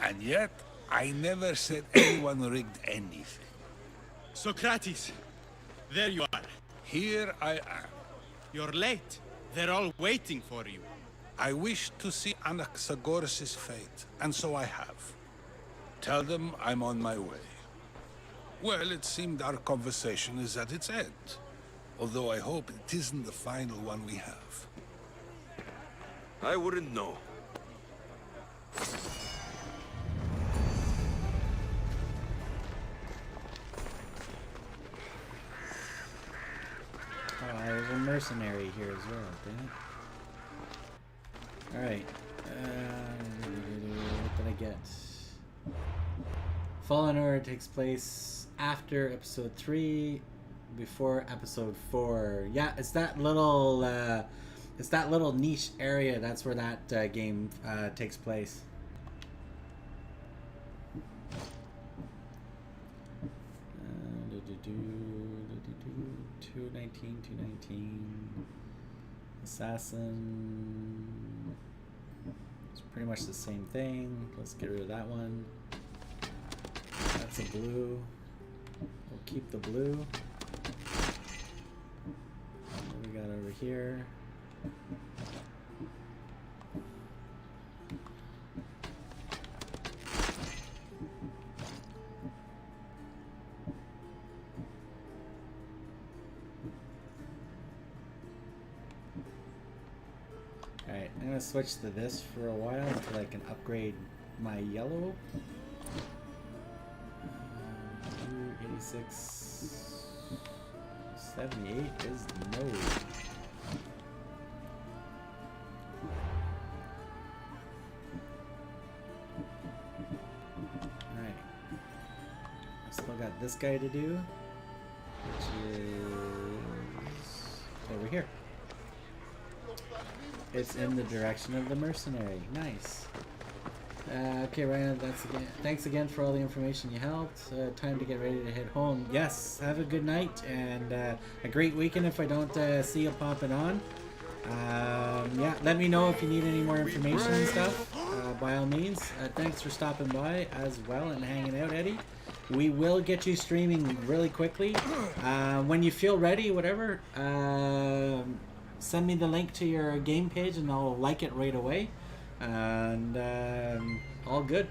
And yet, I never said anyone rigged anything. Socrates, there you are. Here I am. You're late. They're all waiting for you. I wish to see Anaxagoras' fate, and so I have. Tell them I'm on my way. Well, it seemed our conversation is at its end. Although I hope it isn't the final one we have. I wouldn't know. Oh, there's a mercenary here as well, damn it. Alright. What did I get? Fallen Order takes place after episode 3, before episode 4. Yeah, it's that little niche area. That's where that game takes place. 219. Assassin. It's pretty much the same thing. Let's get rid of that one. That's a blue. We'll keep the blue. What do we got over here? Alright, I'm gonna switch to this for a while until I can upgrade my yellow. 86, 78 is no. Alright. I still got this guy to do, which is over here. It's in the direction of the mercenary. Nice. Okay, Ryan, thanks again for all the information you helped. Time to get ready to head home. Yes, have a good night and a great weekend if I don't see you popping on. Yeah, let me know if you need any more information and stuff. By all means. Thanks for stopping by as well and hanging out, Eddie. We will get you streaming really quickly. When you feel ready, whatever, send me the link to your game page and I'll like it right away. And all good.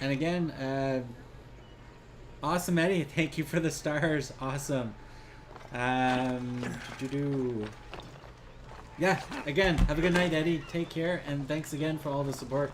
And again, awesome, Eddie. Thank you for the stars. Awesome. Yeah, again, have a good night, Eddie. Take care, and thanks again for all the support.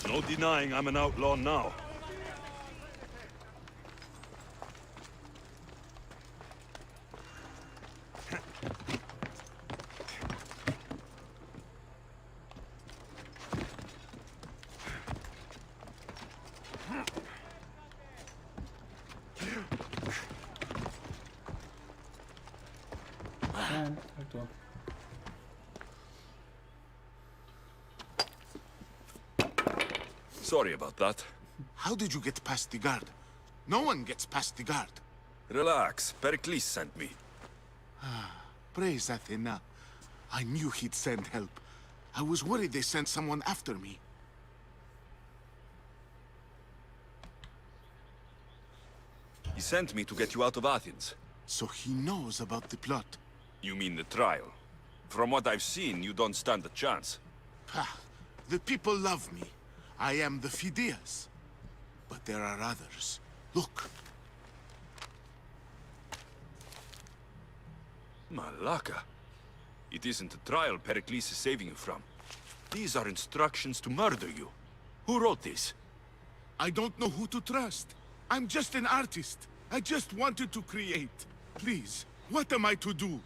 No denying I'm an outlaw now. Sorry about that. How did you get past the guard? No one gets past the guard. Relax. Pericles sent me. Praise Athena. I knew he'd send help. I was worried they sent someone after me. He sent me to get you out of Athens. So he knows about the plot. You mean the trial? From what I've seen, you don't stand a chance. The people love me. I am the Phidias. But there are others. Look. Malaka. It isn't a trial Pericles is saving you from. These are instructions to murder you. Who wrote this? I don't know who to trust. I'm just an artist. I just wanted to create. Please, What am I to do?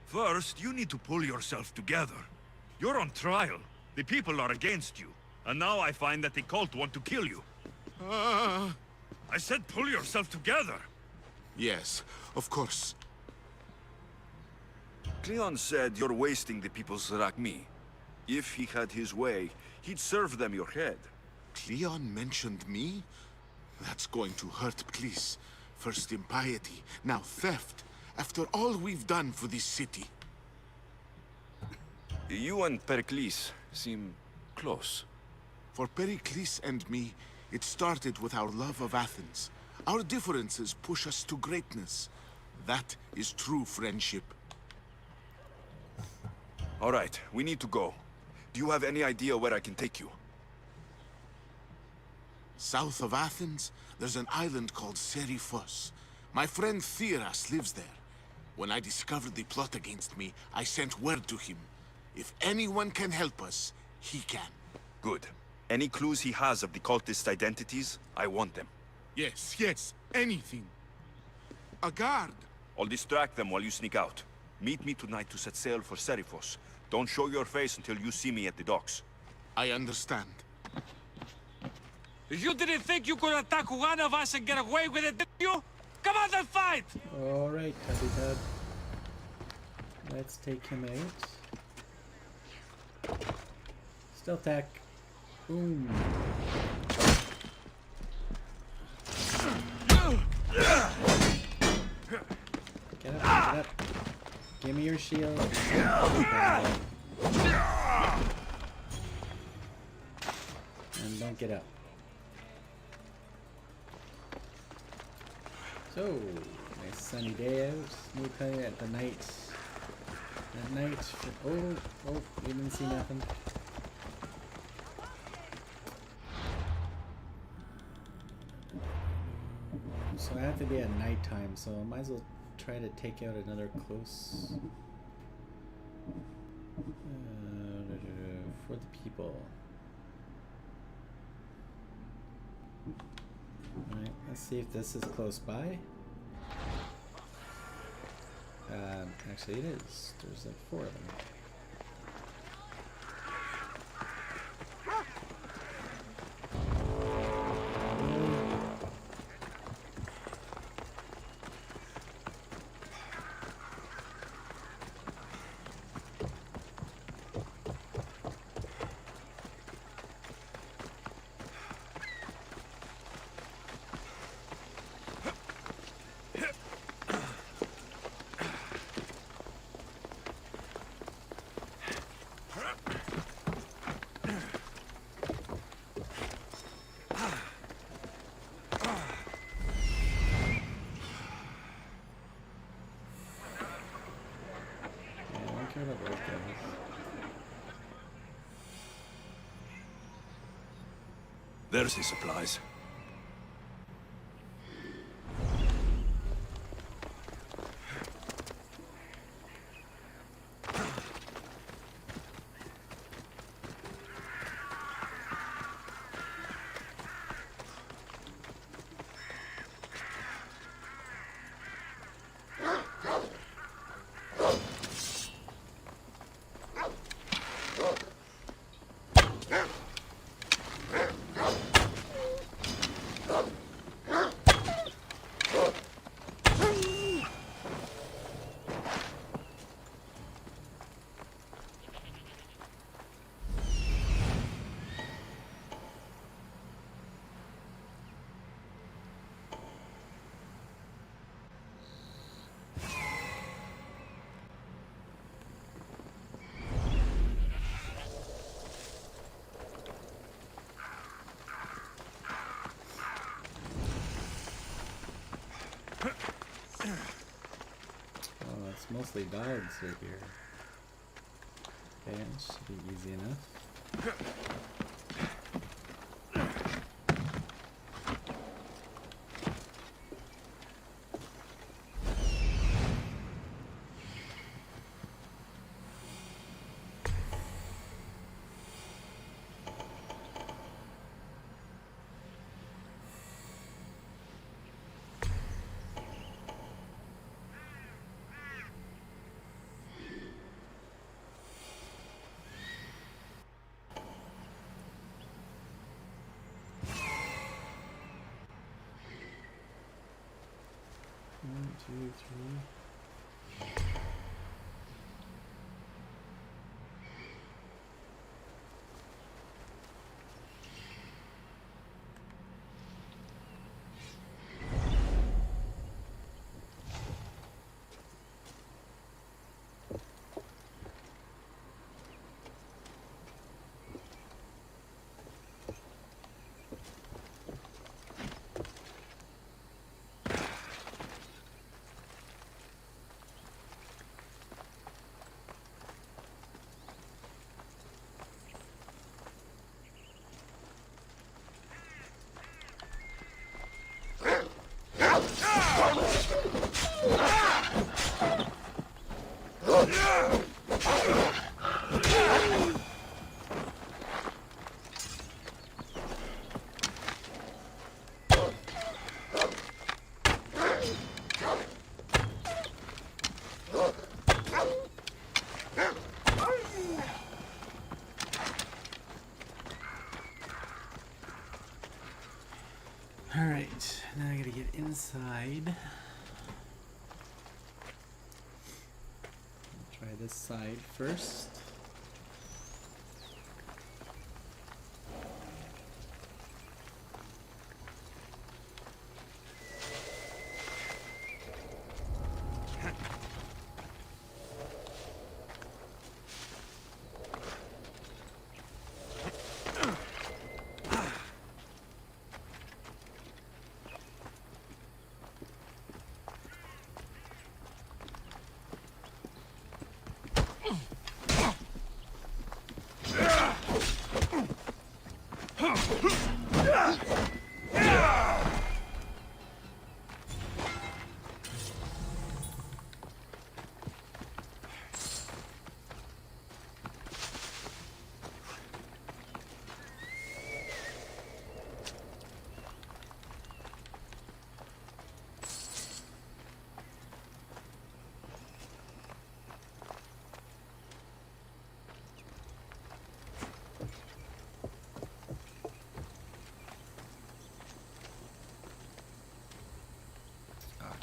First, you need to pull yourself together. You're on trial. The people are against you. And now I find that the cult want to kill you. I said pull yourself together. Yes, of course. Cleon said you're wasting the people's Rakmi. If he had his way, he'd serve them your head. Cleon mentioned me? That's going to hurt, please. First impiety, now theft. After all we've done for this city. You and Pericles seem close. For Pericles and me, it started with our love of Athens. Our differences push us to greatness. That is true friendship. All right, we need to go. Do you have any idea where I can take you? South of Athens, there's an island called Seriphos. My friend Theras lives there. When I discovered the plot against me, I sent word to him. If anyone can help us, he can. Good. Any clues he has of the cultists' identities, I want them. Yes, yes, anything. A guard. I'll distract them while you sneak out. Meet me tonight to set sail for Seriphos. Don't show your face until you see me at the docks. I understand. You didn't think you could attack one of us and get away with it, did you? Come on and fight! Alright, Tubby Tub. Let's take him out. Stealth attack. Boom. Get up, get up. Give me your shield. And don't get up. So, nice sunny day out. Smooth play at the night. At night. Oh, we didn't see nothing. So I have to be at nighttime, so I might as well try to take out another close. For the people. Alright, let's see if this is close by. Actually it is. There's like 4 of them. There's the supplies. Oh, it's mostly guards right here. Okay, it should be easy enough. Alright, now I gotta get inside. Try this side first.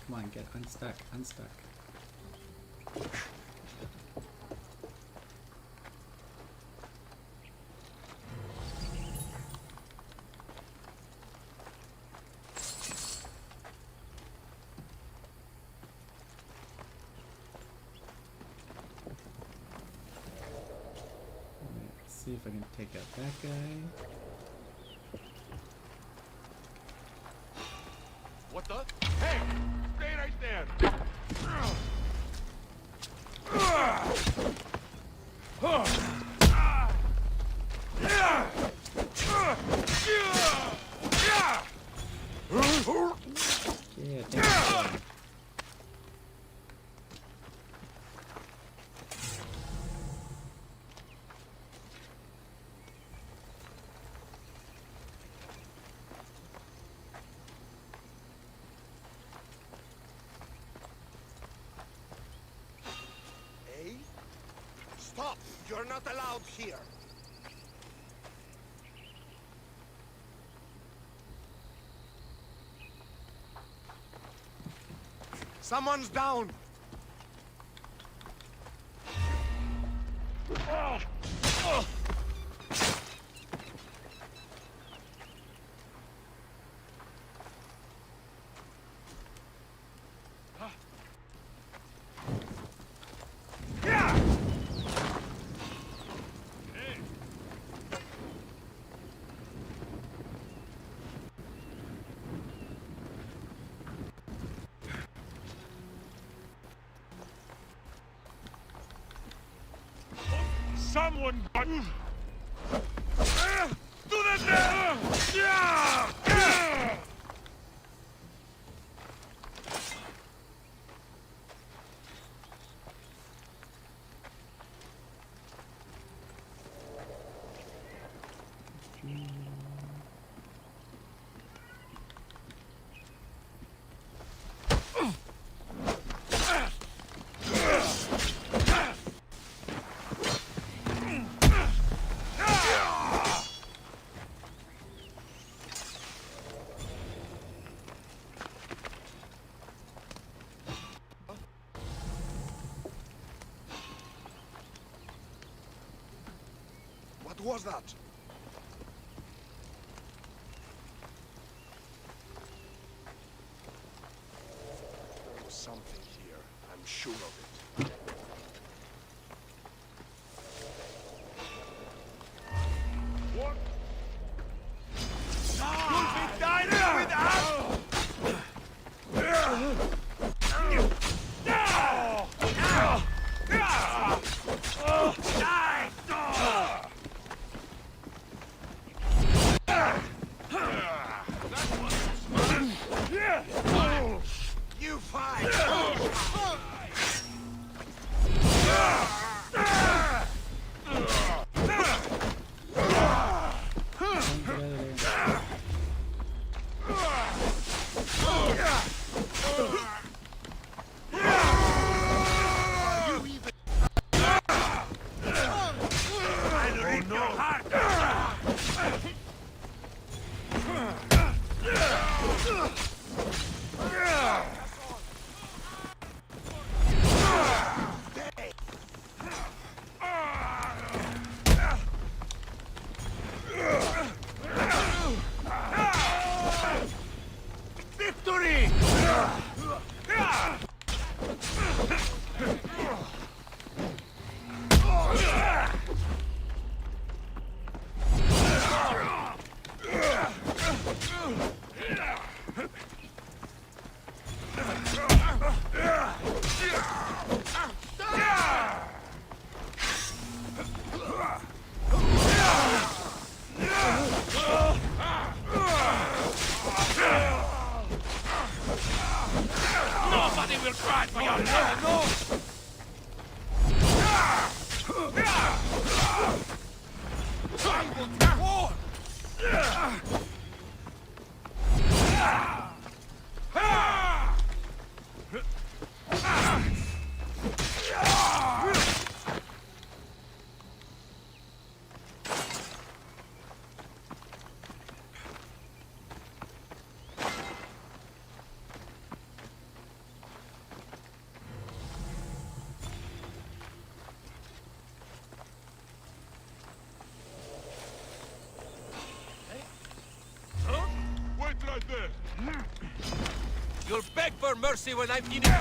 Come on, get unstuck, unstuck. Let's see if I can take out that guy. What the? Hey! Stay right there! Yeah, thank you. Stop! You're not allowed here! Someone's down! Someone do that! What was that? There was something here. I'm sure of it. What? You'll be dining with us! You fight! Victory! Nobody will cry for your love! Wait right there! You'll beg for mercy when I'm finished.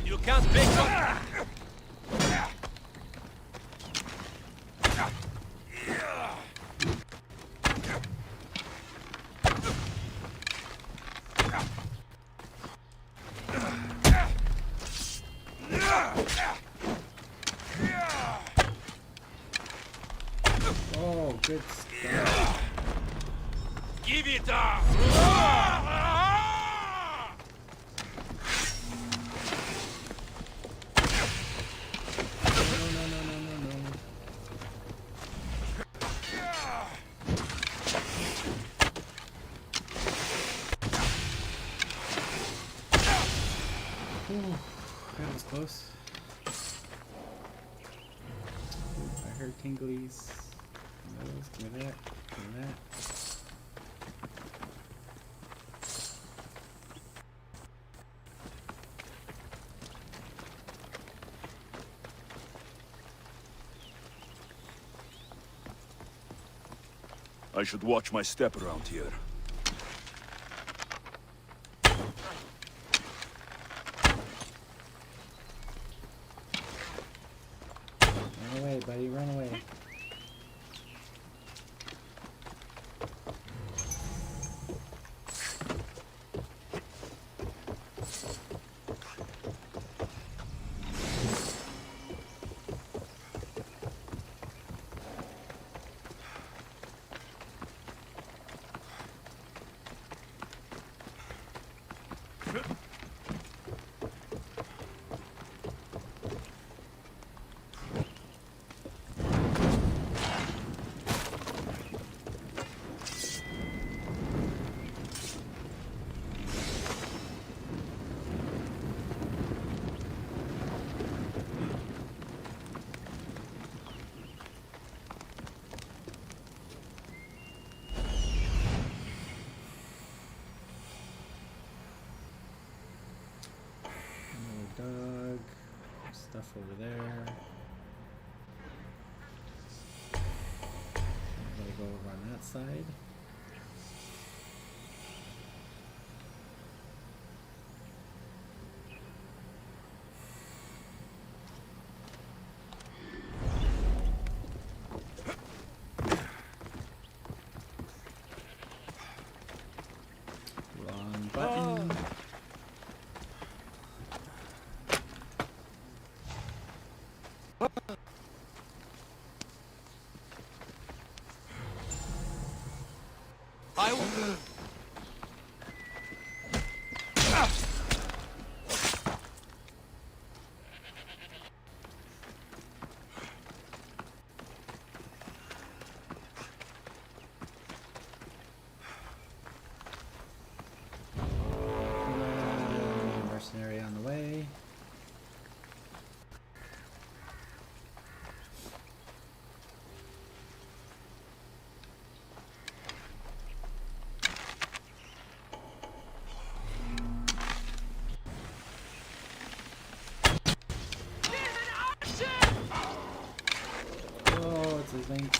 You can't pick up. Oh, good stuff. Give it up! Ooh, that was close. Ooh, I heard tinglies. Give me that. Give me that. I should watch my step around here. dog. Stuff over there. I'm gonna go over on that side. Wrong button. I will. Mercenary on the way. Oh, it's a lynx.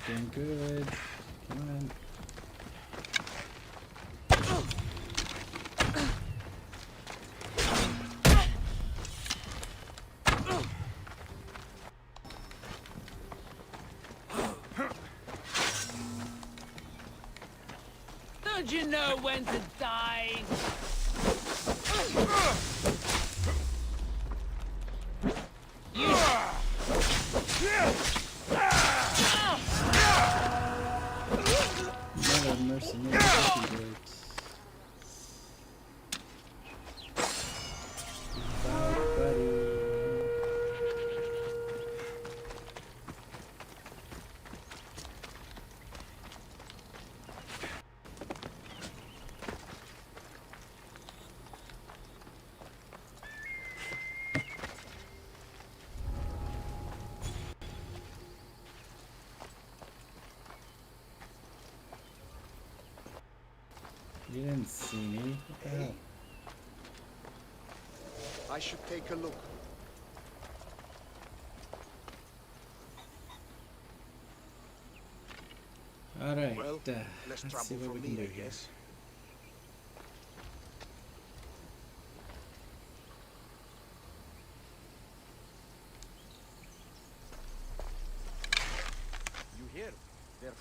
Doing good. Come on. Don't you know when to die? Another mercenary works. Bye, buddy. You didn't see me. What the hell? I should take a look. All right. Well, let's see what we can do here.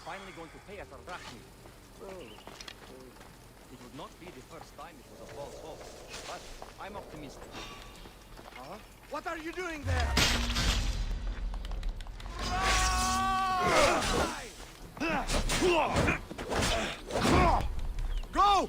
finally going to pay us our drachmi. It would not be the first time it was a false hope, but I'm optimistic. Huh? What are you doing there? Go!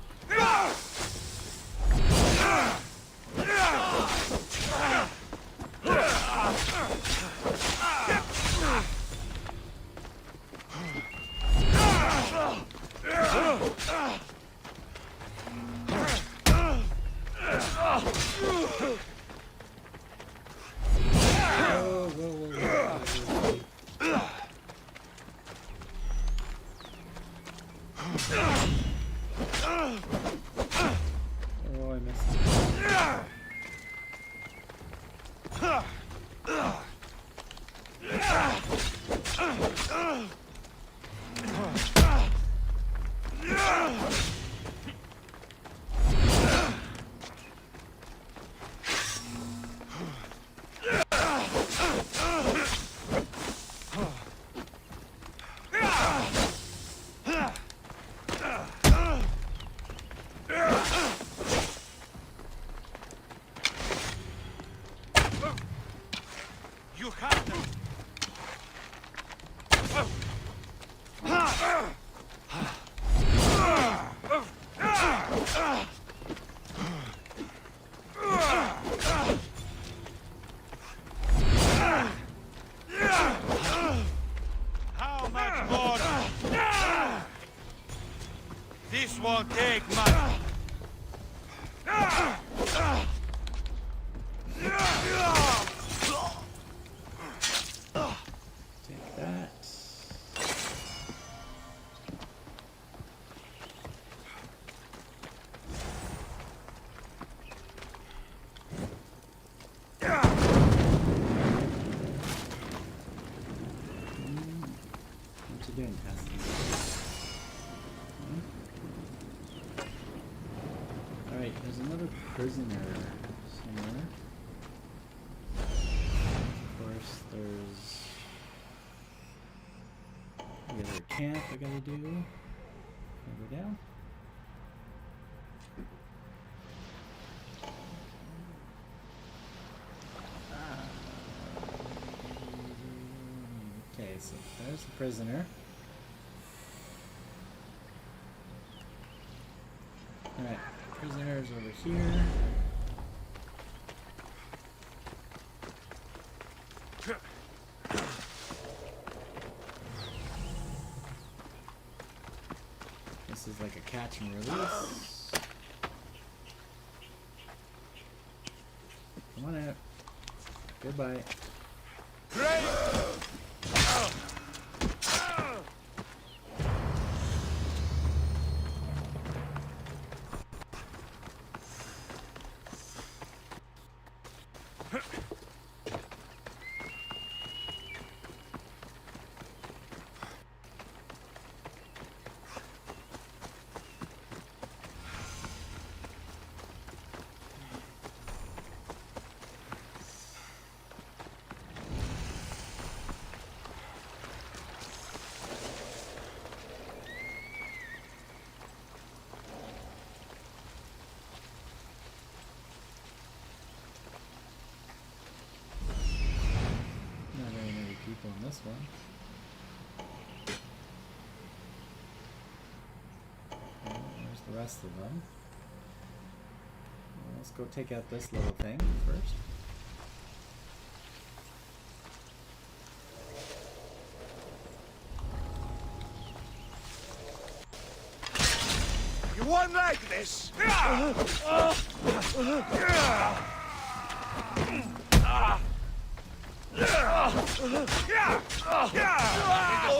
Oh, I missed it. You have them! How much more? This won't take much. Take that. What you doing, Cassie? Alright, there's another prisoner somewhere. Of course, there's the other camp I gotta do. Can I go down? Okay, so there's the prisoner. Alright, prisoner's over here. This is like a catch and release. Come on out. Goodbye. On this one. Okay, there's the rest of them. Well, let's go take out this little thing first. You won't like this!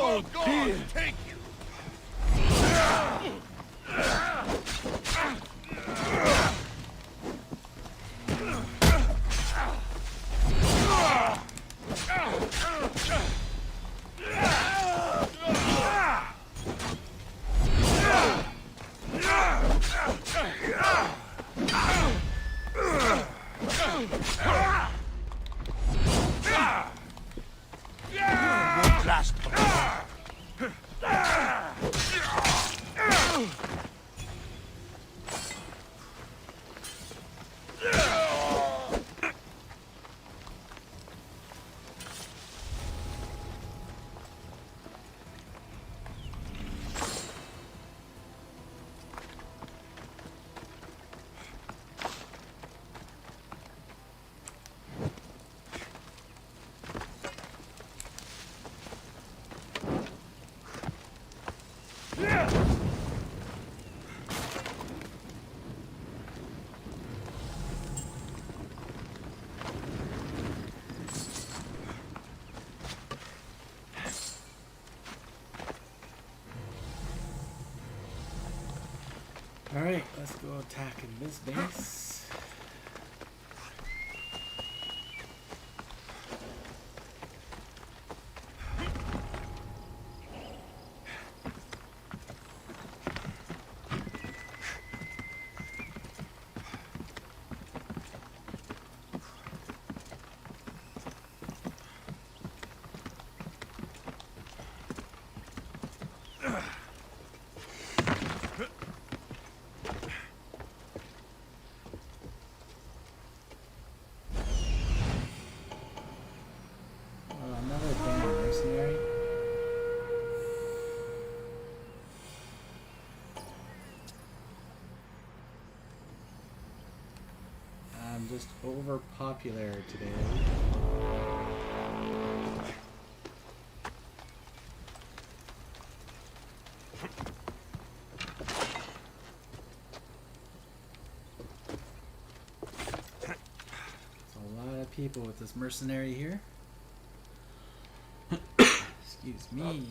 Oh, God! Take you! Last. let's go attacking this base. Just overpopular today. There's a lot of people with this mercenary here. Excuse me.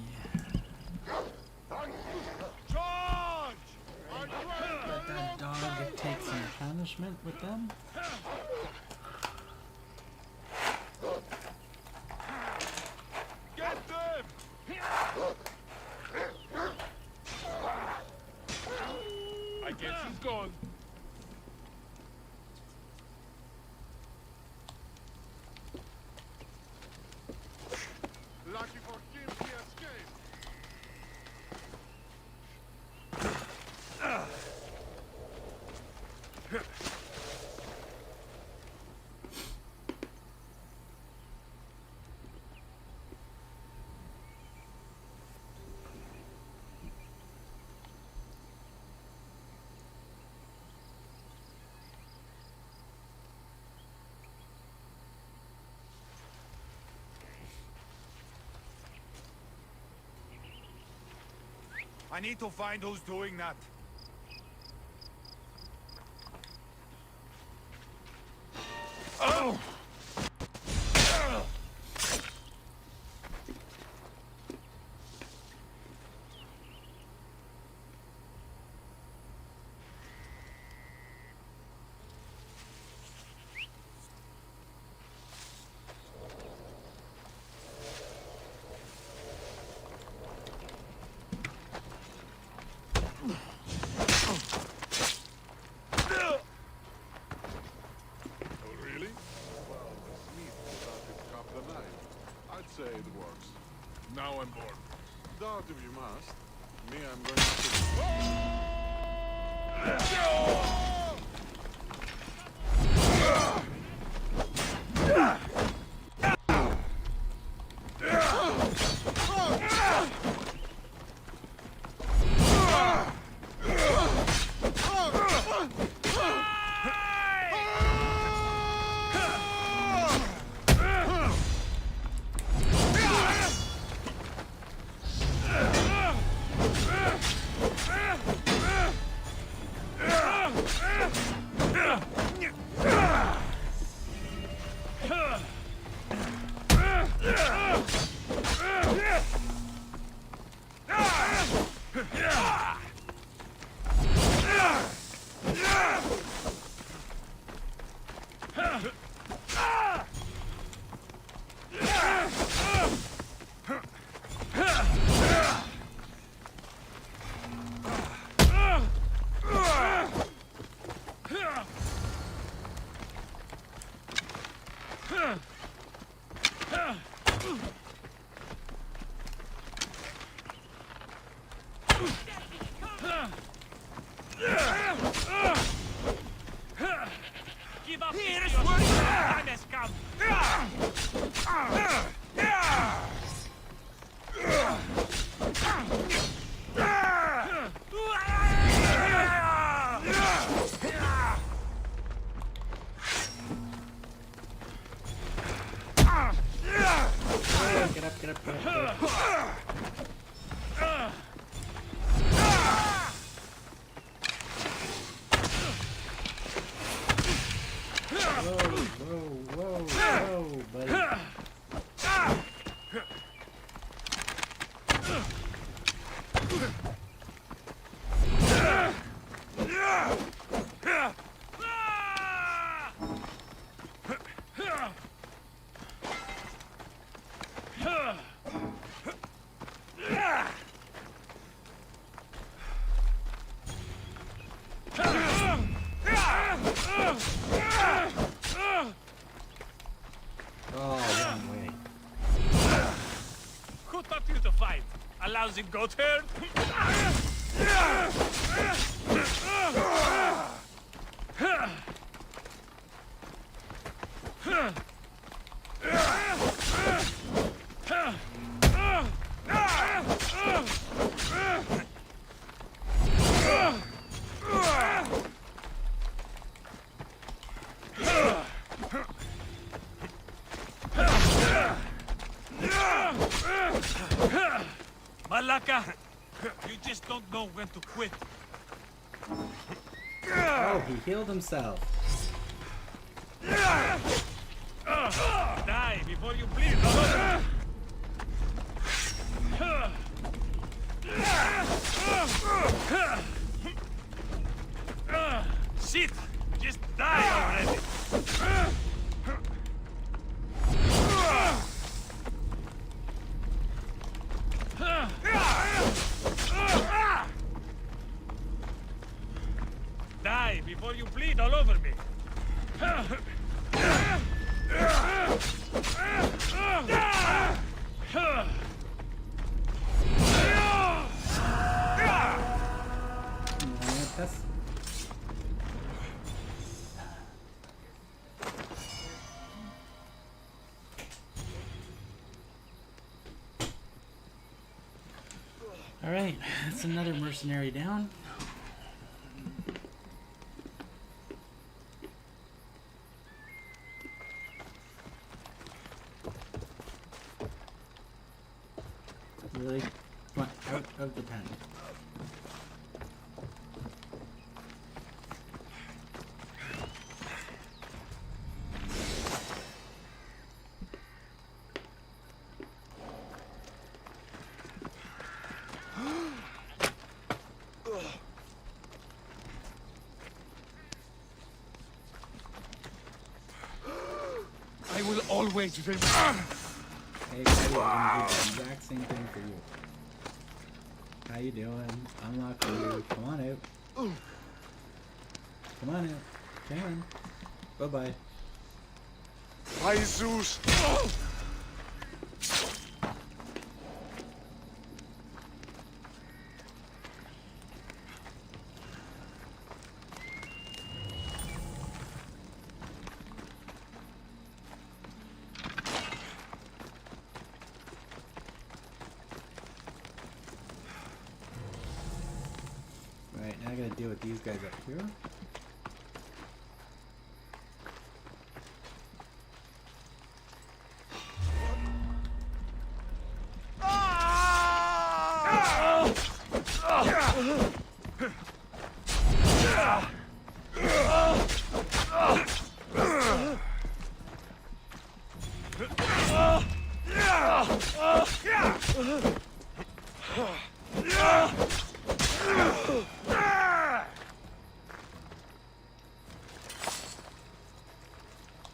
Let that dog take some punishment with them. Get them! I guess he's gone. Lucky for him, he escaped. I need to find who's doing that. Oh! Say it works. Now I'm bored. Doubt if you must. Me, I'm going to... Give up! Here's where the time has come! Get up, get up, get up, get up. Whoa, buddy. fuzzy goat hair. Malaka, you just don't know when to quit. Oh, he healed himself. Die before you bleed. Shit! Just die already! Die before you bleed all over me! Alright, that's another mercenary down. Really? Come on, out of the pen. I will always remember. Hey, buddy, I'm gonna do the exact same thing for you. How you doing? Unlock you. Come on out. Come on out. Come on. Bye-bye. By Zeus! Right, now I gotta deal with these guys up here.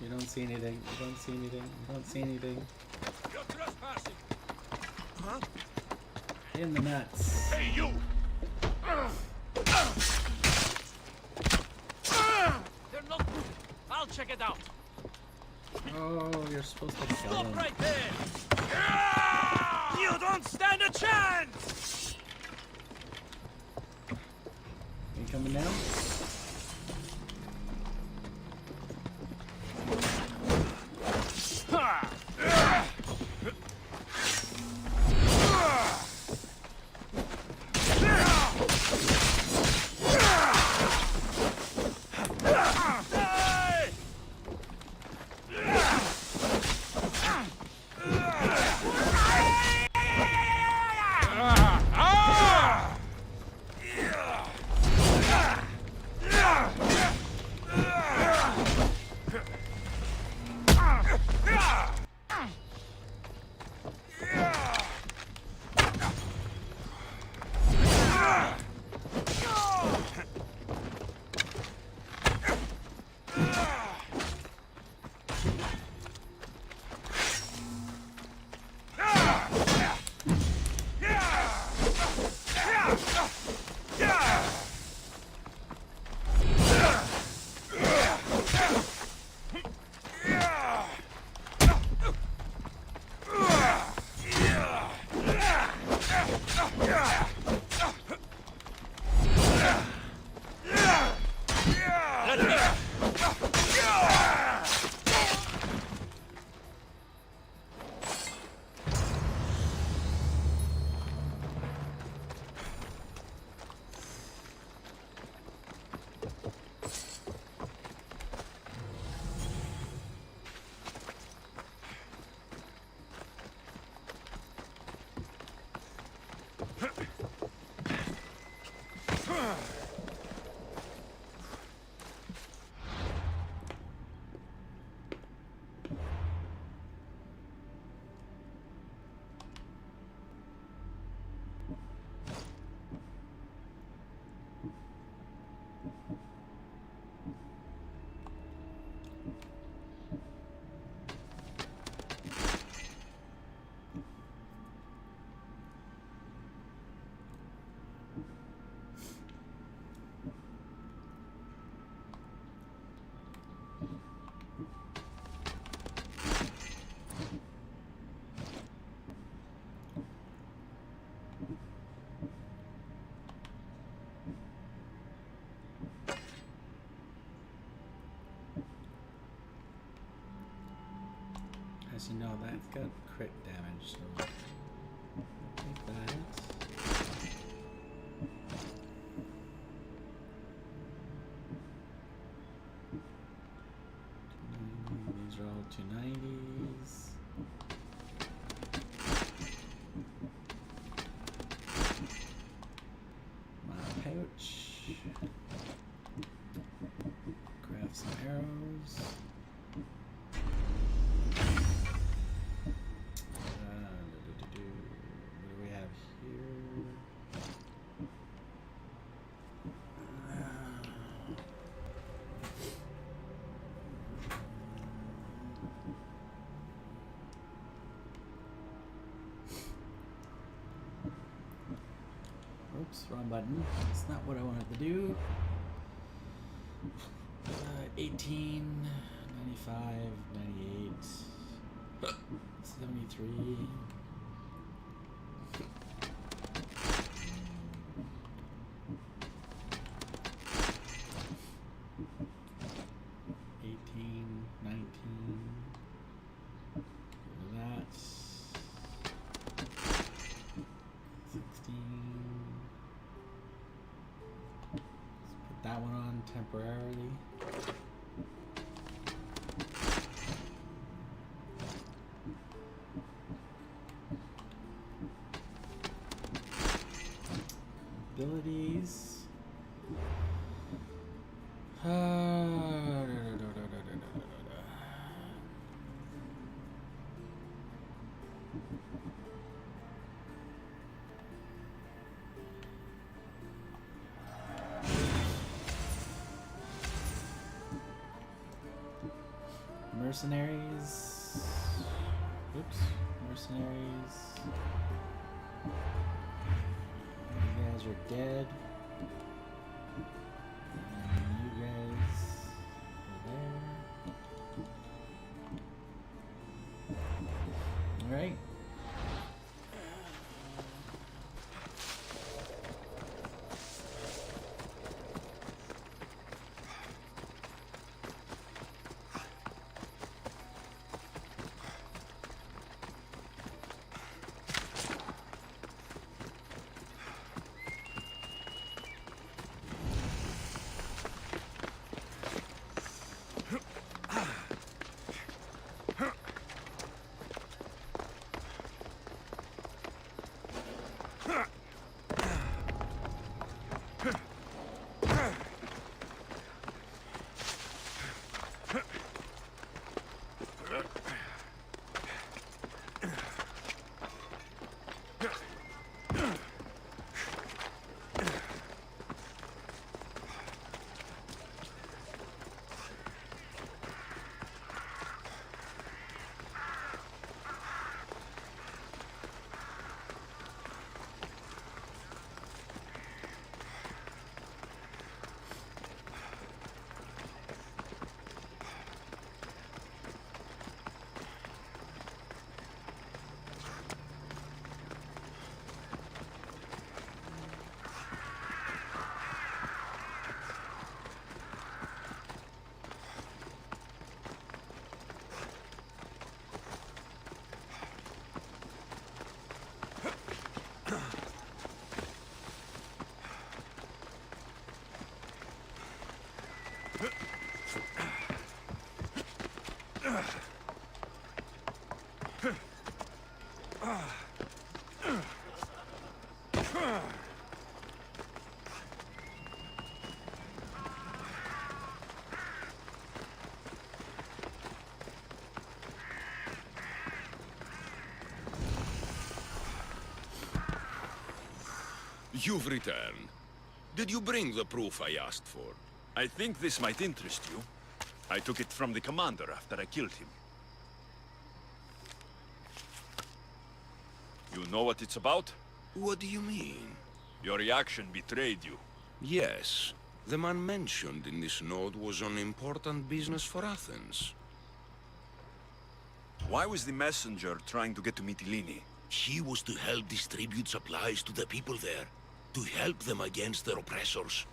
You don't see anything. You don't see anything. You don't see anything. You're trespassing. Huh? In the nuts. Hey, you! They're not good. I'll check it out. Oh, you're supposed to kill Stop him. right there! You don't stand a chance! You coming down? As you know, that's got crit damage, so take that. These are all 290s. My pouch. Craft some arrows. Oops, wrong button. That's not what I wanted to do. 18, 95, 98, 73. That one on temporarily. Abilities. Mercenaries. Oops. Mercenaries. You guys are dead. And you guys are there. Alright. You've returned. Did you bring the proof I asked for? I think this might interest you. I took it from the commander after I killed him. You know what it's about? What do you mean? Your reaction betrayed you. Yes. The man mentioned in this note was on important business for Athens. Why was the messenger trying to get to Mytilene? He was to help distribute supplies to the people there, to help them against their oppressors.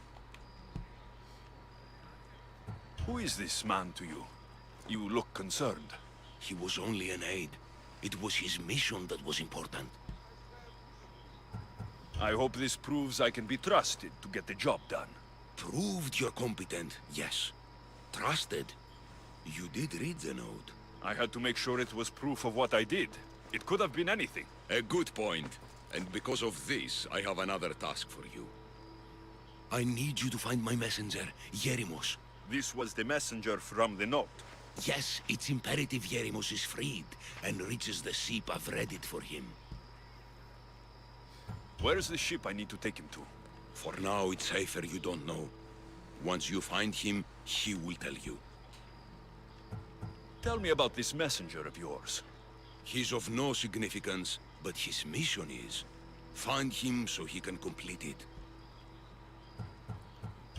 Who is this man to you? You look concerned. He was only an aide. It was his mission that was important. I hope this proves I can be trusted to get the job done. Proved you're competent, yes. Trusted. You did read the note. I had to make sure it was proof of what I did. It could have been anything. A good point. And because of this, I have another task for you. I need you to find my messenger, Yerimos. This was the messenger from the note. Yes, it's imperative Yerimos is freed and reaches the ship. I've read it for him. Where's the ship I need to take him to? For now, it's safer you don't know. Once you find him, he will tell you. Tell me about this messenger of yours. He's of no significance, but his mission is. Find him so he can complete it.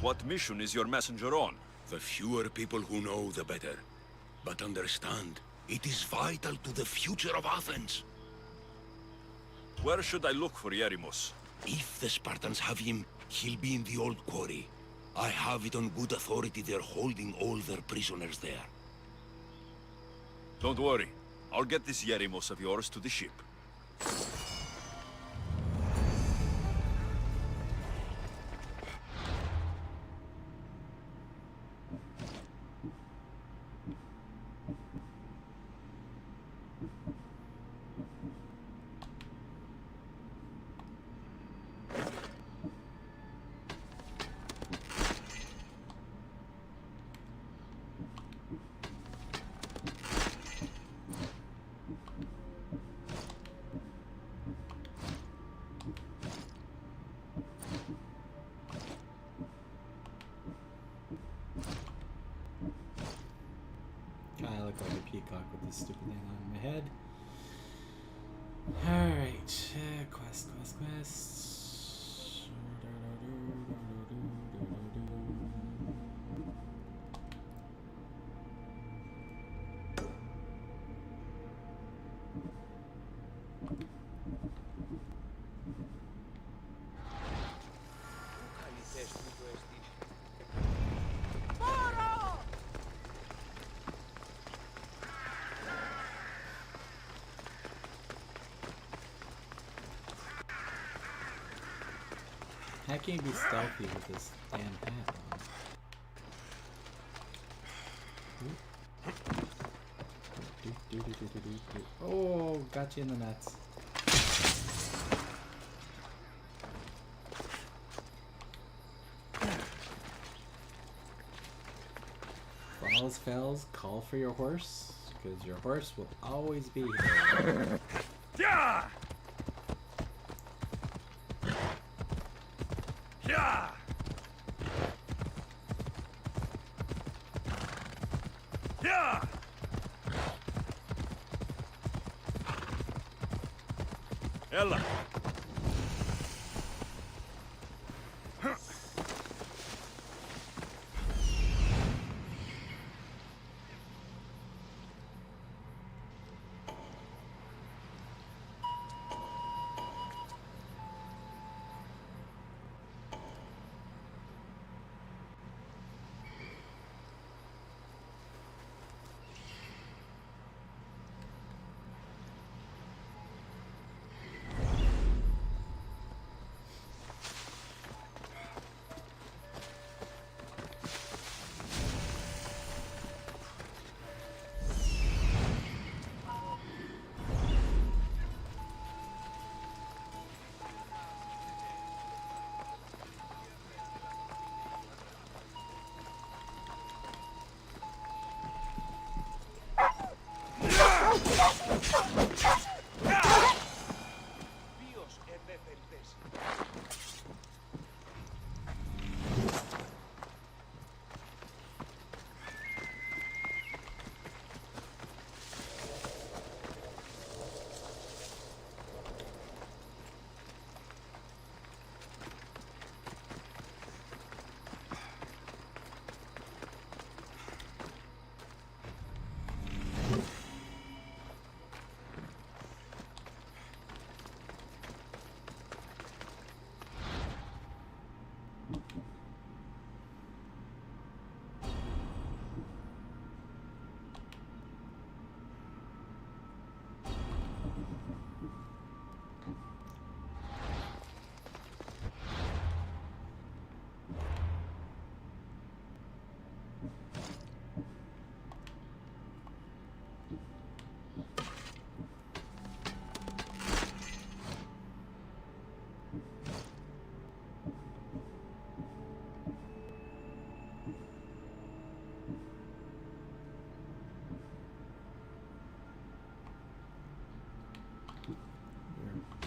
What mission is your messenger on? The fewer people who know, the better. But understand, it is vital to the future of Athens. Where should I look for Yerimos? If the Spartans have him, he'll be in the old quarry. I have it on good authority they're holding all their prisoners there. Don't worry. I'll get this Yerimos of yours to the ship. I look like a peacock with this stupid thing on my head. Alright, quest. How can you be stealthy with this damn hat on? Oh, got you in the nuts. Falls, fails, call for your horse, because your horse will always be here. Yeah! Yeah! Yeah! Ella!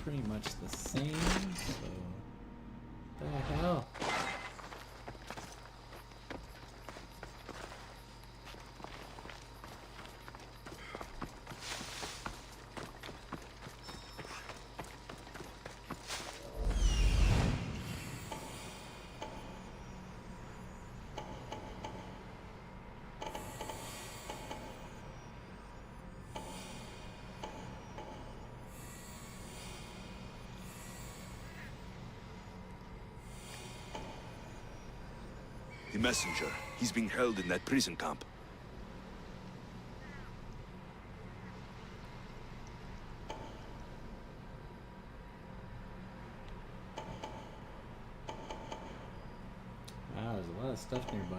Pretty much the same, so what the hell? The messenger. He's being held in that prison camp. Wow, there's a lot of stuff nearby.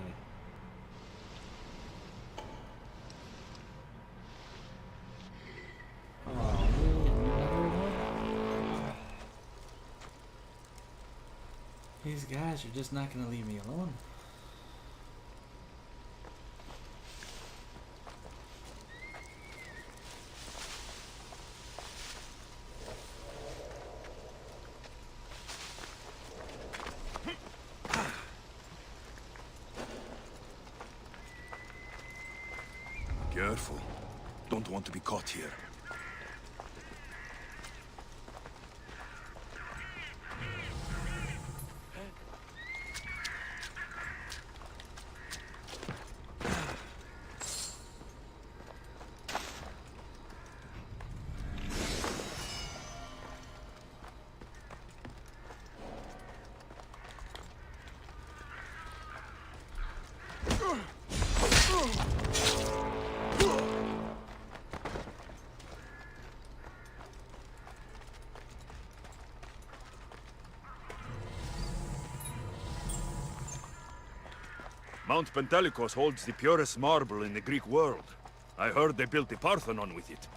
Oh, really? Another one? These guys are just not going to leave me alone. Careful. Don't want to be caught here. Mount Pentelicus holds the purest marble in the Greek world. I heard they built the Parthenon with it.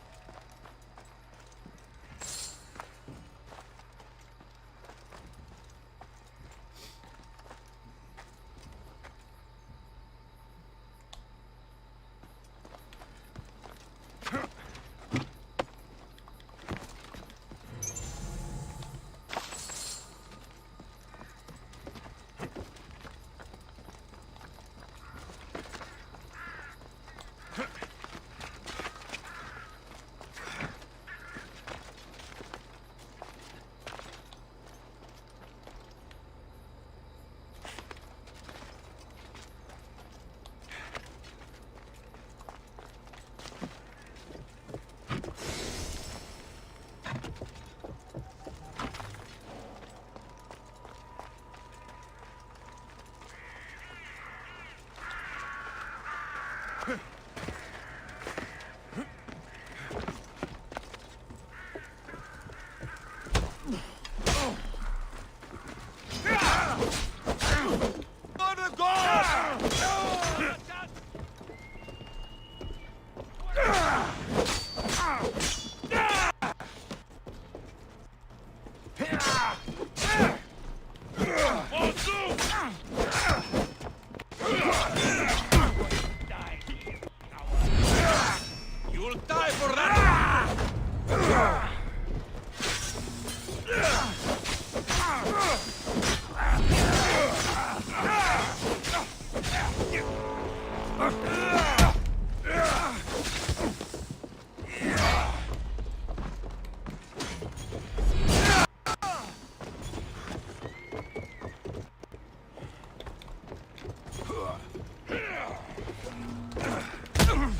Come on!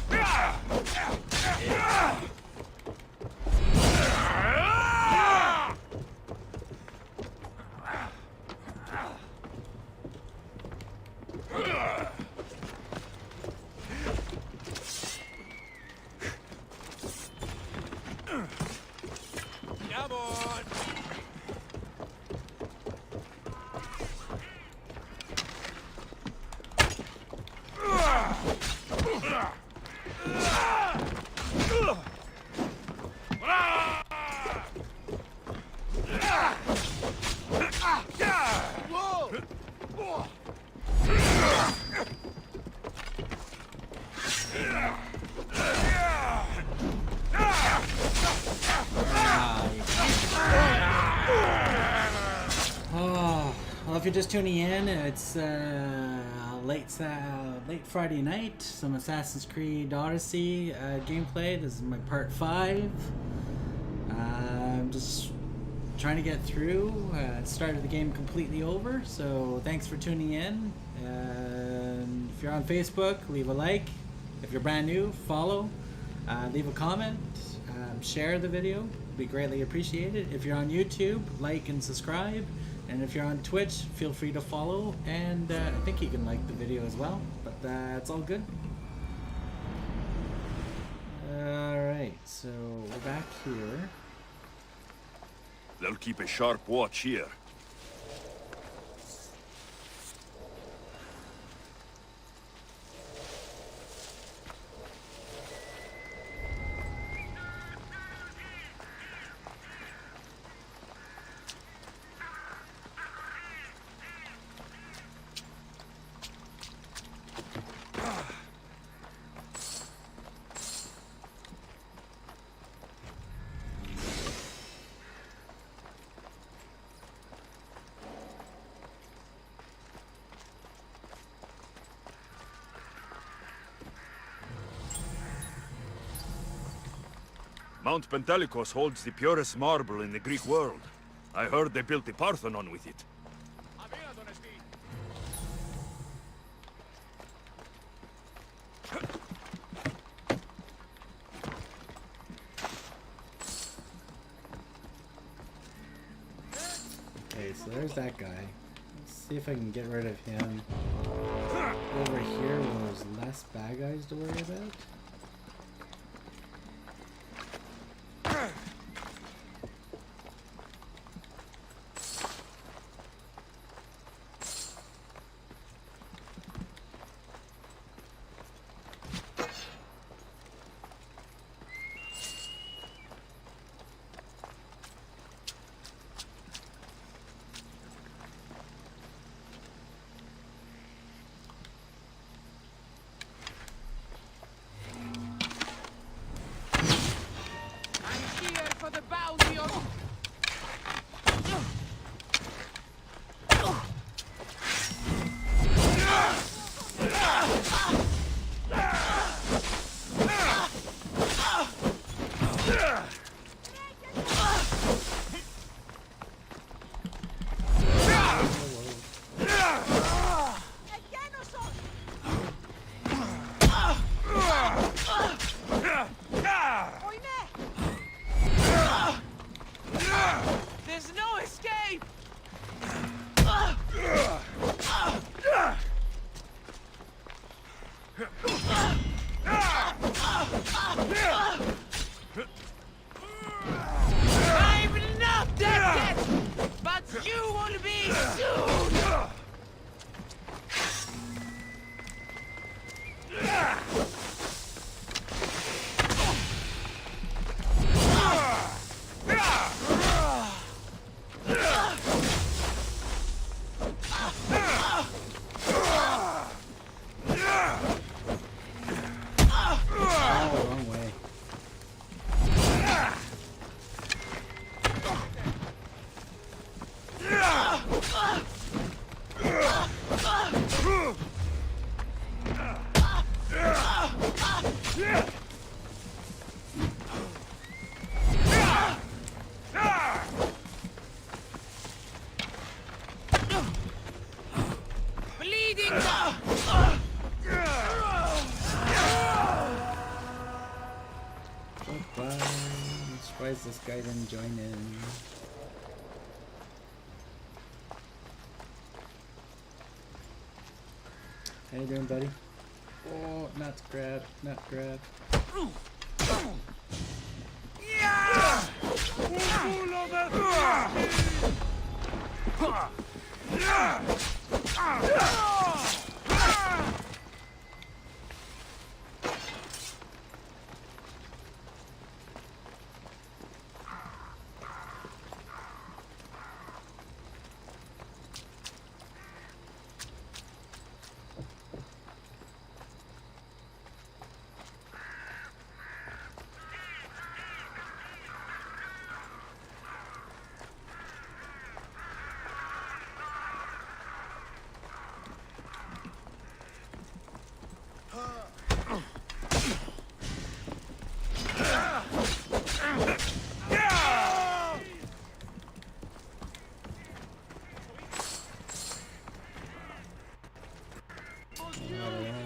Well, if you're just tuning in, it's late Friday night. Some Assassin's Creed Odyssey gameplay. This is my part 5. I'm just trying to get through. Started the game completely over, so thanks for tuning in. And if you're on Facebook, leave a like. If you're brand new, follow. Leave a comment. Share the video. It'd be greatly appreciated. If you're on YouTube, like and subscribe. And if you're on Twitch, feel free to follow. And I think you can like the video as well. But it's all good. Alright, so we're back here. They'll keep a sharp watch here. Mount Pentelicus holds the purest marble in the Greek world. I heard they built the Parthenon with it. Okay, so there's that guy. Let's see if I can get rid of him. Over here where there's less bad guys to worry about. I'm not dead yet, but you will be soon! Surprised this guy didn't join in. How you doing, buddy? Oh, not grab, not grab. Yeah!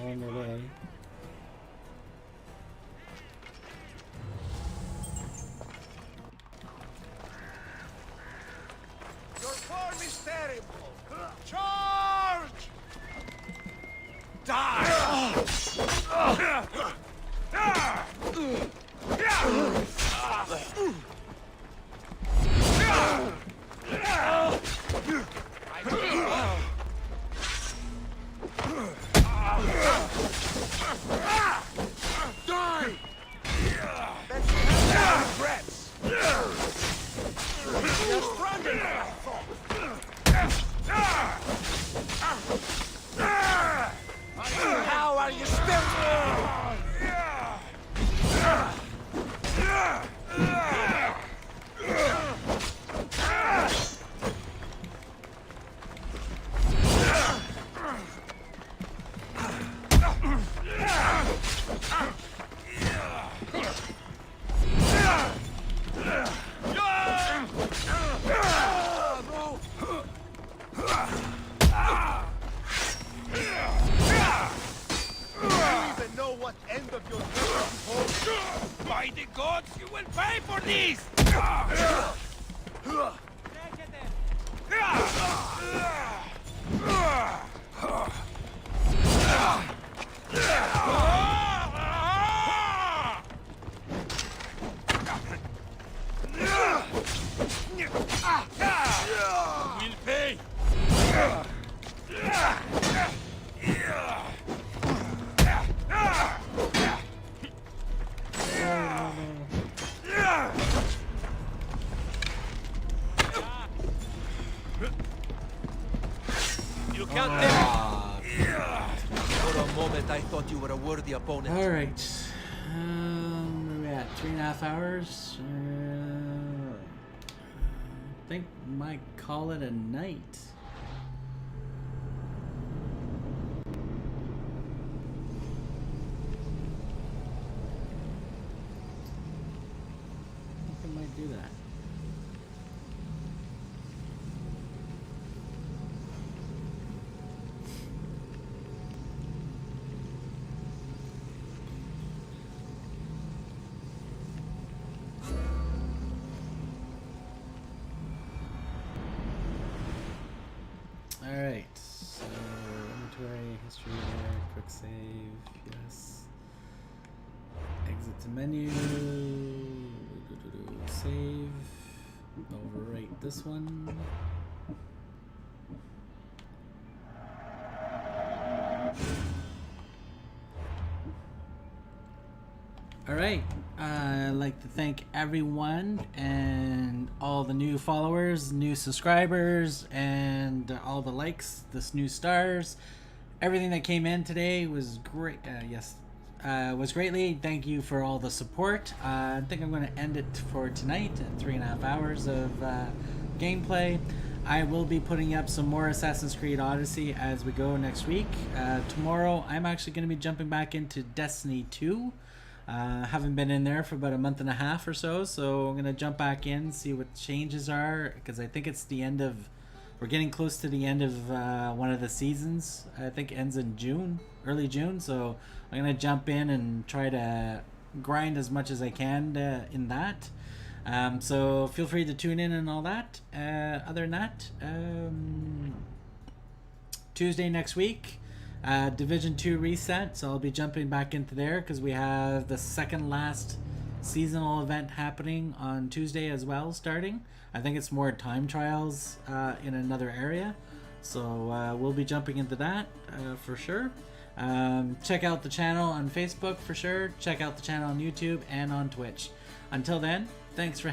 On the way. Your form is terrible! Charge! Die! Die! Let's have regrets! You're stronger than I thought! How are you still? By the gods, you will pay for this! We'll pay! You can't take For a moment, I thought you were a worthy opponent. All right. Where are we at? 3.5 hours. I think might call it a night. I think I might do that. Alright, so inventory, history there, quick save, yes. Exit to menu, save, overwrite this one. Alright, I'd like to thank everyone and all the new followers, new subscribers, and all the likes, this new stars. Everything that came in today was great. Was greatly. Thank you for all the support. I think I'm going to end it for tonight at 3.5 hours of gameplay. I will be putting up some more Assassin's Creed Odyssey as we go next week. Tomorrow, I'm actually going to be jumping back into Destiny 2. Haven't been in there for about a month and a half or so, so I'm going to jump back in, see what changes are, because I think it's the end of, we're getting close to the end of one of the seasons. I think it ends in June, early June, so I'm going to jump in and try to grind as much as I can in that. So feel free to tune in and all that. Other than that, Tuesday next week, Division 2 reset, so I'll be jumping back into there because we have the second last seasonal event happening on Tuesday as well, starting. I think it's more time trials in another area, so we'll be jumping into that for sure. Check out the channel on Facebook for sure. Check out the channel on YouTube and on Twitch. Until then, thanks for